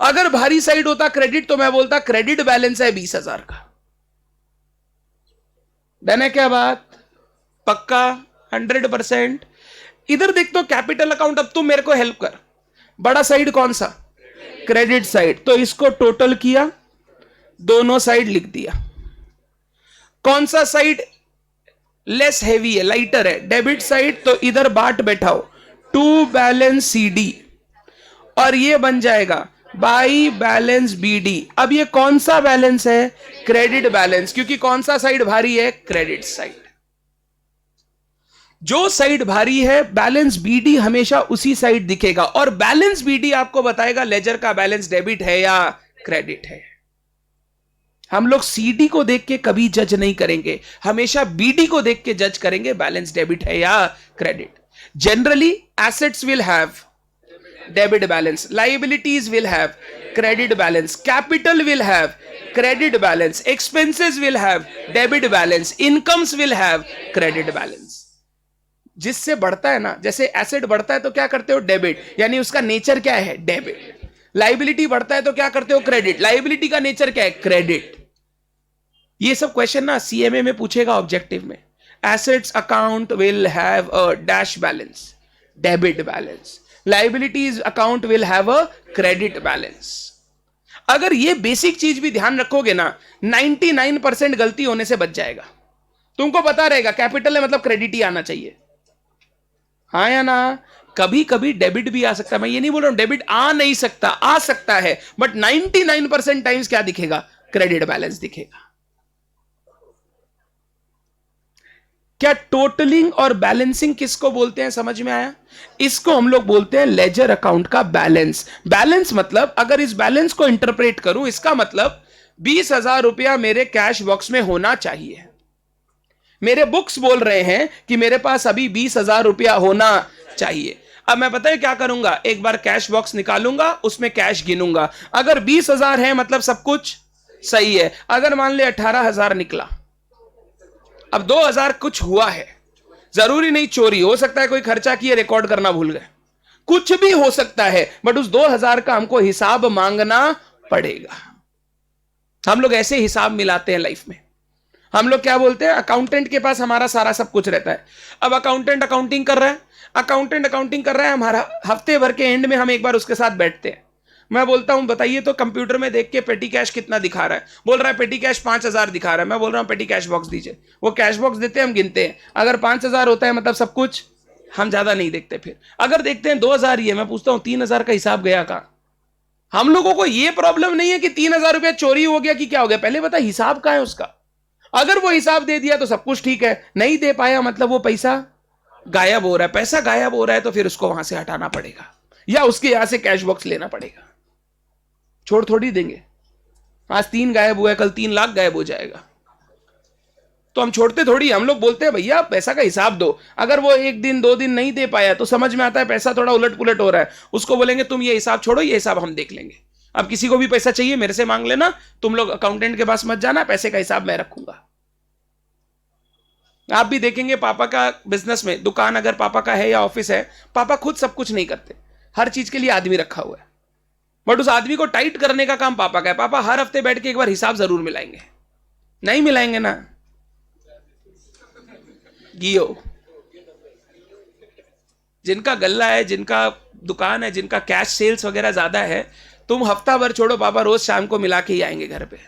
Speaker 1: अगर भारी साइड होता क्रेडिट तो मैं बोलता क्रेडिट बैलेंस है 20,000 का। डन है क्या बात? पक्का? 100%। इधर देख तो कैपिटल अकाउंट। अब तुम मेरे को हेल्प कर, बड़ा साइड कौन सा? Credit side. तो इसको टोटल किया, दोनों साइड लिख दिया। कौन सा साइड लेस हैवी है, लाइटर है? Debit side. तो इधर बाट बैठाओ, टू बैलेंस सीडी, और ये बन जाएगा बाई बैलेंस बीडी। अब ये कौन सा बैलेंस है? Credit balance. क्योंकि कौन सा साइड भारी है? Credit side. जो साइड भारी है बैलेंस बीडी हमेशा उसी साइड दिखेगा, और बैलेंस बीडी आपको बताएगा लेजर का बैलेंस डेबिट है या क्रेडिट है। हम लोग सीडी को देख के कभी जज नहीं करेंगे, हमेशा बीडी को देख के जज करेंगे बैलेंस डेबिट है या credit. Generally assets will have debit balance, liabilities will have credit balance, capital will have credit balance, expenses will have debit balance, incomes will have credit balance. जिससे बढ़ता है ना, जैसे एसेट बढ़ता है तो क्या करते हो? डेबिट, यानी उसका नेचर क्या है? डेबिट। लाइबिलिटी बढ़ता है तो क्या करते हो? क्रेडिट। लाइबिलिटी का नेचर क्या है? क्रेडिट। ये सब क्वेश्चन ना सीएमए में पूछेगा ऑब्जेक्टिव में। Assets account will have a dash balance, debit balance. Liabilities account will have a credit balance. अगर ये बेसिक चीज भी ध्यान रखोगे ना, 99% गलती होने से बच जाएगा। तुमको पता रहेगा कैपिटल है मतलब क्रेडिट ही आना चाहिए, हाँ या ना? कभी कभी डेबिट भी आ सकता है, मैं ये नहीं बोल रहा हूं डेबिट आ नहीं सकता, आ सकता है, बट 99% टाइम्स क्या दिखेगा? क्रेडिट बैलेंस दिखेगा। क्या टोटलिंग और बैलेंसिंग किसको बोलते हैं? समझ में आया? इसको हम लोग बोलते हैं लेजर अकाउंट का बैलेंस। बैलेंस मतलब, अगर इस बैलेंस को इंटरप्रेट करूं, इसका मतलब 20,000 रुपया मेरे कैश बॉक्स में होना चाहिए। मेरे बुक्स बोल रहे हैं कि मेरे पास अभी 20,000 रुपया होना चाहिए। अब मैं पता है क्या करूंगा? एक बार कैश बॉक्स निकालूंगा, उसमें कैश गिनूंगा। अगर 20,000 है मतलब सब कुछ सही है। अगर मान ले 18,000 निकला, अब 2,000 कुछ हुआ है, जरूरी नहीं चोरी, हो सकता है कोई खर्चा किए रिकॉर्ड करना भूल गए, कुछ भी हो सकता है, बट उस 2,000 का हमको हिसाब मांगना पड़ेगा। हम लोग ऐसे हिसाब मिलाते हैं लाइफ में। हम लोग क्या बोलते हैं? अकाउंटेंट के पास हमारा सारा सब कुछ रहता है। अब अकाउंटेंट अकाउंटिंग कर रहा है, हमारा हफ्ते भर के एंड में हम एक बार उसके साथ बैठते हैं, मैं बोलता हूं बताइए तो कंप्यूटर में देख के पेटी कैश कितना दिखा रहा है, बोल रहा है पेटी कैश 5,000 दिखा रहा है, मैं बोल रहा हूं पेटी कैश बॉक्स दीजिए, वो कैश बॉक्स देते हैं, हम गिनते हैं, अगर 5,000 होता है मतलब सब कुछ, हम ज्यादा नहीं देखते, फिर अगर देखते हैं 2,000 ही है, मैं पूछता हूं 3,000 का हिसाब गया कहां? हम लोगों को यह प्रॉब्लम नहीं है कि 3,000 रुपया चोरी हो गया कि क्या हो गया, पहले बता हिसाब कहां है उसका। अगर वो हिसाब दे दिया तो सब कुछ ठीक है, नहीं दे पाया मतलब वो पैसा गायब हो रहा है, पैसा गायब हो रहा है तो फिर उसको वहां से हटाना पड़ेगा या उसके यहां से कैश बॉक्स लेना पड़ेगा, छोड़ थोड़ी देंगे। आज 3 गायब हुआ है, कल 3 लाख गायब हो जाएगा, तो हम छोड़ते थोड़ी। हम लोग बोलते हैं भैया पैसा का हिसाब दो, अगर वो 1 दिन 2 दिन नहीं दे पाया तो समझ में आता है पैसा थोड़ा उलट पुलट हो रहा है, उसको बोलेंगे तुम ये हिसाब छोड़ो, ये हिसाब हम देख लेंगे। अब किसी को भी पैसा चाहिए मेरे से मांग लेना, तुम लोग अकाउंटेंट के पास मत जाना, पैसे का हिसाब मैं रखूंगा। आप भी देखेंगे पापा का बिजनेस में, दुकान अगर पापा का है या ऑफिस है, पापा खुद सब कुछ नहीं करते, हर चीज के लिए आदमी रखा हुआ है, बट उस आदमी को टाइट करने का काम पापा का है। पापा हर हफ्ते बैठ के एक बार हिसाब जरूर मिलाएंगे, नहीं मिलाएंगे ना गियो। जिनका गल्ला है, जिनका दुकान है, जिनका कैश सेल्स वगैरह ज्यादा है, तुम हफ्ता भर छोड़ो, पापा रोज शाम को मिला के ही आएंगे घर पे,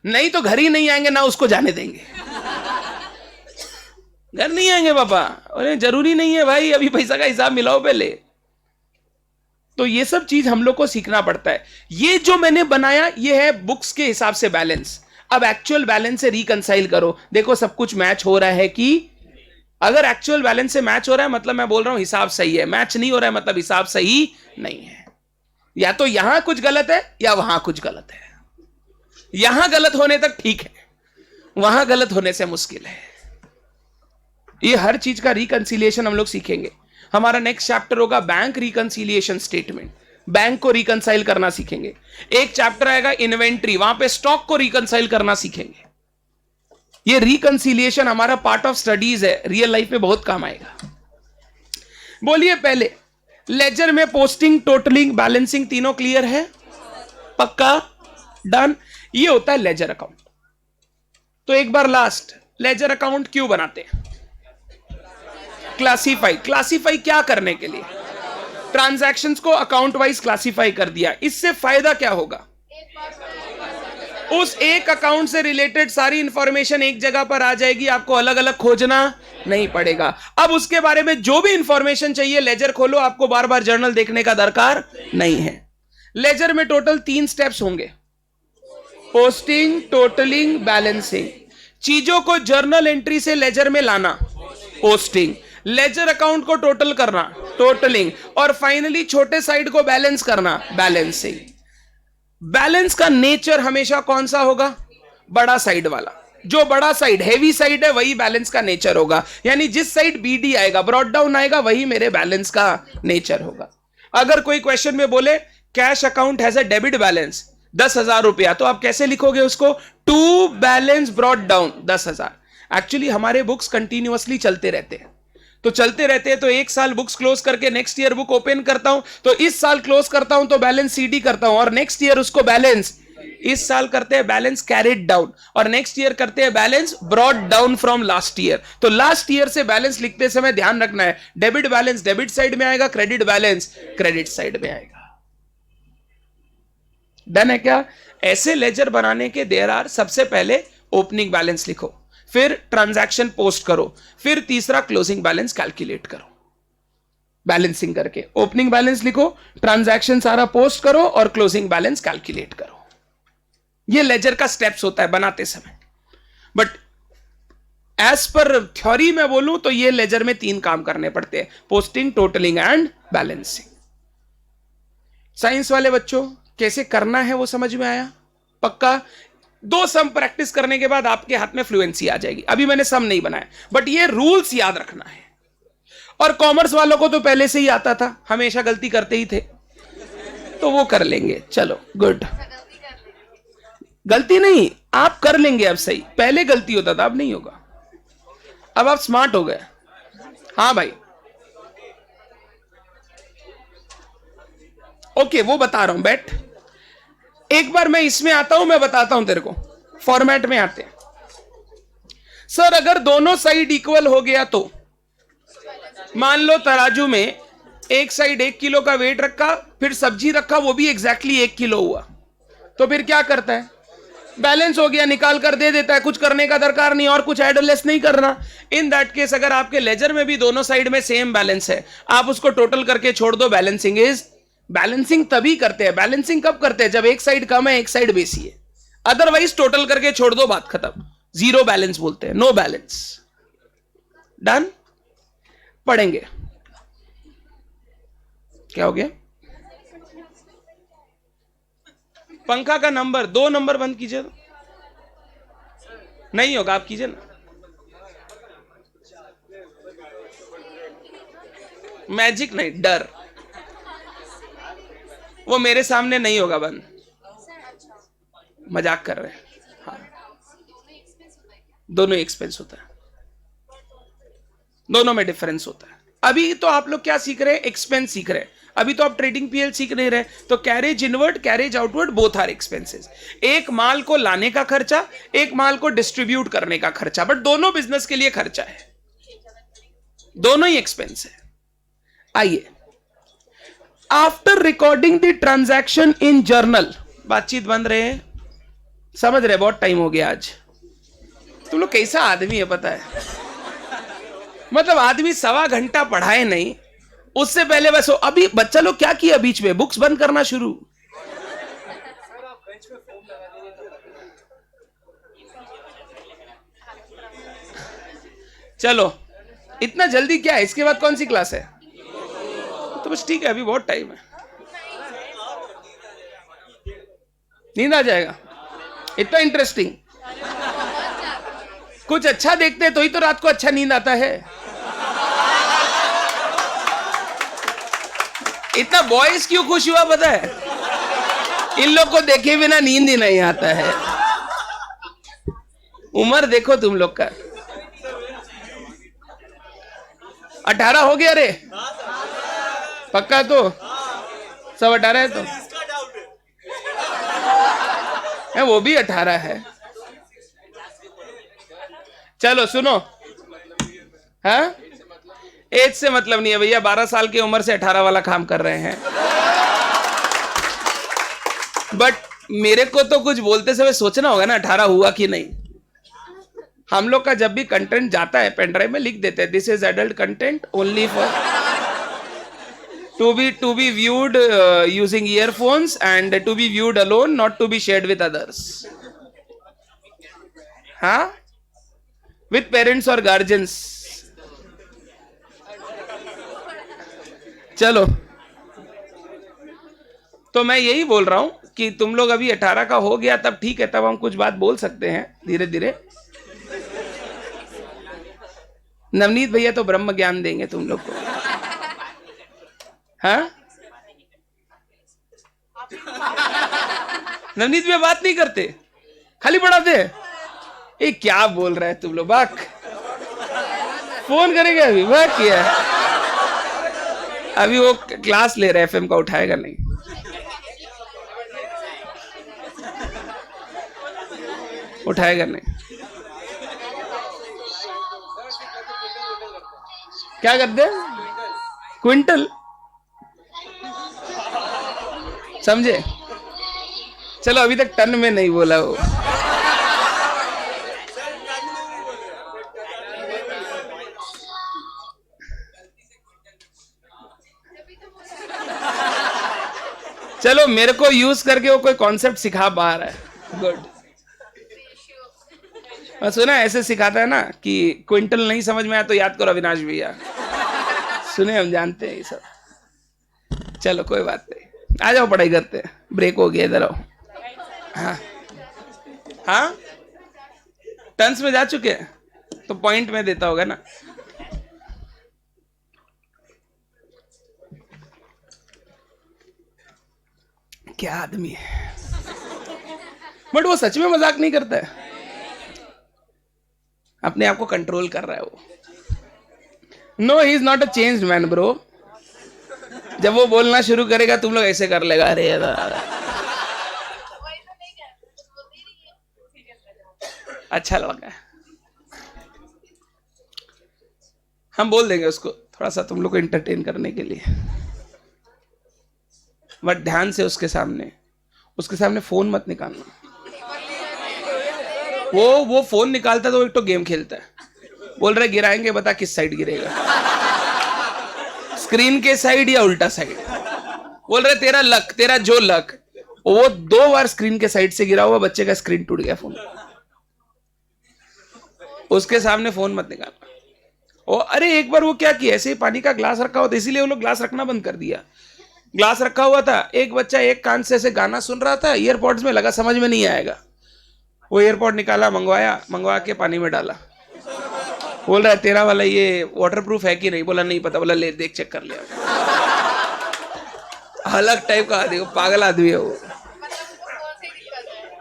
Speaker 1: नहीं तो घर ही नहीं आएंगे ना उसको जाने देंगे। घर नहीं आएंगे पापा, अरे जरूरी नहीं है भाई, अभी पैसा का हिसाब मिलाओ पहले। तो ये सब चीज हम लोग को सीखना पड़ता है। ये जो मैंने बनाया ये है बुक्स के हिसाब से बैलेंस। अब एक्चुअल बैलेंस से रिकंसाइल करो, देखो सब कुछ मैच हो रहा है कि, अगर एक्चुअल बैलेंस से मैच हो रहा है मतलब मैं बोल रहा हूं हिसाब सही है, मैच नहीं हो रहा है मतलब हिसाब सही नहीं है। या तो यहां कुछ गलत है या वहां कुछ गलत है, यहां गलत होने तक ठीक है, वहां गलत होने से मुश्किल है। ये हर चीज का रिकंसिलिएशन हम लोग सीखेंगे। हमारा नेक्स्ट चैप्टर होगा बैंक रिकंसिलिएशन स्टेटमेंट, बैंक को रिकंसाइल करना सीखेंगे। एक चैप्टर आएगा इन्वेंट्री, वहां पे स्टॉक को रिकंसाइल करना सीखेंगे। ये रिकंसिलिएशन हमारा पार्ट ऑफ स्टडीज है, रियल लाइफ में बहुत काम आएगा। बोलिए पहले लेजर में पोस्टिंग, टोटलिंग, बैलेंसिंग तीनों क्लियर है? पक्का? डन। ये होता है लेजर अकाउंट। तो एक बार लास्ट, लेजर अकाउंट क्यों बनाते हैं? क्लासीफाई। क्लासीफाई क्या करने के लिए? ट्रांजैक्शंस को अकाउंट वाइज क्लासीफाई कर दिया। इससे फायदा क्या होगा? उस एक अकाउंट से रिलेटेड सारी इंफॉर्मेशन एक जगह पर आ जाएगी, आपको अलग अलग खोजना नहीं पड़ेगा। अब उसके बारे में जो भी इंफॉर्मेशन चाहिए लेजर खोलो, आपको बार बार जर्नल देखने का दरकार नहीं है। लेजर में टोटल 3 स्टेप्स होंगे, पोस्टिंग, टोटलिंग, बैलेंसिंग। चीजों को जर्नल एंट्री से लेजर में लाना, पोस्टिंग, लेजर अकाउंट को टोटल करना, टोटलिंग, और फाइनली छोटे साइड को बैलेंस करना, बैलेंसिंग। बैलेंस का नेचर हमेशा कौन सा होगा? बड़ा साइड वाला। जो बड़ा साइड, हेवी साइड है, वही बैलेंस का नेचर होगा। यानी जिस साइड बीडी आएगा, ब्रॉड डाउन आएगा, वही मेरे बैलेंस का नेचर होगा। अगर कोई क्वेश्चन में बोले cash account has a debit balance 10,000 रुपया, तो आप कैसे लिखोगे उसको? To balance brought down 10,000। Actually हमारे बुक्स कंटिन्यूअसली चलते रहते हैं, तो चलते रहते हैं, तो एक साल बुक्स क्लोज करके नेक्स्ट ईयर बुक ओपन करता हूं, तो इस साल क्लोज करता हूं तो बैलेंस सीडी करता हूं, और नेक्स्ट ईयर उसको बैलेंस, इस साल करते हैं बैलेंस कैरिड डाउन, और नेक्स्ट ईयर करते हैं balance brought down from last year. तो लास्ट ईयर से बैलेंस लिखते समय ध्यान रखना है, डेबिट बैलेंस डेबिट साइड में आएगा, क्रेडिट बैलेंस क्रेडिट साइड में आएगा। डन है क्या? ऐसे लेजर बनाने के देयर आर, सबसे पहले ओपनिंग बैलेंस लिखो, फिर ट्रांजैक्शन पोस्ट करो, फिर तीसरा क्लोजिंग बैलेंस कैलकुलेट करो। बैलेंसिंग करके ओपनिंग बैलेंस लिखो, ट्रांजैक्शन सारा पोस्ट करो और क्लोजिंग बैलेंस कैलकुलेट करो। ये लेजर का स्टेप्स होता है बनाते समय। बट एज पर थ्योरी में बोलूं तो ये लेजर में 3 काम करने पड़ते हैं, posting, totalling and balancing. Science वाले बच्चों कैसे करना है वो समझ में आया? पक्का? 2 सम प्रैक्टिस करने के बाद आपके हाथ में फ्लुएंसी आ जाएगी। अभी मैंने सम नहीं बनाया, बट ये रूल्स याद रखना है। और कॉमर्स वालों को तो पहले से ही आता था, हमेशा गलती करते ही थे, तो वो कर लेंगे। चलो गुड। गलती नहीं, आप कर लेंगे अब सही। पहले गलती होता था, अब नहीं होगा, अब आप स्मार्ट हो गए। हाँ भाई, ओके, वो बता रहा हूं, बैठ। एक बार मैं इसमें आता हूं, मैं बताता हूं तेरे को, फॉर्मेट में आते हैं। सर अगर दोनों साइड इक्वल हो गया तो मान लो तराजू में एक साइड 1 किलो का वेट रखा, फिर सब्जी रखा, वो भी एग्जैक्टली 1 किलो हुआ, तो फिर क्या करता है, बैलेंस हो गया, निकाल कर दे देता है, कुछ करने का दरकार नहीं और कुछ ऐड लेस नहीं करना। इन दैट केस अगर आपके लेजर में भी दोनों साइड में सेम बैलेंस है, आप उसको टोटल करके छोड़ दो, बैलेंसिंग इज, बैलेंसिंग तभी करते हैं, बैलेंसिंग कब करते हैं, जब एक साइड कम है एक साइड बेसी है, अदरवाइज टोटल करके छोड़ दो, बात खत्म, जीरो बैलेंस बोलते हैं, नो बैलेंस। डन। पढ़ेंगे। क्या हो गया? पंखा का नंबर 2 नंबर बंद कीजिए। नहीं होगा, आप कीजिए ना। मैजिक नहीं, डर। वो मेरे सामने नहीं होगा बंद, मजाक कर रहे हैं। हाँ, दोनों एक्सपेंस होता है, दोनों में डिफरेंस होता है। अभी तो आप लोग क्या सीख रहे हैं, एक्सपेंस सीख रहे हैं। अभी तो आप ट्रेडिंग पीएल सीख नहीं रहे, तो carriage inward carriage outward both are expenses. एक माल को लाने का खर्चा, एक माल को डिस्ट्रीब्यूट करने का खर्चा, बट दोनों बिजनेस के लिए खर्चा है, दोनों ही एक्सपेंस है। आइए, after recording the transaction in journal, बातचीत बंद रहे, समझ रहे, बहुत टाइम हो गया आज। तुम लोग कैसा आदमी है पता है, मतलब आदमी 1.25 घंटा पढ़ाए नहीं, उससे पहले बस अभी बच्चा लोग क्या किया, बीच में बुक्स बंद करना शुरू। चलो, इतना जल्दी क्या है, इसके बाद कौन सी क्लास है? तो बस ठीक है, अभी बहुत टाइम है, नींद आ जाएगा, इतना इंटरेस्टिंग। कुछ अच्छा देखते तो ही तो रात को अच्छा नींद आता है। इतना बॉयज क्यों खुश हुआ पता है, इन लोग को देखे बिना नींद ही नहीं आता है। उम्र देखो तुम लोग का, 18 हो गया रे, पक्का? तो सब 18 है, तो है, वो भी 18 है। चलो सुनो, हाँ, एज से मतलब नहीं है भैया, 12 साल की उम्र से 18 वाला काम कर रहे हैं। बट मेरे को तो कुछ बोलते समय सोचना होगा ना, 18 हुआ कि नहीं। हम लोग का जब भी कंटेंट जाता है पेन ड्राइव में लिख देते हैं, this is adult content only for to be viewed using earphones and to be viewed alone, not to be shared with others. हाँ, with parents or guardians. चलो, तो मैं यही बोल रहा हूं कि तुम लोग अभी 18 का हो गया, तब ठीक है, तब हम कुछ बात बोल सकते हैं धीरे धीरे। नवनीत भैया तो ब्रह्म ज्ञान देंगे तुम लोग को। हाँ, नवनीत भैया बात नहीं करते, खाली पढ़ाते हैं। ये क्या बोल रहे हैं तुम लोग, बाक फोन करेंगे अभी, बाक किया अभी वो क्लास ले रहे, एफएम का उठाएगा नहीं। उठाएगा नहीं, क्या करते? क्विंटल, समझे? चलो, अभी तक टन में नहीं बोला वो। चलो, मेरे को यूज करके वो कोई कॉन्सेप्ट सिखा पा रहा है, गुड। सुना ऐसे सिखाता है ना कि क्विंटल नहीं समझ में आया तो याद करो अविनाश भैया, सुने, हम जानते हैं ये सब। चलो कोई बात नहीं, आ जाओ पढ़ाई करते हैं, ब्रेक हो गया, इधर आओ। हाँ हाँ, टन्स में जा चुके हैं तो पॉइंट में देता होगा ना। क्या आदमी है, बट वो सच में मजाक नहीं करता है, अपने आप को कंट्रोल कर रहा है वो। No, he is not a changed man bro. जब वो बोलना शुरू करेगा तुम लोग ऐसे कर लेगा, अरे अच्छा लगा, हम बोल देंगे उसको, थोड़ा सा तुम लोग को एंटरटेन करने के लिए, बट ध्यान से उसके सामने फोन मत निकालना। वो फोन निकालता तो एक तो गेम खेलता है, बोल रहे गिराएंगे, बता किस साइड गिरेगा, स्क्रीन के साइड या उल्टा साइड। बोल रहे तेरा लक, तेरा जो लक। वो 2 बार स्क्रीन के साइड से गिरा हुआ बच्चे का स्क्रीन टूट गया फोन। उसके सामने फोन मत निकालना। ओ अरे एक बार वो क्या किया, ऐसे ही पानी का ग्लास रखा हुआ था, इसीलिए वो लोग ग्लास रखना बंद कर दिया। ग्लास रखा हुआ था, एक बच्चा एक कान से ऐसे गाना सुन रहा था, ईयरपॉड्स में लगा, समझ में नहीं आएगा। वो ईयरपॉड निकाला, मंगवा के पानी में डाला। बोल रहा है तेरा वाला ये वाटरप्रूफ है कि नहीं? बोला नहीं पता। बोला ले देख, चेक कर लिया। अलग टाइप का आदमी, पागल आदमी है वो।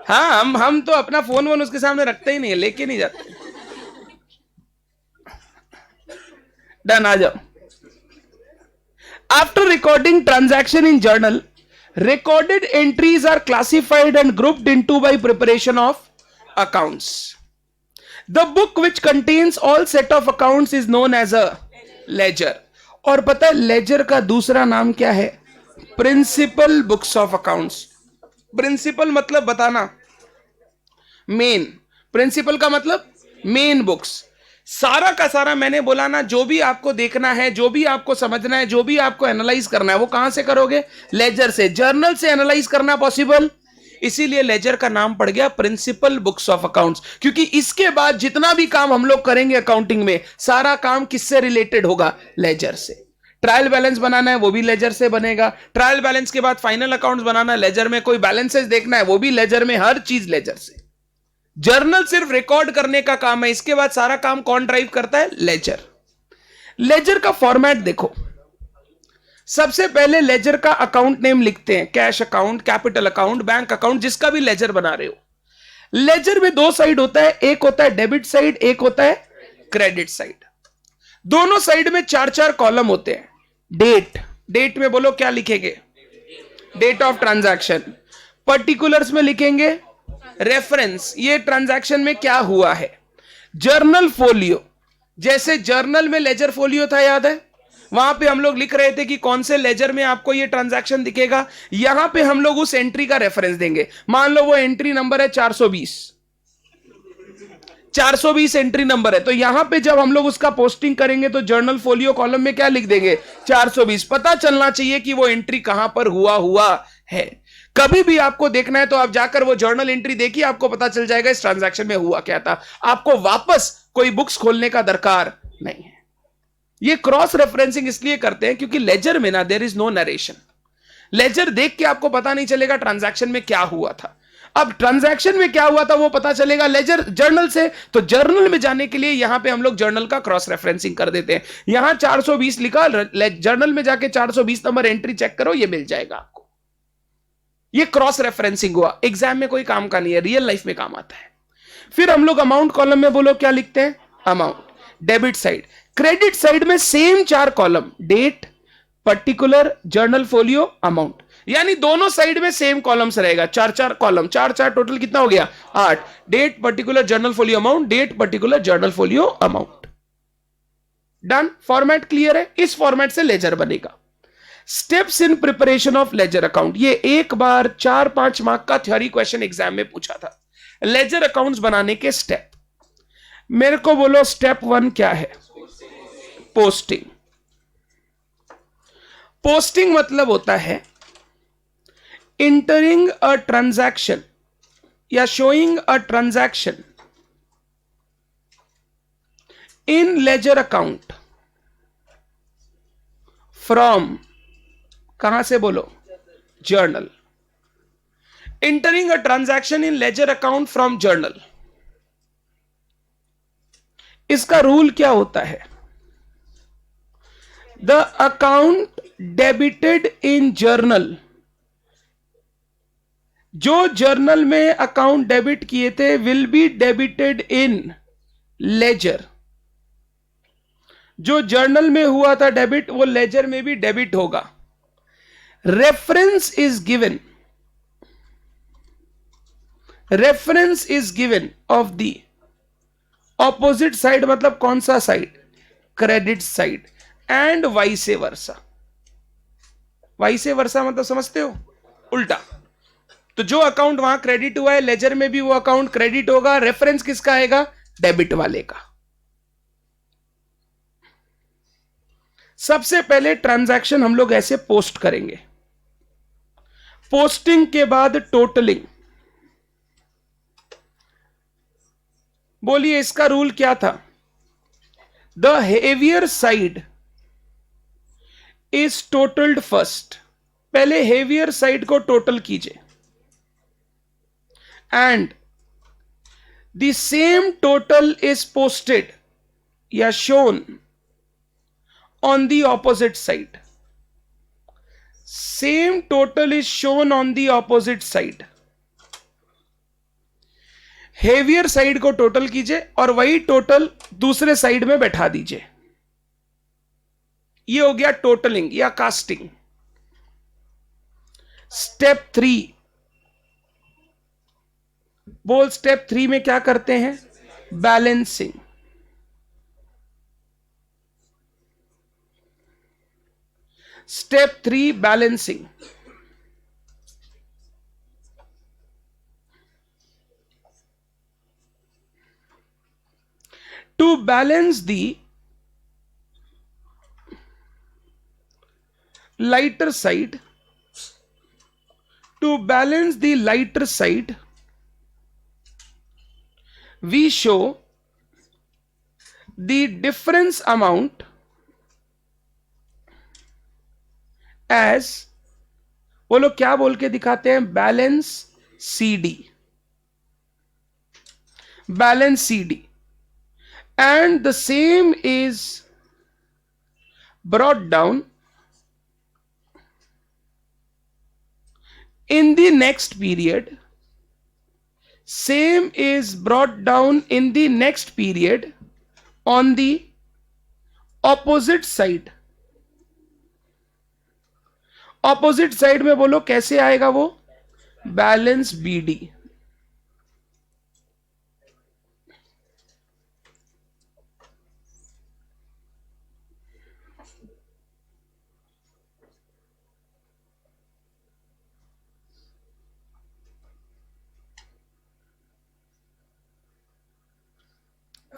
Speaker 1: हाँ, हम तो अपना फोन वोन उसके सामने रखते ही नहीं है, लेके नहीं जाते। डन, आ जाओ। After recording transaction in journal, recorded entries are classified and grouped into by preparation of accounts. The book which contains all set of accounts is known as a ledger. और पता है लेजर का दूसरा नाम क्या है? Principal books of accounts. Principal मतलब बताना, मेन। प्रिंसिपल का मतलब मेन बुक्स। सारा का सारा मैंने बोला ना, जो भी आपको देखना है, जो भी आपको समझना है, जो भी आपको एनालाइज करना है, वो कहां से करोगे? लेजर से। जर्नल से एनालाइज करना पॉसिबल, इसीलिए लेजर का नाम पड़ गया प्रिंसिपल बुक्स ऑफ अकाउंट्स। क्योंकि इसके बाद जितना भी काम हम लोग करेंगे अकाउंटिंग में, सारा काम किससे रिलेटेड होगा? लेजर से। ट्रायल बैलेंस बनाना है वो भी लेजर से बनेगा। ट्रायल बैलेंस के बाद फाइनल अकाउंट्स बनाना है लेजर में। कोई बैलेंसेस देखना है वो भी लेजर में। हर चीज लेजर से। जर्नल सिर्फ रिकॉर्ड करने का काम है, इसके बाद सारा काम कौन ड्राइव करता है? लेजर। लेजर का फॉर्मेट देखो। सबसे पहले लेजर का अकाउंट नेम लिखते हैं, cash account, capital account, bank account, जिसका भी लेजर बना रहे हो। लेजर में 2 साइड होता है, एक होता है डेबिट साइड, एक होता है क्रेडिट साइड। दोनों साइड में 4-4 कॉलम होते हैं। डेट में बोलो क्या लिखेंगे? Date of transaction. पर्टिकुलर्स में लिखेंगे रेफरेंस, ये ट्रांजैक्शन में क्या हुआ है। जर्नल फोलियो, जैसे जर्नल में लेजर फोलियो था, याद है? वहां पे हम लोग लिख रहे थे कि कौन से लेजर में आपको ये ट्रांजैक्शन दिखेगा। यहां पे हम लोग उस एंट्री का रेफरेंस देंगे। मान लो वो एंट्री नंबर है 420 एंट्री नंबर है, तो यहां पे जब हम लोग उसका पोस्टिंग करेंगे तो जर्नल फोलियो कॉलम में क्या लिख देंगे? 420। पता चलना चाहिए कि वो एंट्री कहां पर हुआ है। कभी भी आपको देखना है तो आप जाकर वो जर्नल एंट्री देखिए, आपको पता चल जाएगा इस ट्रांजैक्शन में हुआ क्या था। आपको वापस कोई बुक्स खोलने का दरकार नहीं है। ये क्रॉस रेफरेंसिंग इसलिए करते हैं क्योंकि लेजर में ना there is no narration. Ledger देख के आपको पता नहीं चलेगा ट्रांजैक्शन में क्या हुआ था। अब ट्रांजैक्शन में क्या हुआ था वो पता चलेगा लेजर जर्नल से। तो जर्नल में जाने के लिए यहां पे हम लोग जर्नल का क्रॉस रेफरेंसिंग कर देते हैं। यहां 420 लिखा, जर्नल में जाके 420 नंबर एंट्री चेक करो, ये मिल जाएगा आपको। ये क्रॉस रेफरेंसिंग हुआ। एग्जाम में कोई काम का नहीं है, रियल लाइफ में काम आता है। फिर हम लोग अमाउंट कॉलम में बोलो क्या लिखते हैं? Amount. Debit side. Credit side में same 4 column, date, particular, journal folio, amount. यानी दोनों साइड में सेम कॉलम्स रहेगा, 4-4 कॉलम, 4-4 टोटल कितना हो गया? 8। Date, particular, journal folio, amount, date, particular, journal folio, amount. Done. Format clear है? इस फॉर्मेट से लेजर बनेगा। Steps in preparation of ledger account, ये एक बार 4-5 मार्क का थ्योरी क्वेश्चन एग्जाम में पूछा था। लेजर अकाउंट्स बनाने के स्टेप मेरे को बोलो। स्टेप 1 क्या है? पोस्टिंग। पोस्टिंग मतलब होता है इंटरिंग अ ट्रांजैक्शन या showing a transaction in ledger account from, कहां से बोलो? Journal. Entering a transaction in ledger account from journal. इसका रूल क्या होता है? The account debited in journal, जो जर्नल में अकाउंट डेबिट किए थे will be debited in ledger. जो जर्नल में हुआ था डेबिट वो लेजर में भी डेबिट होगा। Reference is given, reference is given of the opposite side, मतलब कौन सा side? Credit side. And vice versa. Vice versa मतलब समझते हो, उल्टा। तो जो अकाउंट वहां क्रेडिट हुआ है लेजर में भी वो अकाउंट क्रेडिट होगा। रेफरेंस किसका आएगा? डेबिट वाले का। सबसे पहले ट्रांजैक्शन हम लोग ऐसे पोस्ट करेंगे, पोस्टिंग के बाद टोटलिंग। बोलिए इसका रूल क्या था? The heavier side is टोटल्ड first. पहले हेवियर साइड को टोटल कीजिए and the same total is posted या shown on the opposite side. Same total is shown on the opposite side. Heavier side को total कीजिए और वही टोटल दूसरे side में बैठा दीजिए। ये हो गया टोटलिंग या कास्टिंग। स्टेप 3, बोल स्टेप 3 में क्या करते हैं? Balancing. Step 3, balancing. To balance the lighter side, we show the difference amount as, वो लोग क्या बोल के दिखाते हैं? Balance CD, balance CD, and the same is brought down in the next period. Same is brought down in the next period on the opposite side. Opposite side में बोलो कैसे आएगा वो? Balance BD।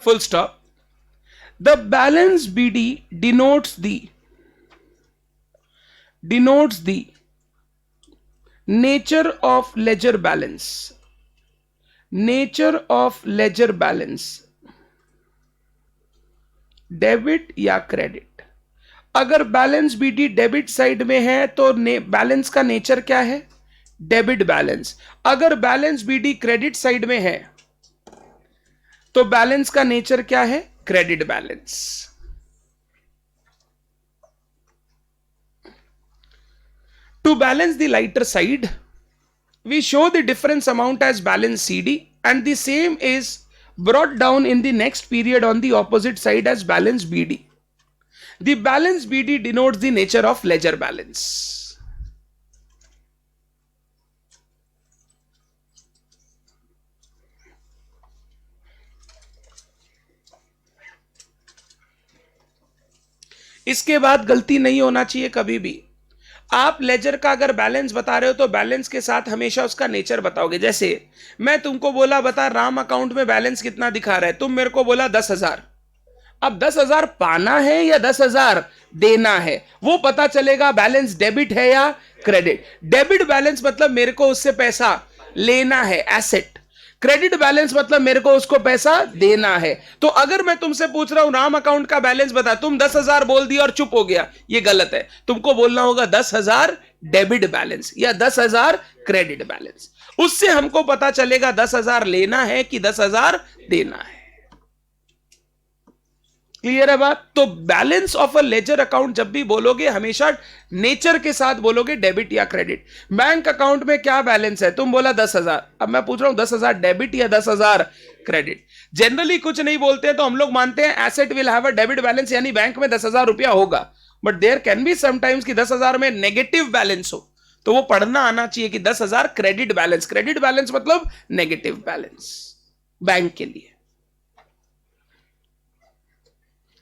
Speaker 1: Full stop. The balance BD denotes the nature of ledger balance. Nature of ledger balance, debit या credit. अगर balance BD debit side में है तो बैलेंस का नेचर क्या है? Debit balance. अगर बैलेंस BD क्रेडिट साइड में है तो बैलेंस का नेचर क्या है? Credit balance. To balance the lighter side, we show the difference amount as balance CD and the same is brought down in the next period on the opposite side as balance BD. The balance BD denotes the nature of ledger balance. इसके बाद गलती नहीं होना चाहिए कभी भी। आप laser का अगर बैलेंस बता रहे हो तो बैलेंस के साथ हमेशा उसका नेचर बताओगे। जैसे मैं तुमको बोला बता राम अकाउंट में बैलेंस कितना दिखा रहा है, तुम मेरे को बोला 10,000। अब 10,000 पाना है या 10,000 देना है वो पता चलेगा बैलेंस डेबिट है या क्रेडिट। डेबिट बैलेंस मतलब मेरे को उससे पैसा लेना है, एसेट। क्रेडिट बैलेंस मतलब मेरे को उसको पैसा देना है। तो अगर मैं तुमसे पूछ रहा हूं राम अकाउंट का बैलेंस बता, तुम 10,000 बोल दिया और चुप हो गया, ये गलत है। तुमको बोलना होगा 10,000 डेबिट बैलेंस या 10,000 क्रेडिट बैलेंस। उससे हमको पता चलेगा 10,000 लेना है कि 10,000 देना है। क्लियर है बात? तो balance of a ledger account जब भी बोलोगे हमेशा नेचर के साथ बोलोगे, डेबिट या क्रेडिट। बैंक अकाउंट में क्या बैलेंस है? तुम बोला 10,000। अब मैं पूछ रहा हूं 10,000 डेबिट या 10,000 क्रेडिट। जनरली कुछ नहीं बोलते हैं तो हम लोग मानते हैं asset will have a debit balance, यानी बैंक में 10,000 रुपया होगा। But there can be sometimes कि 10,000 में नेगेटिव बैलेंस हो, तो वो पढ़ना आना चाहिए कि 10,000 क्रेडिट बैलेंस। क्रेडिट बैलेंस मतलब नेगेटिव बैलेंस बैंक के लिए।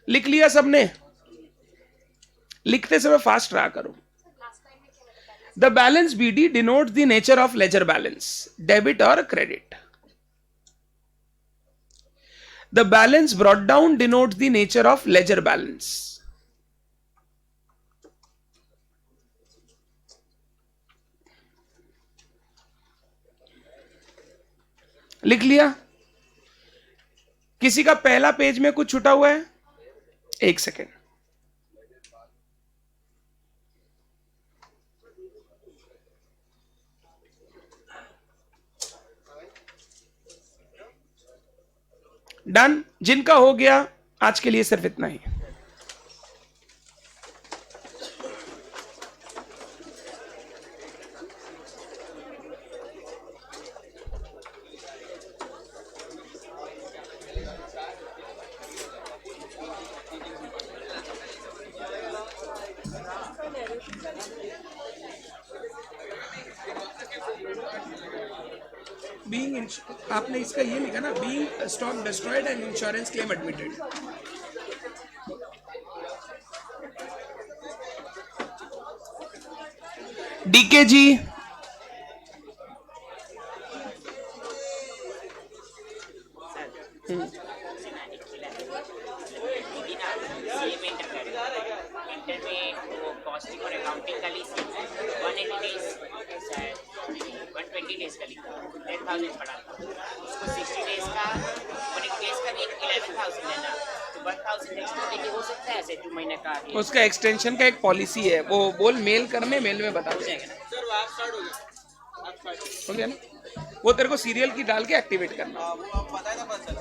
Speaker 1: लिख लिया सबने? लिखते समय फास्ट रहा करो। The balance BD denote the nature of ledger balance, debit और credit. The balance brought down denote the nature of ledger balance. लिख लिया? किसी का पहला पेज में कुछ छूटा हुआ है? एक सेकेंड। डन? जिनका हो गया आज के लिए सिर्फ इतना ही। आपने इसका ये लिखा ना, being stock destroyed and insurance claim admitted. DK ji,
Speaker 2: costing और अकाउंटिंग का ली 180 डेज 120 डेज का लिखा 10,000 पड़ा था उसको 60 डेज का 180 डेज का भी 11,000 लेना तो 1,000 एक्स्ट्रा लेके हो सकता है ऐसे 2 महीने का।
Speaker 1: उसका एक्सटेंशन का एक पॉलिसी है, वो बोल मेल करने, मेल में बता देंगे ना
Speaker 3: सर। आप स्टार्ट हो गया
Speaker 1: ना, वो तेरे को सीरियल की डाल के एक्टिवेट करना।
Speaker 3: वो आप बताया था, पता चला।